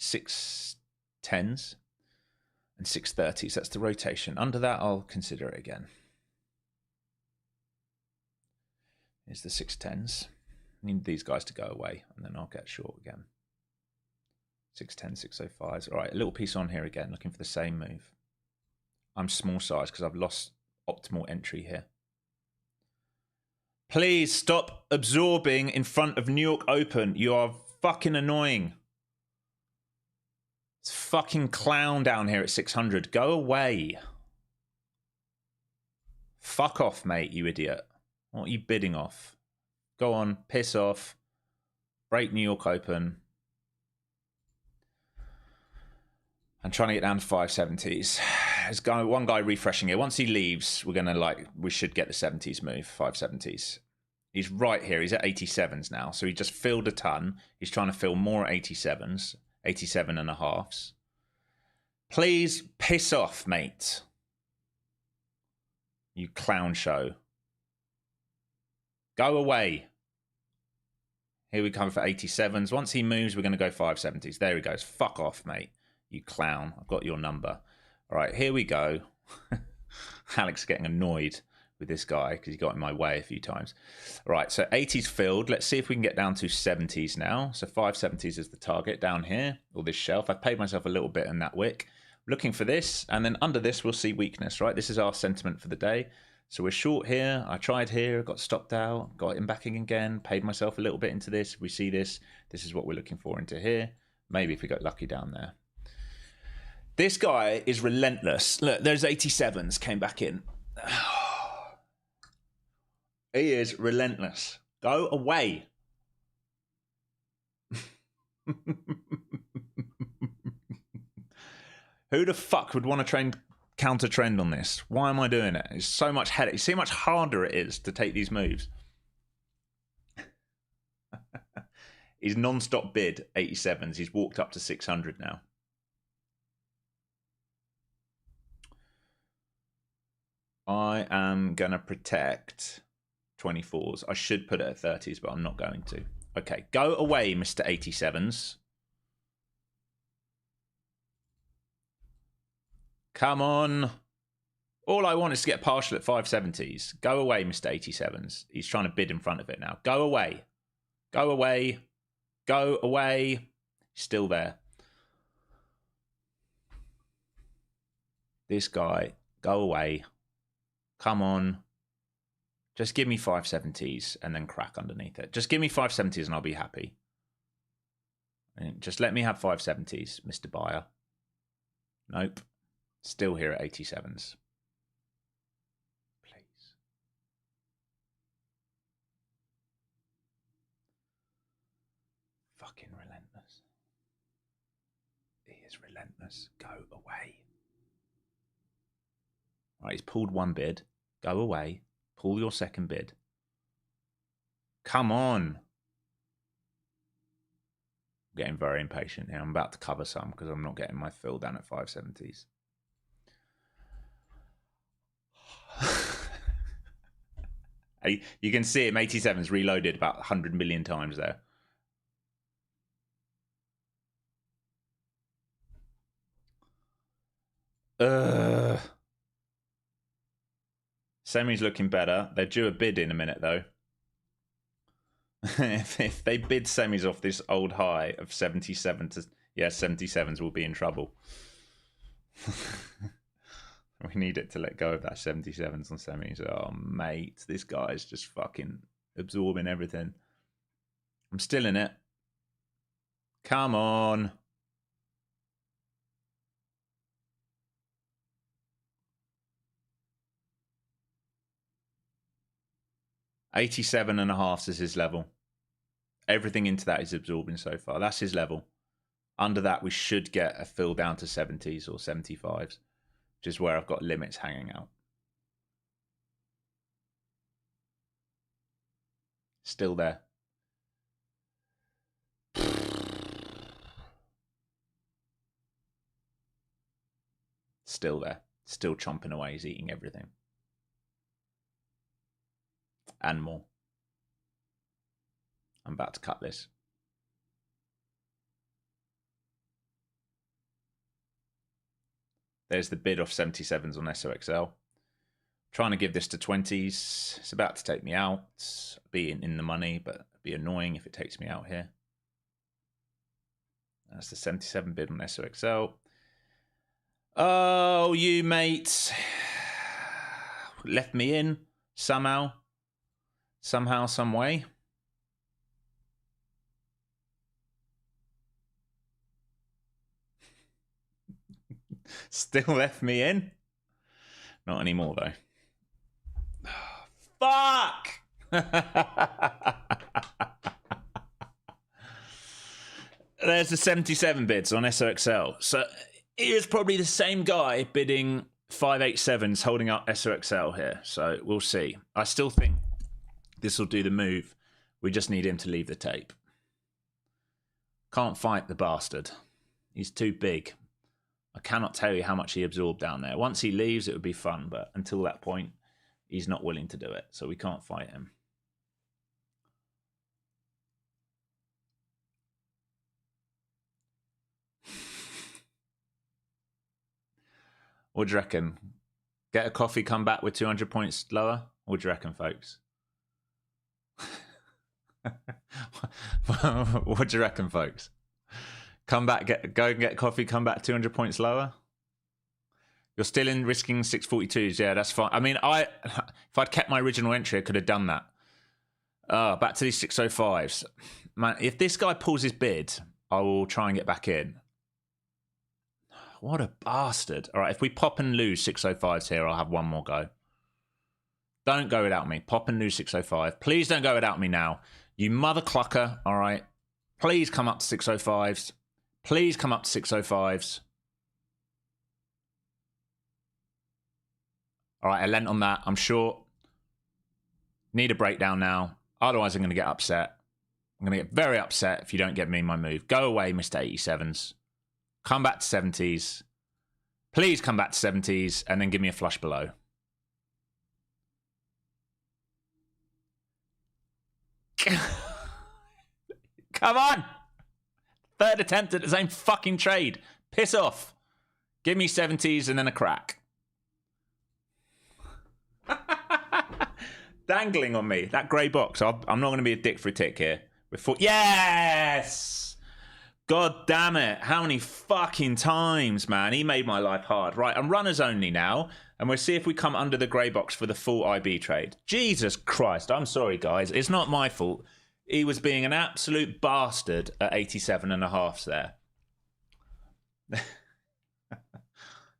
610s and 630s. That's the rotation. Under that, I'll consider it again. Here's the 610s. I need these guys to go away, and then I'll get short again. 610, 605s. All right, a little piece on here again, looking for the same move. I'm small size because I've lost optimal entry here. Please stop absorbing in front of New York Open. You are fucking annoying. It's fucking clown down here at 600. Go away. Fuck off, mate, you idiot. What are you bidding off? Go on, piss off. Break New York Open. I'm trying to get down to 570s. There's one guy refreshing here. Once he leaves, we should get the 70s move, 570s. He's right here. He's at 87s now. So he just filled a ton. He's trying to fill more at 87s, 87 and a halves. Please piss off, mate. You clown show. Go away. Here we come for 87s. Once he moves, we're going to go 570s. There he goes. Fuck off, mate. You clown. I've got your number. All right, here we go. Alex is getting annoyed with this guy because he got in my way a few times. All right, so 80s filled. Let's see if we can get down to 70s now. So 570s is the target down here, or this shelf. I've paid myself a little bit in that wick. Looking for this, and then under this, we'll see weakness, right? This is our sentiment for the day. So we're short here. I tried here, got stopped out, got him back in again, paid myself a little bit into this. If we see this, this is what we're looking for into here. Maybe if we got lucky down there. This guy is relentless. Look, there's 87s came back in. He is relentless. Go away. Who the fuck would want to counter trend on this? Why am I doing it? It's so much headache. You see how much harder it is to take these moves. He's non-stop bid 87s. He's walked up to 600 now. I am going to protect 24s. I should put it at 30s, but I'm not going to. Okay, go away, Mr. 87s. Come on. All I want is to get partial at 570s. Go away, Mr. 87s. He's trying to bid in front of it now. Go away. Go away. Go away. Still there. This guy. Go away. Come on. Just give me 570s and then crack underneath it. Just give me 570s and I'll be happy. And just let me have 570s, Mr. Buyer. Nope. Still here at 87s. Please. Fucking relentless. is relentless. Go away. All right, he's pulled one bid. Go away. Pull your second bid. Come on. I'm getting very impatient here. I'm about to cover some because I'm not getting my fill down at 570s. You can see him, 87's reloaded about 100 million times there. Semi's looking better. They're due a bid in a minute, though. if they bid semis off this old high of 77 to... Yeah, 77s will be in trouble. We need it to let go of that 77s on semis. Oh, mate, this guy's just fucking absorbing everything. I'm still in it. Come on. $87.5 is his level. Everything into that is absorbing so far. That's his level. Under that, we should get a fill down to 70s or 75s. Which is where I've got limits hanging out. Still there. Still there. Still chomping away. He's eating everything. And more. I'm about to cut this. There's the bid off 77s on SOXL. Trying to give this to 20s. It's about to take me out. Being in the money, but it'd be annoying if it takes me out here. That's the 77 bid on SOXL. Oh, you mates. Left me in somehow. Somehow, some way. Still left me in. Not anymore, though. Fuck! There's the 77 bids on SOXL. So it is probably the same guy bidding 587s holding up SOXL here. So we'll see. I still think this will do the move. We just need him to leave the tape. Can't fight the bastard. He's too big. I cannot tell you how much he absorbed down there. Once he leaves, it would be fun. But until that point, he's not willing to do it. So we can't fight him. What do you reckon? Get a coffee, come back with 200 points lower? What do you reckon, folks? What do you reckon, folks? Come back, go and get coffee, come back 200 points lower? You're still in risking 642s. Yeah, that's fine. I mean, if I'd kept my original entry, I could have done that. Back to these 605s. Man, if this guy pulls his bid, I will try and get back in. What a bastard. All right, if we pop and lose 605s here, I'll have one more go. Don't go without me. Pop and lose 605. Please don't go without me now. You mother clucker, all right? Please come up to 605s. Please come up to 605s. All right, I lent on that. I'm short. Need a breakdown now. Otherwise, I'm going to get upset. I'm going to get very upset if you don't get me my move. Go away, Mr. 87s. Come back to 70s. Please come back to 70s and then give me a flush below. Come on! Third attempt at the same fucking trade. Piss off. Give me 70s and then a crack. Dangling on me. That grey box. I'm not going to be a dick for a tick here. Yes! God damn it. How many fucking times, man? He made my life hard. Right, I'm runners only now. And we'll see if we come under the grey box for the full IB trade. Jesus Christ. I'm sorry, guys. It's not my fault. He was being an absolute bastard at 87.5s there.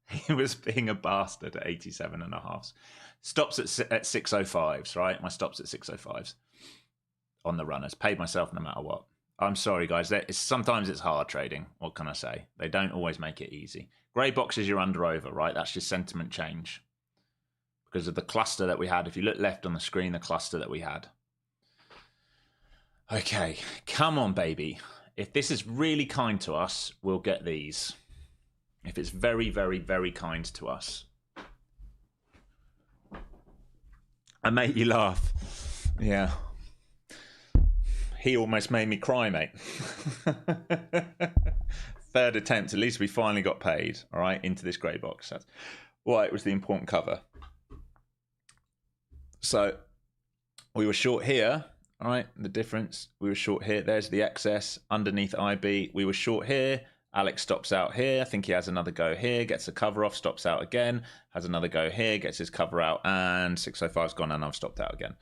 He was being a bastard at 87.5s. Stops at 605s, right? My stops at 605s on the runners. Paid myself no matter what. I'm sorry, guys. Sometimes it's hard trading. What can I say? They don't always make it easy. Grey boxes, you're under over, right? That's just sentiment change because of the cluster that we had. If you look left on the screen, the cluster that we had. Okay, come on, baby. If this is really kind to us, we'll get these. If it's very, very, very kind to us. I make you laugh. Yeah. He almost made me cry, mate. Third attempt. At least we finally got paid, all right, into this grey box. That's why it was the important cover. So we were short here, all right, the difference. We were short here. There's the excess underneath IB. We were short here. Alex stops out here. I think he has another go here, gets a cover off, stops out again, has another go here, gets his cover out, and 605's gone, and I've stopped out again.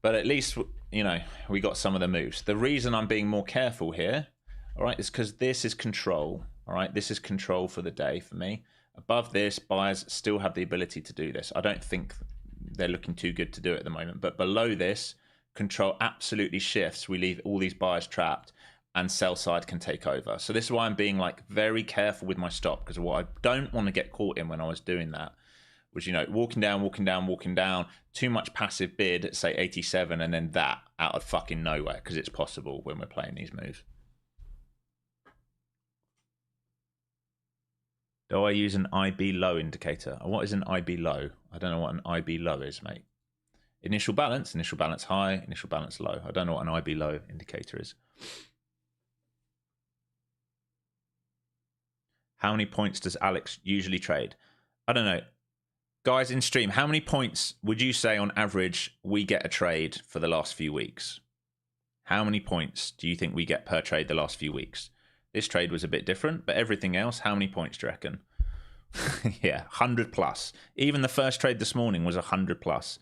But at least, you know, we got some of the moves. The reason I'm being more careful here, all right, is because this is control, all right? This is control for the day for me. Above this, buyers still have the ability to do this. I don't think they're looking too good to do it at the moment. But below this, control absolutely shifts. We leave all these buyers trapped, and sell side can take over. So this is why I'm being like very careful with my stop, because what I don't want to get caught in when I was doing that was, you know, walking down, too much passive bid at say 87, and then that out of fucking nowhere, because it's possible when we're playing these moves. Do I use an IB low indicator? What is an IB low? I don't know what an IB low is, mate. Initial balance high, initial balance low. I don't know what an IB low indicator is. How many points does Alex usually trade? I don't know. Guys in stream, how many points would you say on average we get a trade for the last few weeks? How many points do you think we get per trade the last few weeks? This trade was a bit different, but everything else, how many points do you reckon? Yeah, 100 plus. Even the first trade this morning was 100 plus.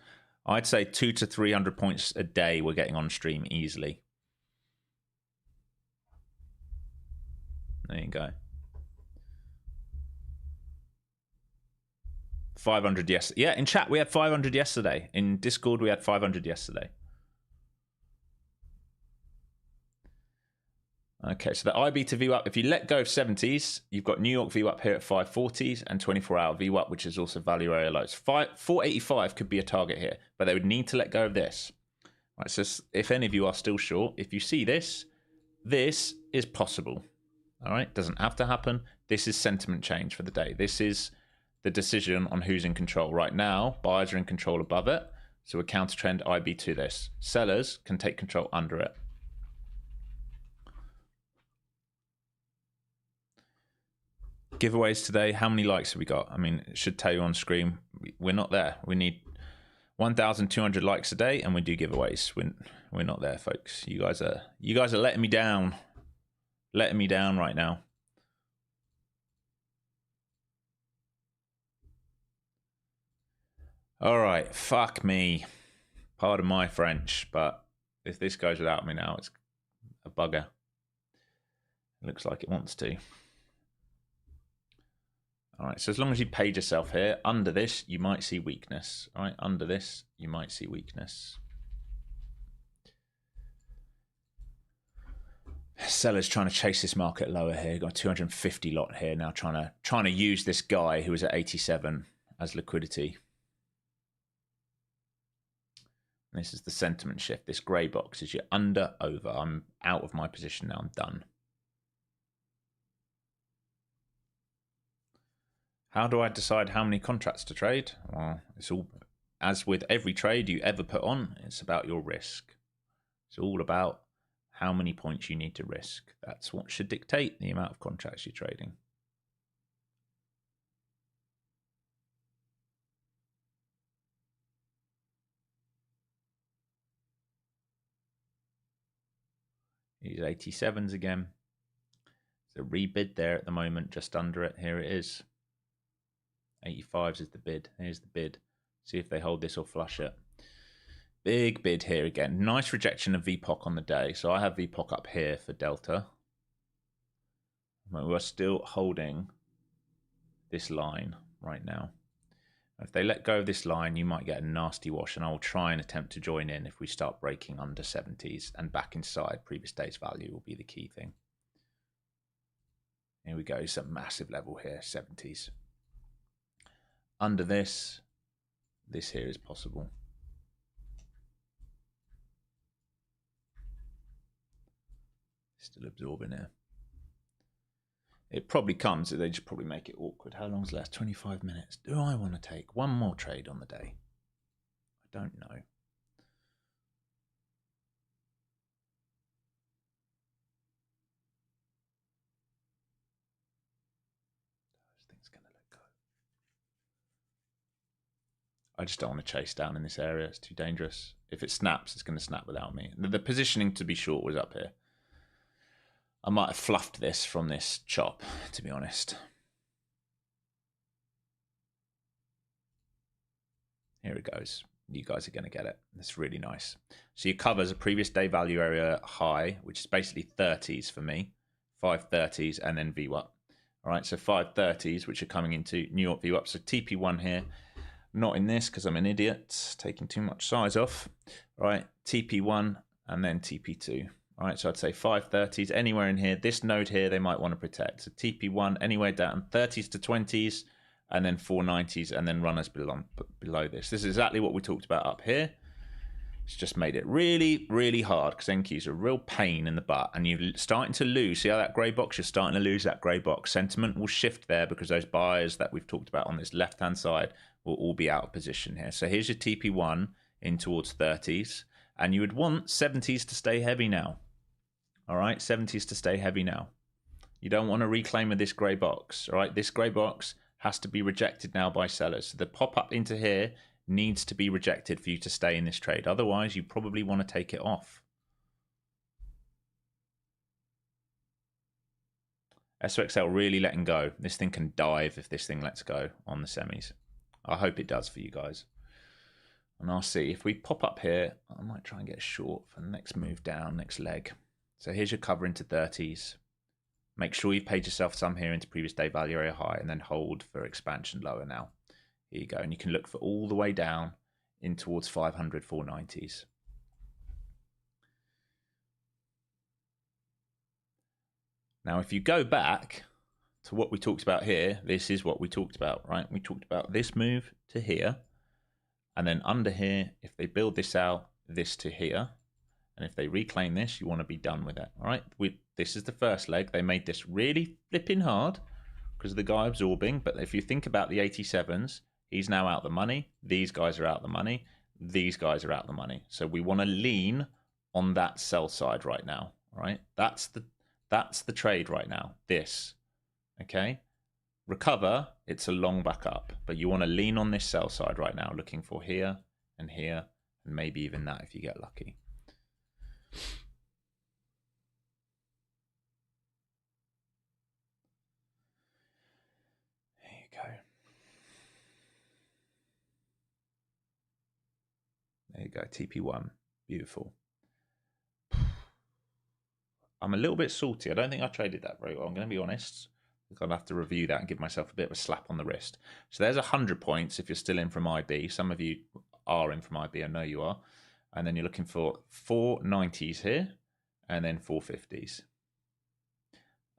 I'd say 200 to 300 points a day we're getting on stream easily. There you go. 500 yesterday. Yeah, in chat we had 500 yesterday. In Discord we had 500 yesterday. Okay, so the IB to VWAP, if you let go of 70s, you've got New York VWAP here at 540s and 24-hour VWAP, which is also value area lows. 485 could be a target here, but they would need to let go of this. Right, so if any of you are still short, if you see this, this is possible. All right, doesn't have to happen. This is sentiment change for the day. This is the decision on who's in control. Right now, buyers are in control above it, so a counter trend IB to this. Sellers can take control under it. Giveaways today, how many likes have we got? I mean, it should tell you on screen. We're not there. We need 1,200 likes a day, and we do giveaways. We're not there, folks. You guys are letting me down. Letting me down right now. All right, fuck me. Pardon my French, but if this goes without me now, it's a bugger. It looks like it wants to. All right, so as long as you paid yourself here, under this, you might see weakness. All right, under this, you might see weakness. Sellers trying to chase this market lower here. Got a 250 lot here now, trying to use this guy who was at 87 as liquidity. And this is the sentiment shift. This grey box is you're under, over. I'm out of my position now. I'm done. How do I decide how many contracts to trade? Well, it's all, as with every trade you ever put on, it's about your risk. It's all about how many points you need to risk. That's what should dictate the amount of contracts you're trading. Use 87s again. There's a rebid there at the moment, just under it. Here it is. 85s is the bid. Here's the bid. See if they hold this or flush it. Big bid here again. Nice rejection of VPOC on the day. So I have VPOC up here for Delta. We're still holding this line right now. If they let go of this line, you might get a nasty wash, and I will try and attempt to join in if we start breaking under 70s and back inside previous day's value will be the key thing. Here we go, it's a massive level here, 70s. Under this here is possible. Still absorbing here. It probably comes, they just probably make it awkward. How long's left? 25 minutes. Do I want to take one more trade on the day? I don't know. This thing's going to let go. I just don't want to chase down in this area. It's too dangerous. If it snaps, it's going to snap without me. The positioning to be short was up here. I might have fluffed this from this chop, to be honest. Here it goes. You guys are going to get it. That's really nice. So your cover's a previous day value area high, which is basically 30s for me. 530s and then VWAP. All right, so 530s, which are coming into New York VWAP. So TP1 here. Not in this because I'm an idiot, taking too much size off. All right, TP1 and then TP2. All right, so I'd say 530s, anywhere in here. This node here, they might want to protect. So TP1, anywhere down, 30s to 20s, and then 490s, and then runners below this. This is exactly what we talked about up here. It's just made it really, really hard because NQ's a real pain in the butt, and you're starting to lose. See how that grey box? You're starting to lose that grey box. Sentiment will shift there because those buyers that we've talked about on this left-hand side will all be out of position here. So here's your TP1 in towards 30s, and you would want 70s to stay heavy now. All right, 70s to stay heavy now. You don't want to reclaim with this grey box. All right, this grey box has to be rejected now by sellers. So the pop up into here needs to be rejected for you to stay in this trade. Otherwise, you probably want to take it off. SOXL really letting go. This thing can dive if this thing lets go on the semis. I hope it does for you guys. And I'll see. If we pop up here, I might try and get short for the next move down, next leg. So here's your cover into 30s. Make sure you've paid yourself some here into previous day value area high and then hold for expansion lower now. Here you go. And you can look for all the way down in towards 500, 490s. Now, if you go back to what we talked about here, this is what we talked about, right? We talked about this move to here. And then under here, if they build this out, this to here. And if they reclaim this, you want to be done with it. All right. This is the first leg. They made this really flipping hard because of the guy absorbing. But if you think about the 87s, he's now out the money. These guys are out the money. These guys are out the money. So we want to lean on that sell side right now. All right. That's the trade right now. This. Okay. Recover. It's a long back up. But you want to lean on this sell side right now, looking for here and here, and maybe even that if you get lucky. There you go. There you go, TP1. Beautiful. I'm a little bit salty. I don't think I traded that very well. I'm going to be honest. I'll have to review that and give myself a bit of a slap on the wrist. So there's 100 points if you're still in from IB. Some of you are in from IB. I know you are. And then you're looking for 490s here and then 450s.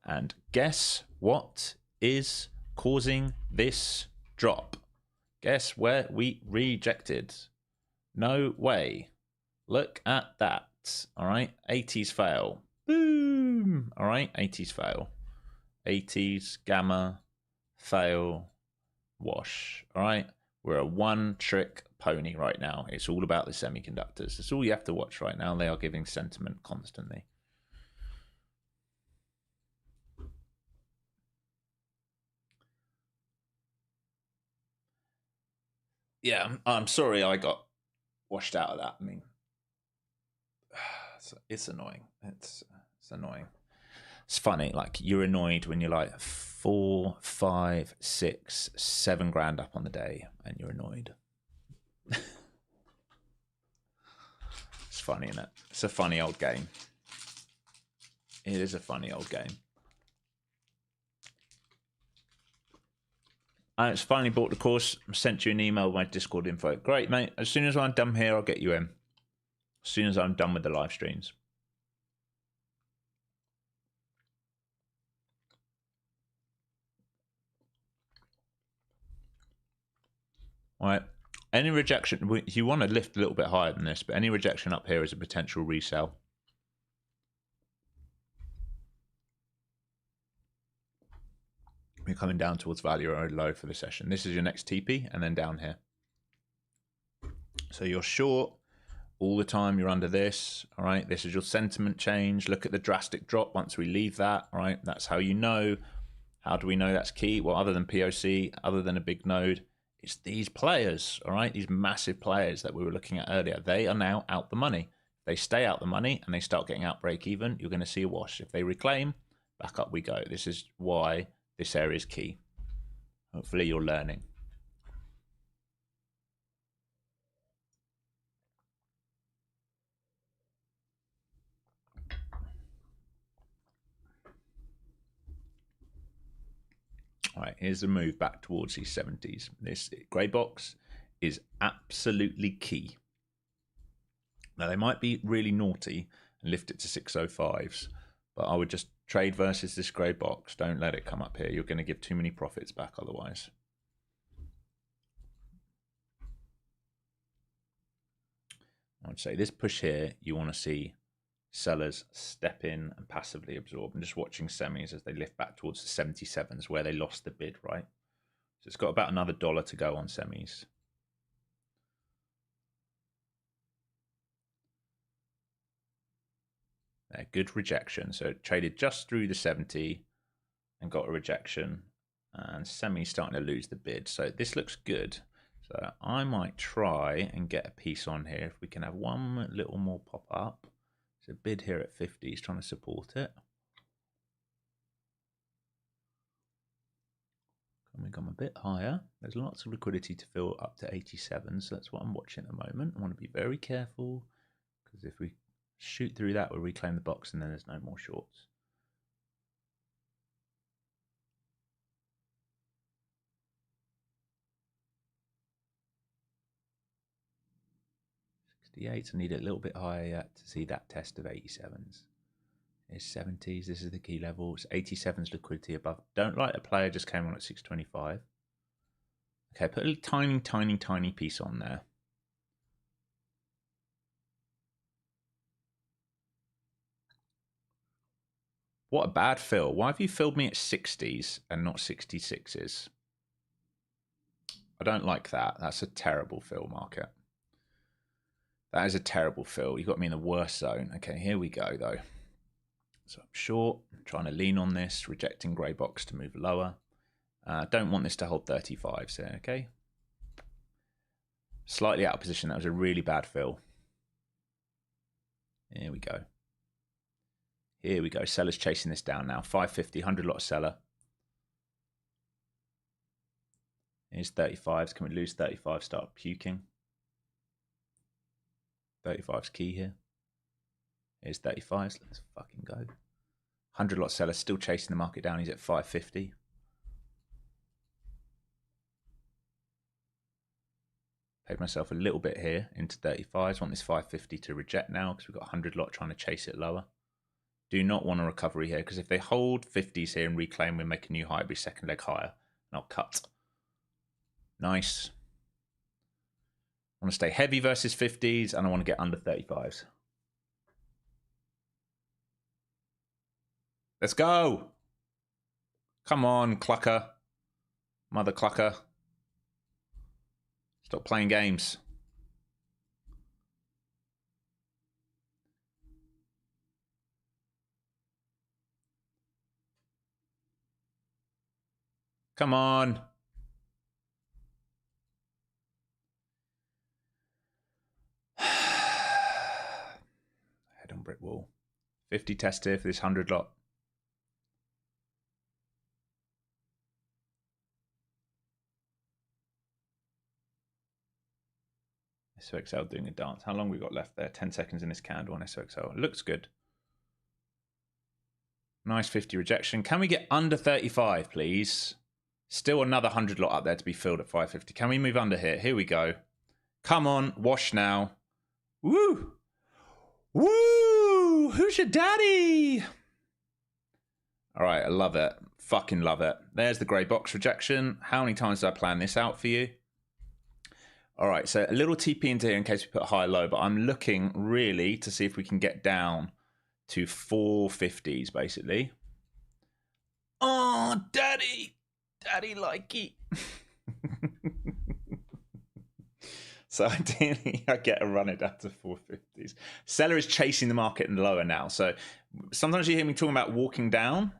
And guess what is causing this drop? Guess where we rejected? No way. Look at that. All right. 80s fail. Boom. All right. 80s fail. 80s, gamma, fail, wash. All right. We're a one-trick pony right now. It's all about the semiconductors. That's all you have to watch right now. They are giving sentiment constantly. Yeah, I'm sorry I got washed out of that. I mean, it's annoying. It's annoying. It's funny. Like, you're annoyed when you're like 4, 5, 6, 7 grand up on the day, and you're annoyed. It's funny, isn't it? It's a funny old game. It is a funny old game. It's finally bought the course. Sent you an email with my Discord info. Great, mate. As soon as I'm done here, I'll get you in. As soon as I'm done with the live streams. All right. Any rejection, you want to lift a little bit higher than this, but any rejection up here is a potential resell. We're coming down towards value or low for the session. This is your next TP and then down here. So you're short all the time. You're under this. All right. This is your sentiment change. Look at the drastic drop once we leave that. All right. That's how you know. How do we know that's key? Well, other than POC, other than a big node, it's these players. All right. These massive players that we were looking at earlier. They are now out the money. If they stay out the money and they start getting out break even, you're going to see a wash. If they reclaim, back up we go. This is why this area is key. Hopefully you're learning. All right, here's the move back towards these 70s. This grey box is absolutely key. Now, they might be really naughty and lift it to 605s, but I would just trade versus this grey box. Don't let it come up here. You're going to give too many profits back otherwise. I'd say this push here, you want to see sellers step in and passively absorb. I'm just watching semis as they lift back towards the 77s where they lost the bid, right? So it's got about another $1 to go on semis. There, good rejection. So it traded just through the 70 and got a rejection. And semi starting to lose the bid. So this looks good. So I might try and get a piece on here. If we can have one little more pop up. There's a bid here at 50. He's trying to support it. Can we come a bit higher? There's lots of liquidity to fill up to 87. So that's what I'm watching at the moment. I want to be very careful. Because if we shoot through that, we'll reclaim the box and then there's no more shorts. I need it a little bit higher yet to see that test of 87s. Here's 70s. This is the key level. It's 87s liquidity above. Don't like the player just came on at 625. Okay, put a tiny piece on there. What a bad fill. Why have you filled me at 60s and not 66s? I don't like that. That's a terrible fill, market. That is a terrible fill. You got me in the worst zone. Okay, here we go, though. So I'm short, trying to lean on this, rejecting grey box to move lower. Don't want this to hold 35s there, okay? Slightly out of position. That was a really bad fill. Here we go. Here we go. Seller's chasing this down now. 550, 100 lot of seller. Here's 35s. Can we lose 35? Start puking. 35's key here. Here's 35s. Let's fucking go. 100 lot seller still chasing the market down. He's at 550. Paid myself a little bit here into 35s. Want this 550 to reject now because we've got 100 lot trying to chase it lower. Do not want a recovery here because if they hold 50s here and reclaim, we make a new high. It'll be second leg higher. And I'll cut. Nice. I want to stay heavy versus 50s and I want to get under 35s. Let's go. Come on, clucker. Mother clucker. Stop playing games. Come on. Head on brick wall. 50 test here for this 100 lot. SOXL doing a dance. How long we got left there? 10 seconds in this candle on SOXL. It looks good. Nice 50 rejection. Can we get under 35, please? Still another 100 lot up there to be filled at 550. Can we move under here? Here we go. Come on, wash now. Woo! Woo! Who's your daddy? All right, I love it. Fucking love it. There's the grey box rejection. How many times did I plan this out for you? All right, so a little TP into here in case we put high low, but I'm looking really to see if we can get down to 450s, basically. Oh, daddy. Daddy likey. So ideally, I get a run it down to 450s. Seller is chasing the market and lower now. So sometimes you hear me talking about walking down.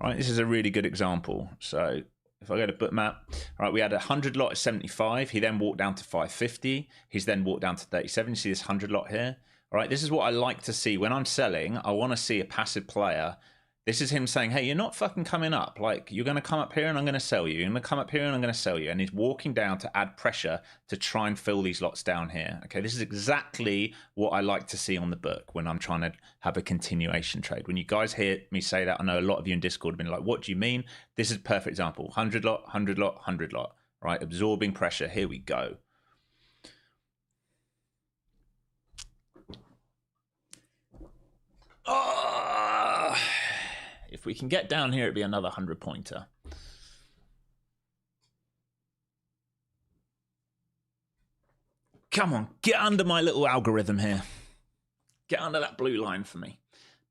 Right, this is a really good example. So if I go to Bookmap, right, we had a 100 lot at 75. He then walked down to 550. He's then walked down to 37. You see this 100 lot here? All right, this is what I like to see. When I'm selling, I want to see a passive player. This is him saying, hey, you're not fucking coming up. Like, you're going to come up here and I'm going to sell you. You're going to come up here and I'm going to sell you. And he's walking down to add pressure to try and fill these lots down here. Okay, this is exactly what I like to see on the book when I'm trying to have a continuation trade. When you guys hear me say that, I know a lot of you in Discord have been like, what do you mean? This is a perfect example. 100 lot, 100 lot, 100 lot. Right, absorbing pressure. Here we go. Oh! If we can get down here, it'd be another 100-pointer. Come on, get under my little algorithm here. Get under that blue line for me.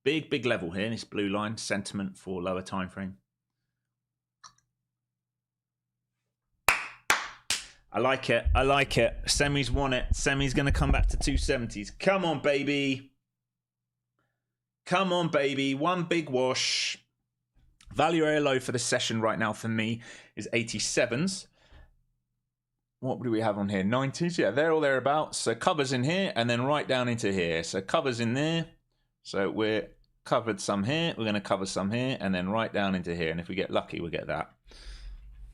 Big, big level here. This blue line, sentiment for lower time frame. I like it. I like it. Semi's won it. Semi's going to come back to 270s. Come on, baby. Come on, baby. One big wash. Value area low for the session right now for me is 87s. What do we have on here? 90s. Yeah, they're all thereabouts. So covers in here and then right down into here. So covers in there. So we're covered some here. We're going to cover some here and then right down into here. And if we get lucky, we'll get that.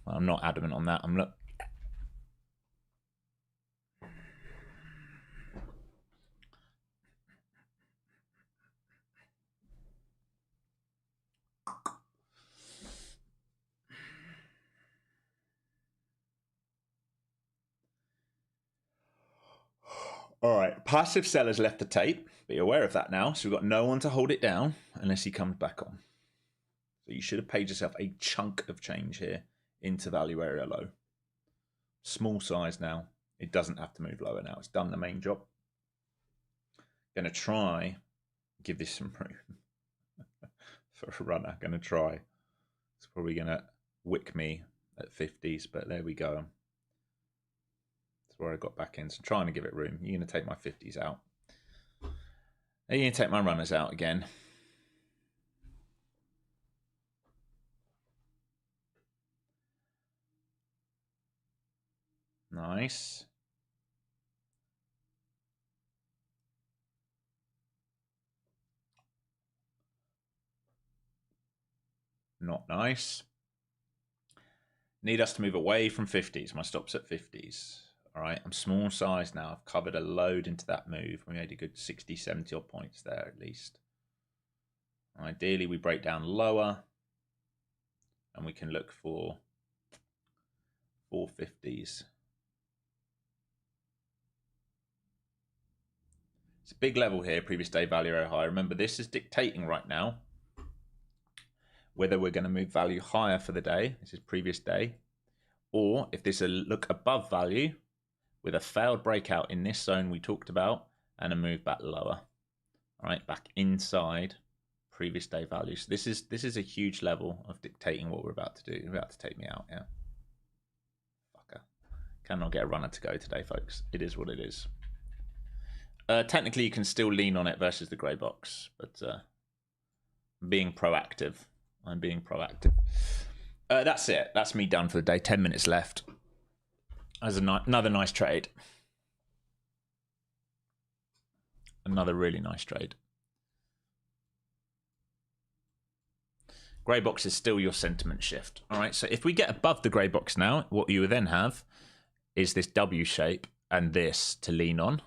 Well, I'm not adamant on that. I'm not. All right, passive sellers left the tape. Be aware of that now. So we've got no one to hold it down unless he comes back on. So you should have paid yourself a chunk of change here into value area low. Small size now. It doesn't have to move lower now. It's done the main job. Going to try give this some room for a runner. Going to try. It's probably going to wick me at 50s, but there we go. Where I got back in, so trying to give it room. You're going to take my 50s out. You're going to take my runners out again. Nice. Not nice. Need us to move away from 50s. My stop's at 50s. All right, I'm small size now. I've covered a load into that move. We made a good 60, 70 odd points there at least. Ideally, we break down lower and we can look for 450s. It's a big level here, previous day value area high. Remember, this is dictating right now whether we're going to move value higher for the day. This is previous day. Or if this is a look above value, with a failed breakout in this zone we talked about and a move back lower. All right, back inside previous day value. So this is a huge level of dictating what we're about to do. You're about to take me out, yeah. Fucker. Cannot get a runner to go today, folks. It is what it is. Technically, you can still lean on it versus the grey box, but being proactive. I'm being proactive. That's it. That's me done for the day. 10 minutes left. As another nice trade. Another really nice trade. Grey box is still your sentiment shift. All right, so if we get above the grey box now, what you then have is this W shape and this to lean on.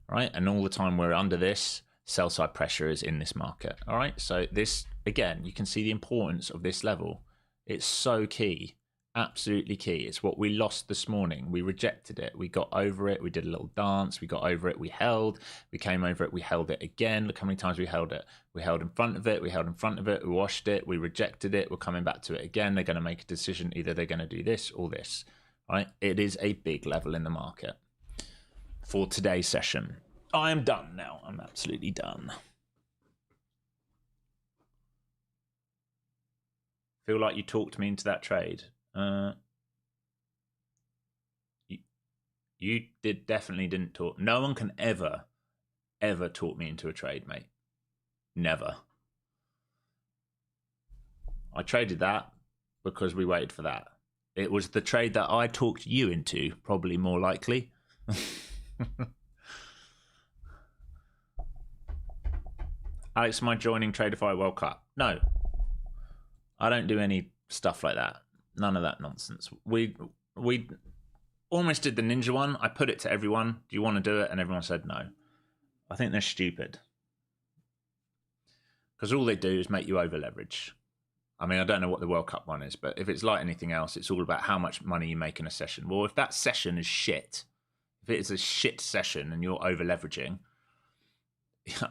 All right, and all the time we're under this, sell side pressure is in this market. All right, so this, again, you can see the importance of this level. It's so key Absolutely key. It's what we lost this morning. We rejected it. We got over it. We did a little dance. We got over it. We held. We came over it. We held it again. Look how many times we held it. We held in front of it. We held in front of it. We washed it. We rejected it. We're coming back to it again. They're going to make a decision. Either they're going to do this or this. Right? It is a big level in the market for today's session. I am done now. I'm absolutely done. Feel like you talked me into that trade. You definitely didn't talk. No one can ever talk me into a trade, mate. Never. I traded that because we waited for that. It was the trade that I talked you into, probably more likely. Alex, am I joining Tradeify World Cup? No. I don't do any stuff like that. None of that nonsense. We almost did the ninja one. I put it to everyone. Do you want to do it? And everyone said no. I think they're stupid. Because all they do is make you over leverage. I mean, I don't know what the World Cup one is, but if it's like anything else, it's all about how much money you make in a session. Well, if that session is shit, if it is a shit session and you're over leveraging,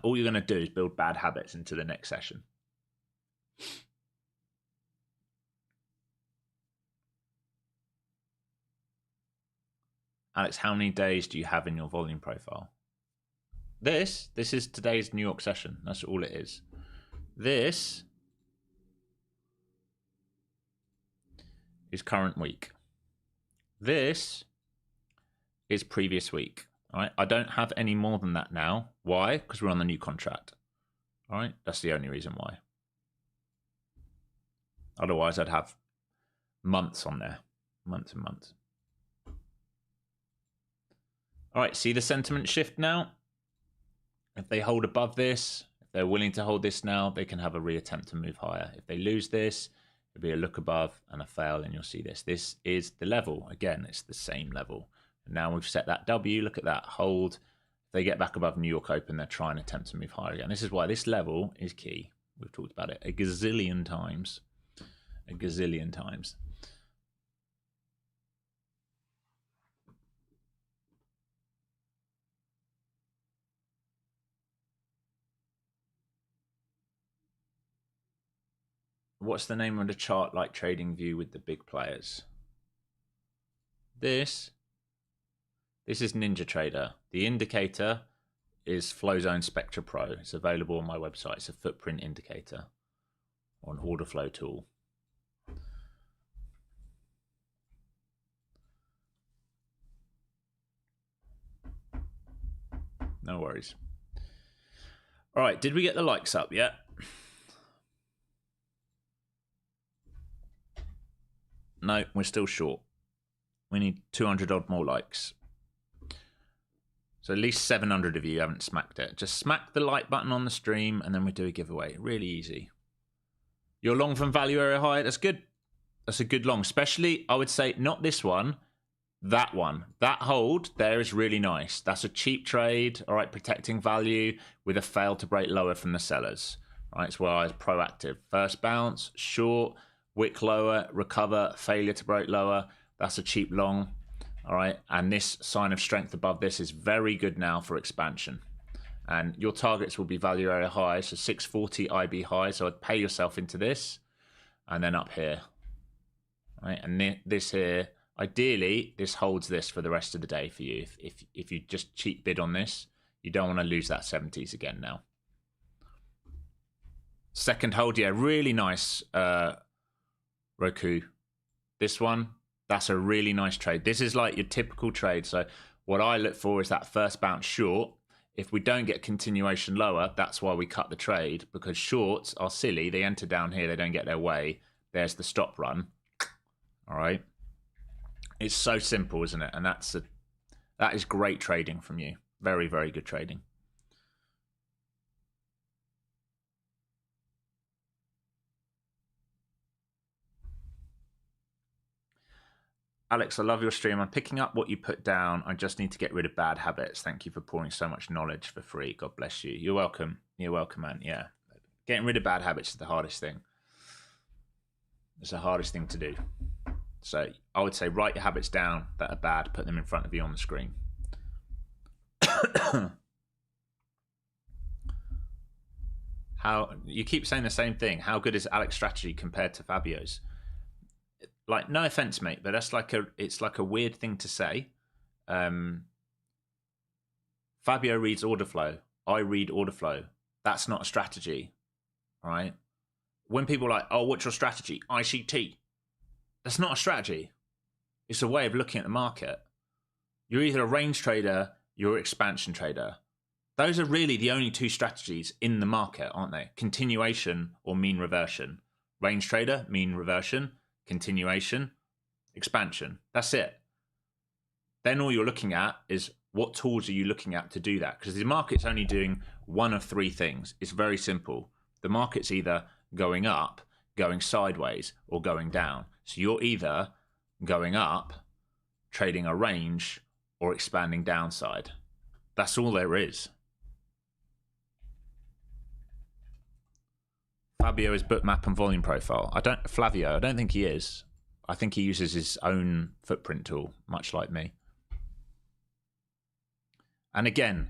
all you're going to do is build bad habits into the next session. Alex, how many days do you have in your volume profile? This is today's New York session. That's all it is. This is current week. This is previous week. All right. I don't have any more than that now. Why? Because we're on the new contract. All right. That's the only reason why. Otherwise, I'd have months on there. Months and months. All right, see the sentiment shift now? If they hold above this, if they're willing to hold this now, they can have a reattempt to move higher. If they lose this, it'll be a look above and a fail, and you'll see this. This is the level. Again, it's the same level. And now we've set that W. Look at that. Hold. If they get back above New York Open, they're trying to attempt to move higher again. This is why this level is key. We've talked about it a gazillion times. A gazillion times. What's the name of the chart like trading view with the big players? This is Ninja Trader. The indicator is Flowzone Spectra Pro. It's available on my website. It's a footprint indicator on order flow tool. No worries. All right, did we get the likes up yet? No, we're still short. We need 200 odd more likes. So at least 700 of you haven't smacked it. Just smack the like button on the stream and then we do a giveaway. Really easy. You're long from value area high. That's good. That's a good long. Especially, I would say, not this one. That one. That hold there is really nice. That's a cheap trade. All right, protecting value with a fail to break lower from the sellers. All right, it's where I was proactive. First bounce, short, wick lower, recover, failure to break lower. That's a cheap long. All right, and this sign of strength above this is very good now for expansion. And your targets will be value area high, so 640 IB high. So I'd pay yourself into this, and then up here. All right, and this here, ideally, this holds this for the rest of the day for you. If you just cheap bid on this, you don't want to lose that 70s again now. Second hold, yeah, really nice, Roku. This one, that's a really nice trade. This is like your typical trade. So what I look for is that first bounce short. If we don't get continuation lower, that's why we cut the trade, because shorts are silly. They enter down here. They don't get their way. There's the stop run. All right. It's so simple, isn't it? And that is great trading from you. Very, very good trading. Alex, I love your stream. I'm picking up what you put down. I just need to get rid of bad habits. Thank you for pouring so much knowledge for free. God bless you. You're welcome. You're welcome, man. Yeah. Getting rid of bad habits is the hardest thing. It's the hardest thing to do. So I would say write your habits down that are bad, put them in front of you on the screen. How you keep saying the same thing. How good is Alex's strategy compared to Fabio's? Like, no offense, mate, but it's like a weird thing to say. Fabio reads order flow. I read order flow. That's not a strategy, right? When people are like, oh, what's your strategy? ICT. That's not a strategy. It's a way of looking at the market. You're either a range trader, you're an expansion trader. Those are really the only two strategies in the market, aren't they? Continuation or mean reversion. Range trader, mean reversion. Continuation, expansion. That's it. Then all you're looking at is what tools are you looking at to do that? Because the market's only doing one of three things. It's very simple. The market's either going up, going sideways, or going down. So you're either going up, trading a range, or expanding downside. That's all there is. Fabio is bookmap and volume profile. Flavio, I don't think he is. I think he uses his own footprint tool, much like me. And again,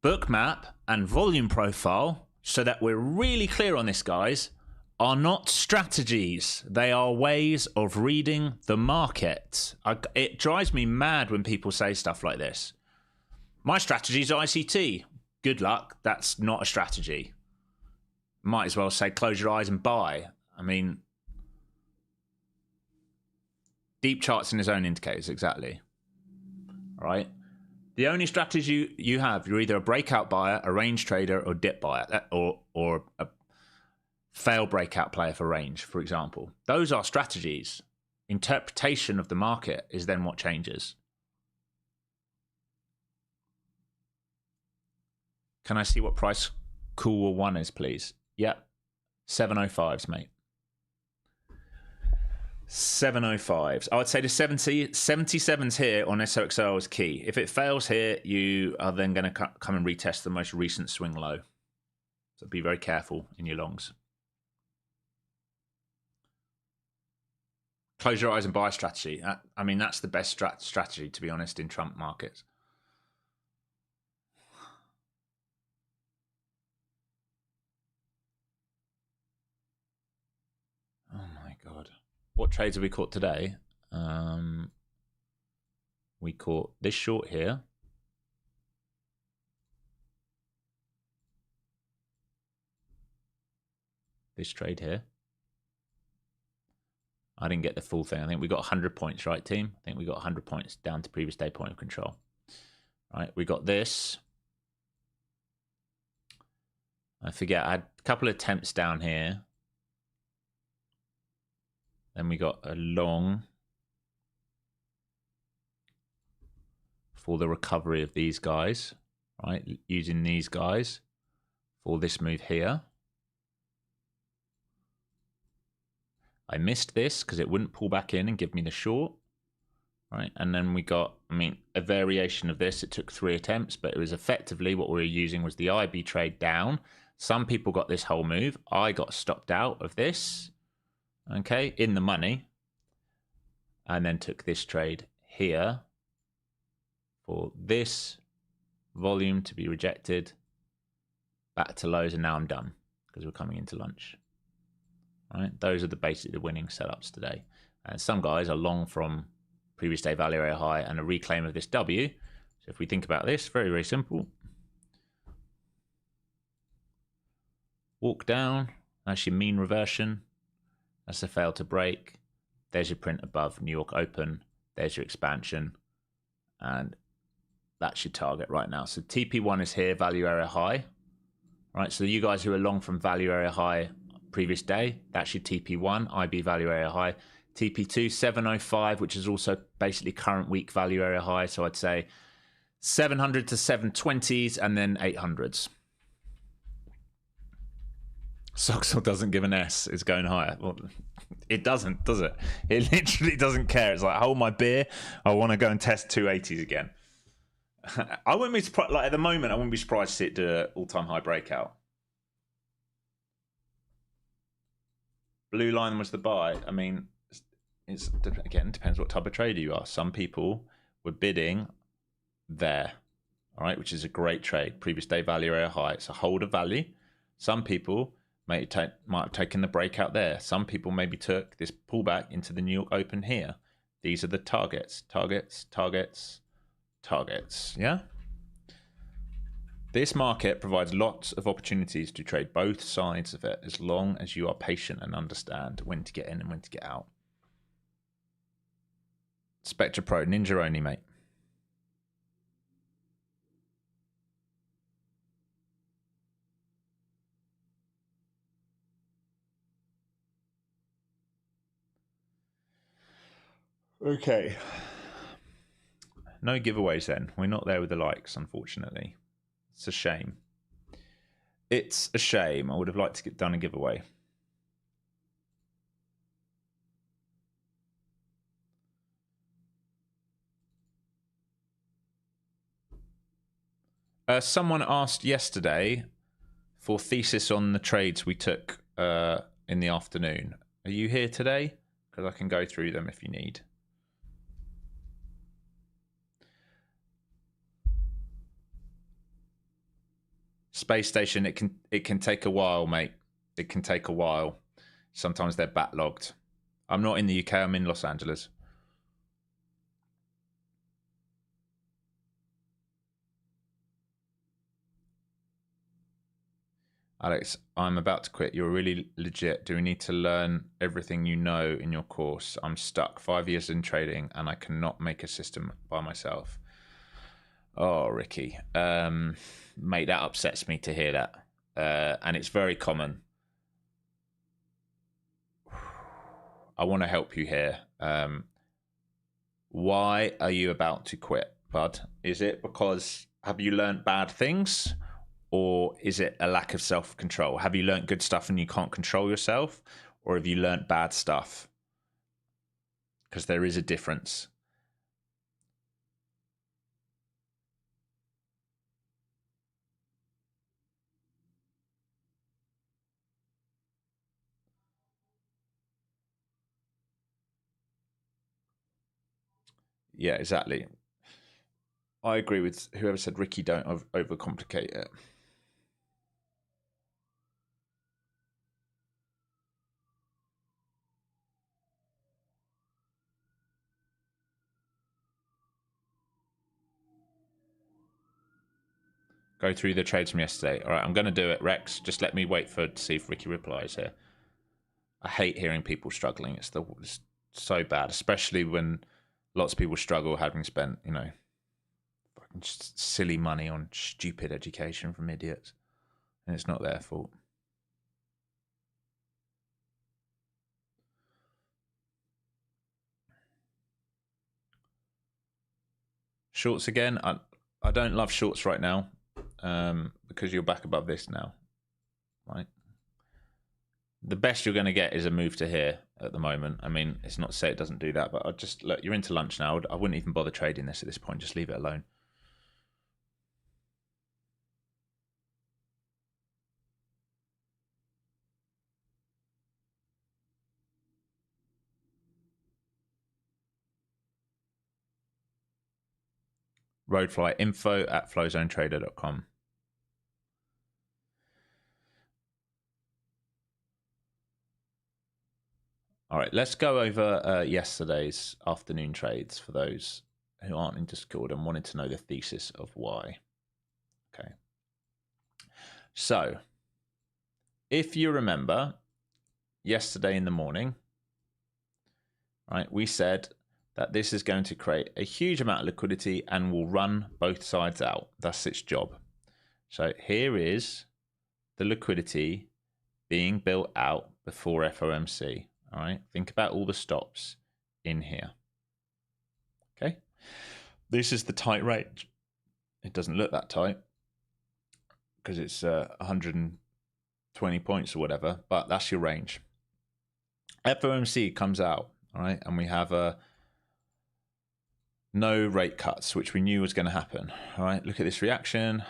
bookmap and volume profile, so that we're really clear on this, guys, are not strategies. They are ways of reading the market. It drives me mad when people say stuff like this. My strategy is ICT. Good luck. That's not a strategy. Might as well say close your eyes and buy. I mean, deep charts in his own indicators, exactly. All right. The only strategy you have, you're either a breakout buyer, a range trader, or dip buyer, or a fail breakout player for range, for example. Those are strategies. Interpretation of the market is then what changes. Can I see what price cool 1 is, please? Yep. 705s, mate. 705s. I would say the 77s here on SOXL is key. If it fails here, you are then going to come and retest the most recent swing low. So be very careful in your longs. Close your eyes and buy strategy. I mean, that's the best strategy, to be honest, in Trump markets. Oh my God. What trades have we caught today? We caught this short here. This trade here. I didn't get the full thing. I think we got 100 points, right, team? I think we got 100 points down to previous day point of control. Right, we got this. I forget, I had a couple of attempts down here. Then we got a long for the recovery of these guys, right? Using these guys for this move here. I missed this because it wouldn't pull back in and give me the short, right? And then we got, I mean, a variation of this. It took 3 attempts, but it was effectively what we were using was the IB trade down. Some people got this whole move. I got stopped out of this, okay, in the money, and then took this trade here for this volume to be rejected back to lows, and now I'm done because we're coming into lunch. Right, those are basically the winning setups today. And some guys are long from previous day value area high and a reclaim of this W. So if we think about this, very, very simple. Walk down, that's your mean reversion. That's a fail to break. There's your print above New York Open. There's your expansion. And that's your target right now. So TP1 is here, value area high. Right, so you guys who are long from value area high previous day, that's your TP1, IB value area high. TP2, 705, which is also basically current week value area high. So I'd say 700 to 720s and then 800s. Soxel doesn't give an S, it's going higher. Well, it doesn't, does it? It literally doesn't care. It's like, hold my beer, I want to go and test 280s again. I wouldn't be surprised, like at the moment, I wouldn't be surprised to see it do an all-time high breakout. Blue line was the buy. I mean, it's, again, depends what type of trader you are. Some people were bidding there, all right, which is a great trade. Previous day value area high. It's a hold of value. Some people might have taken the breakout there. Some people maybe took this pullback into the New York Open here. These are the targets, targets, targets, targets. Yeah. This market provides lots of opportunities to trade both sides of it, as long as you are patient and understand when to get in and when to get out. Spectre Pro, Ninja only, mate. Okay. No giveaways then. We're not there with the likes, unfortunately. It's a shame. It's a shame. I would have liked to get done a giveaway. Someone asked yesterday for thesis on the trades we took in the afternoon. Are you here today? Because I can go through them if you need. Space Station, it can take a while, mate. It can take a while. Sometimes they're backlogged. I'm not in the UK, I'm in Los Angeles. Alex, I'm about to quit. You're really legit. Do we need to learn everything you know in your course? I'm stuck 5 years in trading and I cannot make a system by myself. Oh, Ricky. Mate, that upsets me to hear that. And it's very common. I want to help you here. Why are you about to quit, bud? Is it because have you learned bad things? Or is it a lack of self-control? Have you learnt good stuff and you can't control yourself? Or have you learnt bad stuff? Because there is a difference. Yeah, exactly. I agree with whoever said, Ricky, don't overcomplicate it. Go through the trades from yesterday. All right, I'm going to do it, Rex. Just let me wait to see if Ricky replies here. I hate hearing people struggling. It's so bad, especially when lots of people struggle having spent, you know, fucking silly money on stupid education from idiots. And it's not their fault. Shorts again. I don't love shorts right now because you're back above this now, right? The best you're going to get is a move to here at the moment. I mean, it's not to say it doesn't do that, but I just look. You're into lunch now. I wouldn't even bother trading this at this point. Just leave it alone. Roadfly info@flowzonetrader.com. All right, let's go over yesterday's afternoon trades for those who aren't in Discord and wanted to know the thesis of why. Okay. So, if you remember, yesterday in the morning, right, we said that this is going to create a huge amount of liquidity and will run both sides out. That's its job. So here is the liquidity being built out before FOMC. All right, think about all the stops in here. Okay, this is the tight range. It doesn't look that tight because it's 120 points or whatever, but that's your range. FOMC comes out, all right, and we have no rate cuts, which we knew was going to happen. All right, look at this reaction.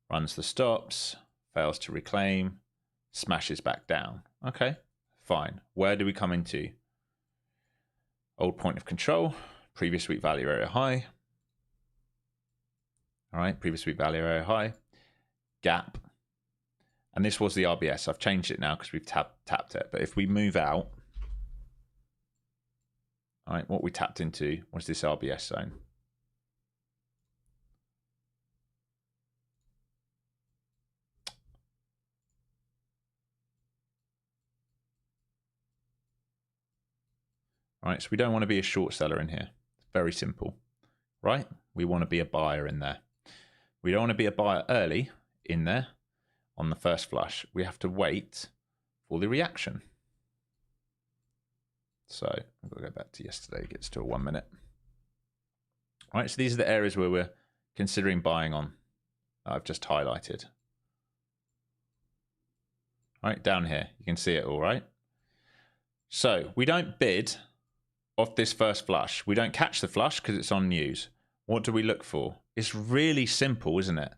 Runs the stops, fails to reclaim, smashes back down. Okay, fine. Where do we come into? old point of control, previous week value area high. All right, previous week value area high, gap. And this was the RBS. I've changed it now because we've tapped it. But if we move out, all right, what we tapped into was this RBS zone. All right, so we don't want to be a short seller in here. It's very simple, right? We want to be a buyer in there. We don't want to be a buyer early in there on the first flush. We have to wait for the reaction. So I'm going to go back to yesterday. It gets to a 1 minute. All right, so these are the areas where we're considering buying on. I've just highlighted. All right, down here, you can see it all right. So we don't bid off this first flush. We don't catch the flush because it's on news. What do we look for? It's really simple, isn't it?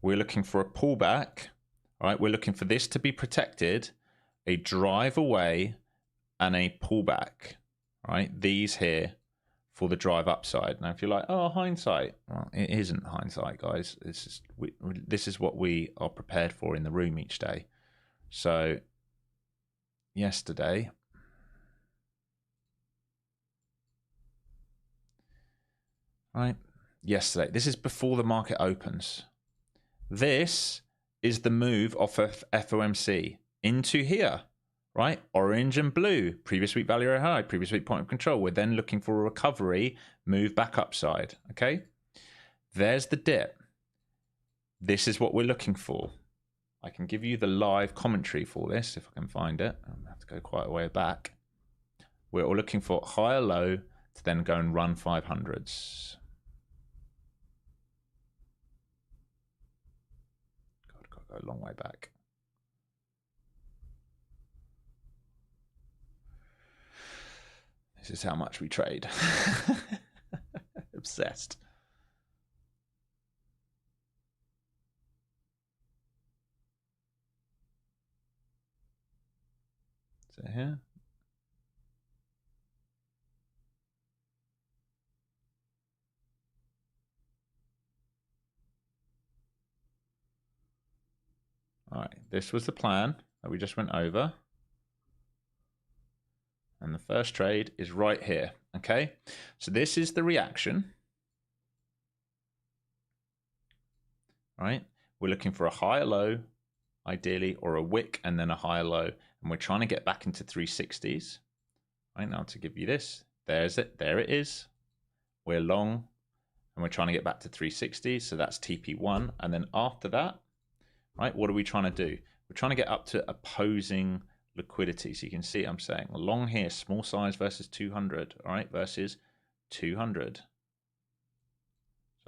We're looking for a pullback. All right, we're looking for this to be protected, a drive away, and a pullback. All right, these here for the drive upside. Now, if you're like, oh, hindsight, well, it isn't hindsight, guys. This is what we are prepared for in the room each day. So, yesterday, right? Yesterday, this is before the market opens. This is the move off of FOMC into here, right? Orange and blue, previous week value area high, previous week point of control. We're then looking for a recovery, move back upside, okay? There's the dip. This is what we're looking for. I can give you the live commentary for this if I can find it. I'm gonna have to go quite a way back. We're all looking for higher low to then go and run 500s. Go a long way back. This is how much we trade. Obsessed. So here. All right, this was the plan that we just went over. And the first trade is right here, okay? So this is the reaction. All right, we're looking for a higher low, ideally, or a wick and then a higher low. And we're trying to get back into 360s. Right now to give you this, there's it, there it is. We're long and we're trying to get back to 360s. So that's TP1. And then after that, right, what are we trying to do? We're trying to get up to opposing liquidity. So you can see I'm saying long here, small size versus 200, all right, versus 200. So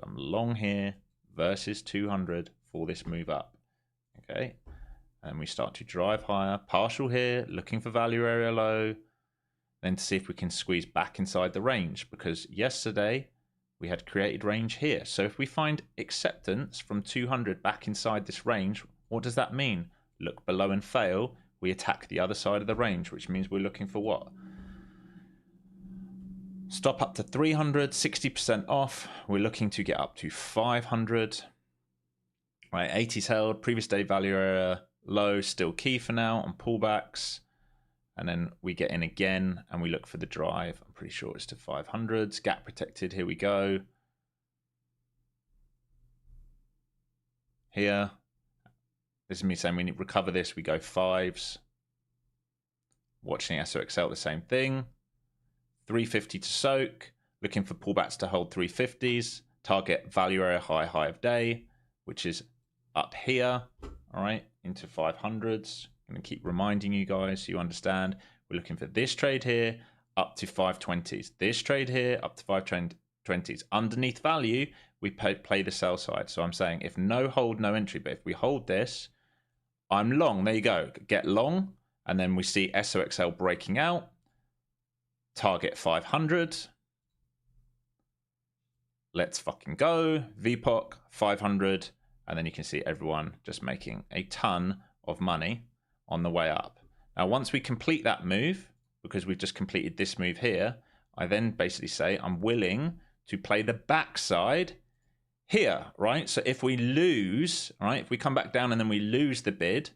I'm long here versus 200 for this move up, okay? And we start to drive higher, partial here, looking for value area low, then to see if we can squeeze back inside the range, because yesterday we had created range here. So if we find acceptance from 200 back inside this range, what does that mean? Look below and fail, we attack the other side of the range, which means we're looking for what? Stop up to 300, 60% off. We're looking to get up to 500. Right, 80's held, previous day value area low, still key for now on pullbacks. And then we get in again and we look for the drive. I'm pretty sure it's to 500s. Gap protected, here we go. Here. This is me saying we need to recover this. We go 5s. Watching SOXL, the same thing. 350 to soak. Looking for pullbacks to hold 350s. Target value area high, high of day, which is up here. All right, into 500s. I'm going to keep reminding you guys so you understand. We're looking for this trade here up to 520s. This trade here up to 520s. Underneath value, we play the sell side. So I'm saying if no hold, no entry. But if we hold this, I'm long. There you go. Get long. And then we see SOXL breaking out. Target 500. Let's fucking go. VPOC 500. And then you can see everyone just making a ton of money on the way up. Now, once we complete that move, because we've just completed this move here, I then basically say I'm willing to play the backside here, right? So if we lose, right, if we come back down and then we lose the bid,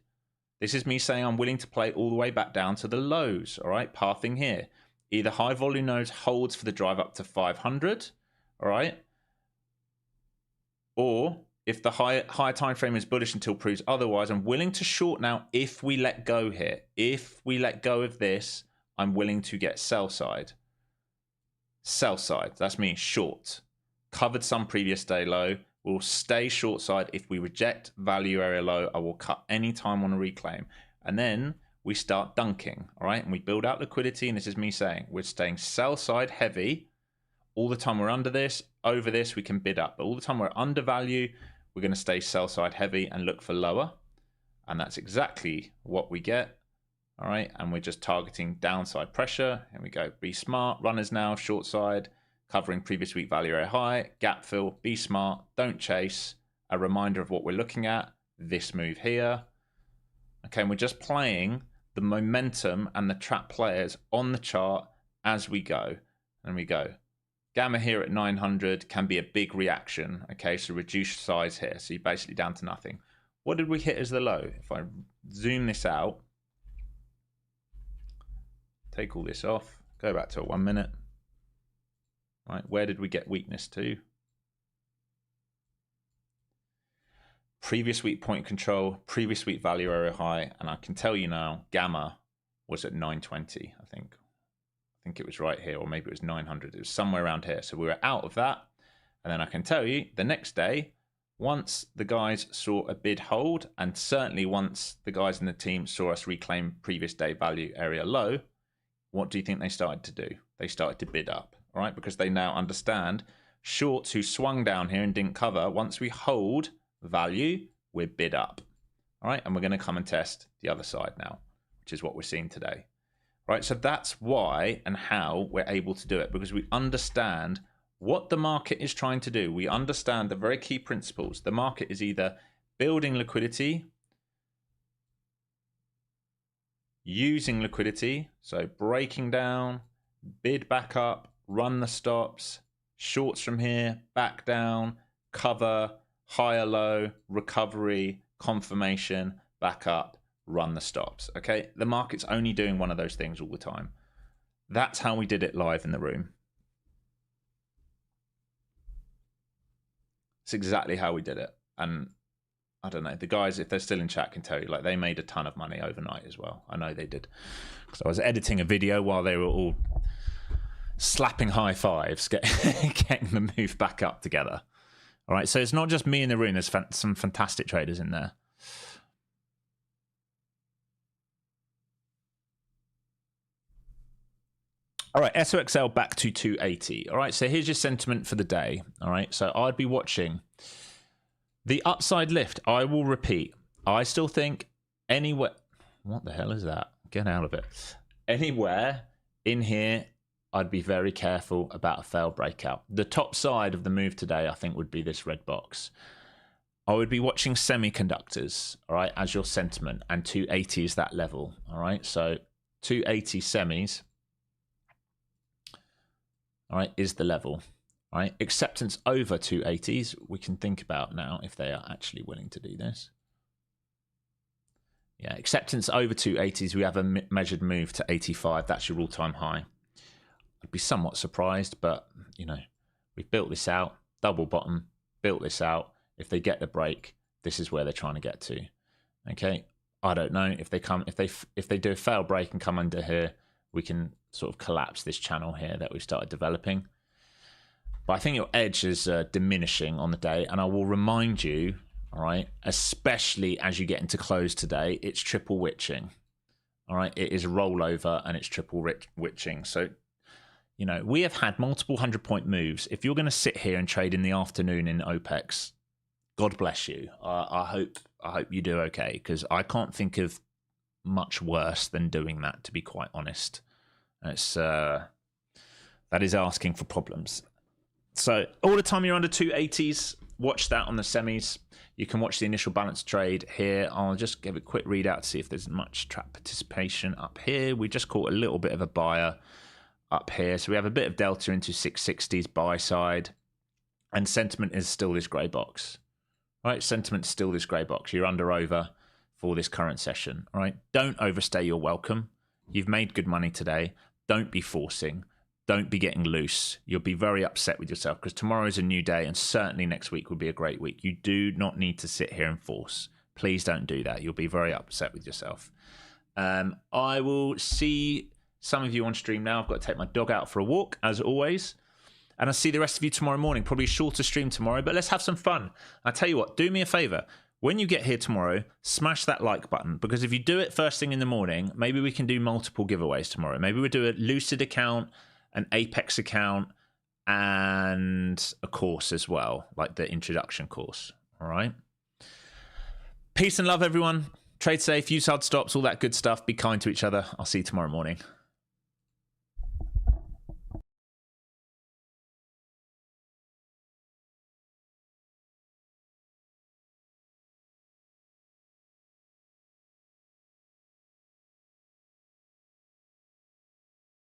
this is me saying I'm willing to play all the way back down to the lows, all right, pathing here. Either high volume nodes holds for the drive up to 500, all right, or if the higher time frame is bullish until proves otherwise, I'm willing to short now if we let go here. If we let go of this, I'm willing to get sell side. Sell side, that's me short. Covered some previous day low, will stay short side. If we reject value area low, I will cut any time on a reclaim. And then we start dunking, all right? And we build out liquidity, and this is me saying we're staying sell side heavy. All the time we're under this, over this, we can bid up. But all the time we're under value, we're going to stay sell side heavy and look for lower. And that's exactly what we get, all right? And we're just targeting downside pressure. Here we go, be smart. Runners now, short side, covering previous week value area high, gap fill, be smart, don't chase. A reminder of what we're looking at, this move here. Okay, and we're just playing the momentum and the trap players on the chart as we go. And we go. Gamma here at 900 can be a big reaction. Okay, so reduce size here. So you're basically down to nothing. What did we hit as the low? If I zoom this out, take all this off, go back to a 1 minute. Right, where did we get weakness to? Previous week point control, previous week value area high, and I can tell you now, gamma was at 920, I think. I think it was right here, or maybe it was 900. It was somewhere around here. So we were out of that. And then I can tell you, the next day, once the guys saw a bid hold, and certainly once the guys in the team saw us reclaim previous day value area low, what do you think they started to do? They started to bid up, all right? Because they now understand shorts who swung down here and didn't cover, once we hold value, we're bid up, all right? And we're going to come and test the other side now, which is what we're seeing today, right? So that's why and how we're able to do it, because we understand what the market is trying to do. We understand the very key principles. The market is either building liquidity, using liquidity, so breaking down, bid back up, run the stops, shorts from here, back down, cover, higher low, recovery, confirmation, back up, run the stops. Okay, the market's only doing one of those things all the time. That's how we did it live in the room. It's exactly how we did it. And I don't know, the guys, if they're still in chat, can tell you, like, they made a ton of money overnight as well. I know they did. Because I was editing a video while they were all slapping high fives, getting the move back up together. All right, so it's not just me in the room. There's some fantastic traders in there. All right, SOXL back to 280. All right, so here's your sentiment for the day. All right, so I'd be watching the upside lift. I will repeat. I still think anywhere... What the hell is that? Get out of it. Anywhere in here, I'd be very careful about a failed breakout. The top side of the move today, I think, would be this red box. I would be watching semiconductors, all right, as your sentiment, and 280 is that level, all right? So 280 semis, all right, is the level, all right? Acceptance over 280s, we can think about now if they are actually willing to do this. Yeah, acceptance over 280s, we have a measured move to 85. That's your all-time high. I'd be somewhat surprised, but, you know, we've built this out, double bottom, built this out. If they get the break, this is where they're trying to get to. Okay, I don't know if they come, if they do a fail break and come under here, we can sort of collapse this channel here that we've started developing. But I think your edge is diminishing on the day, and I will remind you, all right, especially as you get into close today, it's triple witching. All right, it is rollover and it's triple witching. So, you know, we have had multiple 100-point moves. If you're going to sit here and trade in the afternoon in OPEX, God bless you. I hope you do okay, because I can't think of much worse than doing that, to be quite honest. It's that is asking for problems. So all the time you're under 280s, watch that on the semis. You can watch the initial balance trade here. I'll just give a quick readout to see if there's much trap participation up here. We just caught a little bit of a buyer. up here. So we have a bit of delta into 660s buy side, and sentiment is still this grey box. Right, sentiment's still this grey box. You're under over for this current session. All right, don't overstay your welcome. You've made good money today. Don't be forcing. Don't be getting loose. You'll be very upset with yourself because tomorrow is a new day, and certainly next week will be a great week. You do not need to sit here and force. Please don't do that. You'll be very upset with yourself. I will see some of you on stream now. I've got to take my dog out for a walk, as always. And I'll see the rest of you tomorrow morning. Probably a shorter stream tomorrow, but let's have some fun. I tell you what, do me a favor. When you get here tomorrow, smash that like button, because if you do it first thing in the morning, maybe we can do multiple giveaways tomorrow. Maybe we'll do a Lucid account, an Apex account, and a course as well, like the introduction course. All right. Peace and love, everyone. Trade safe, use hard stops, all that good stuff. Be kind to each other. I'll see you tomorrow morning.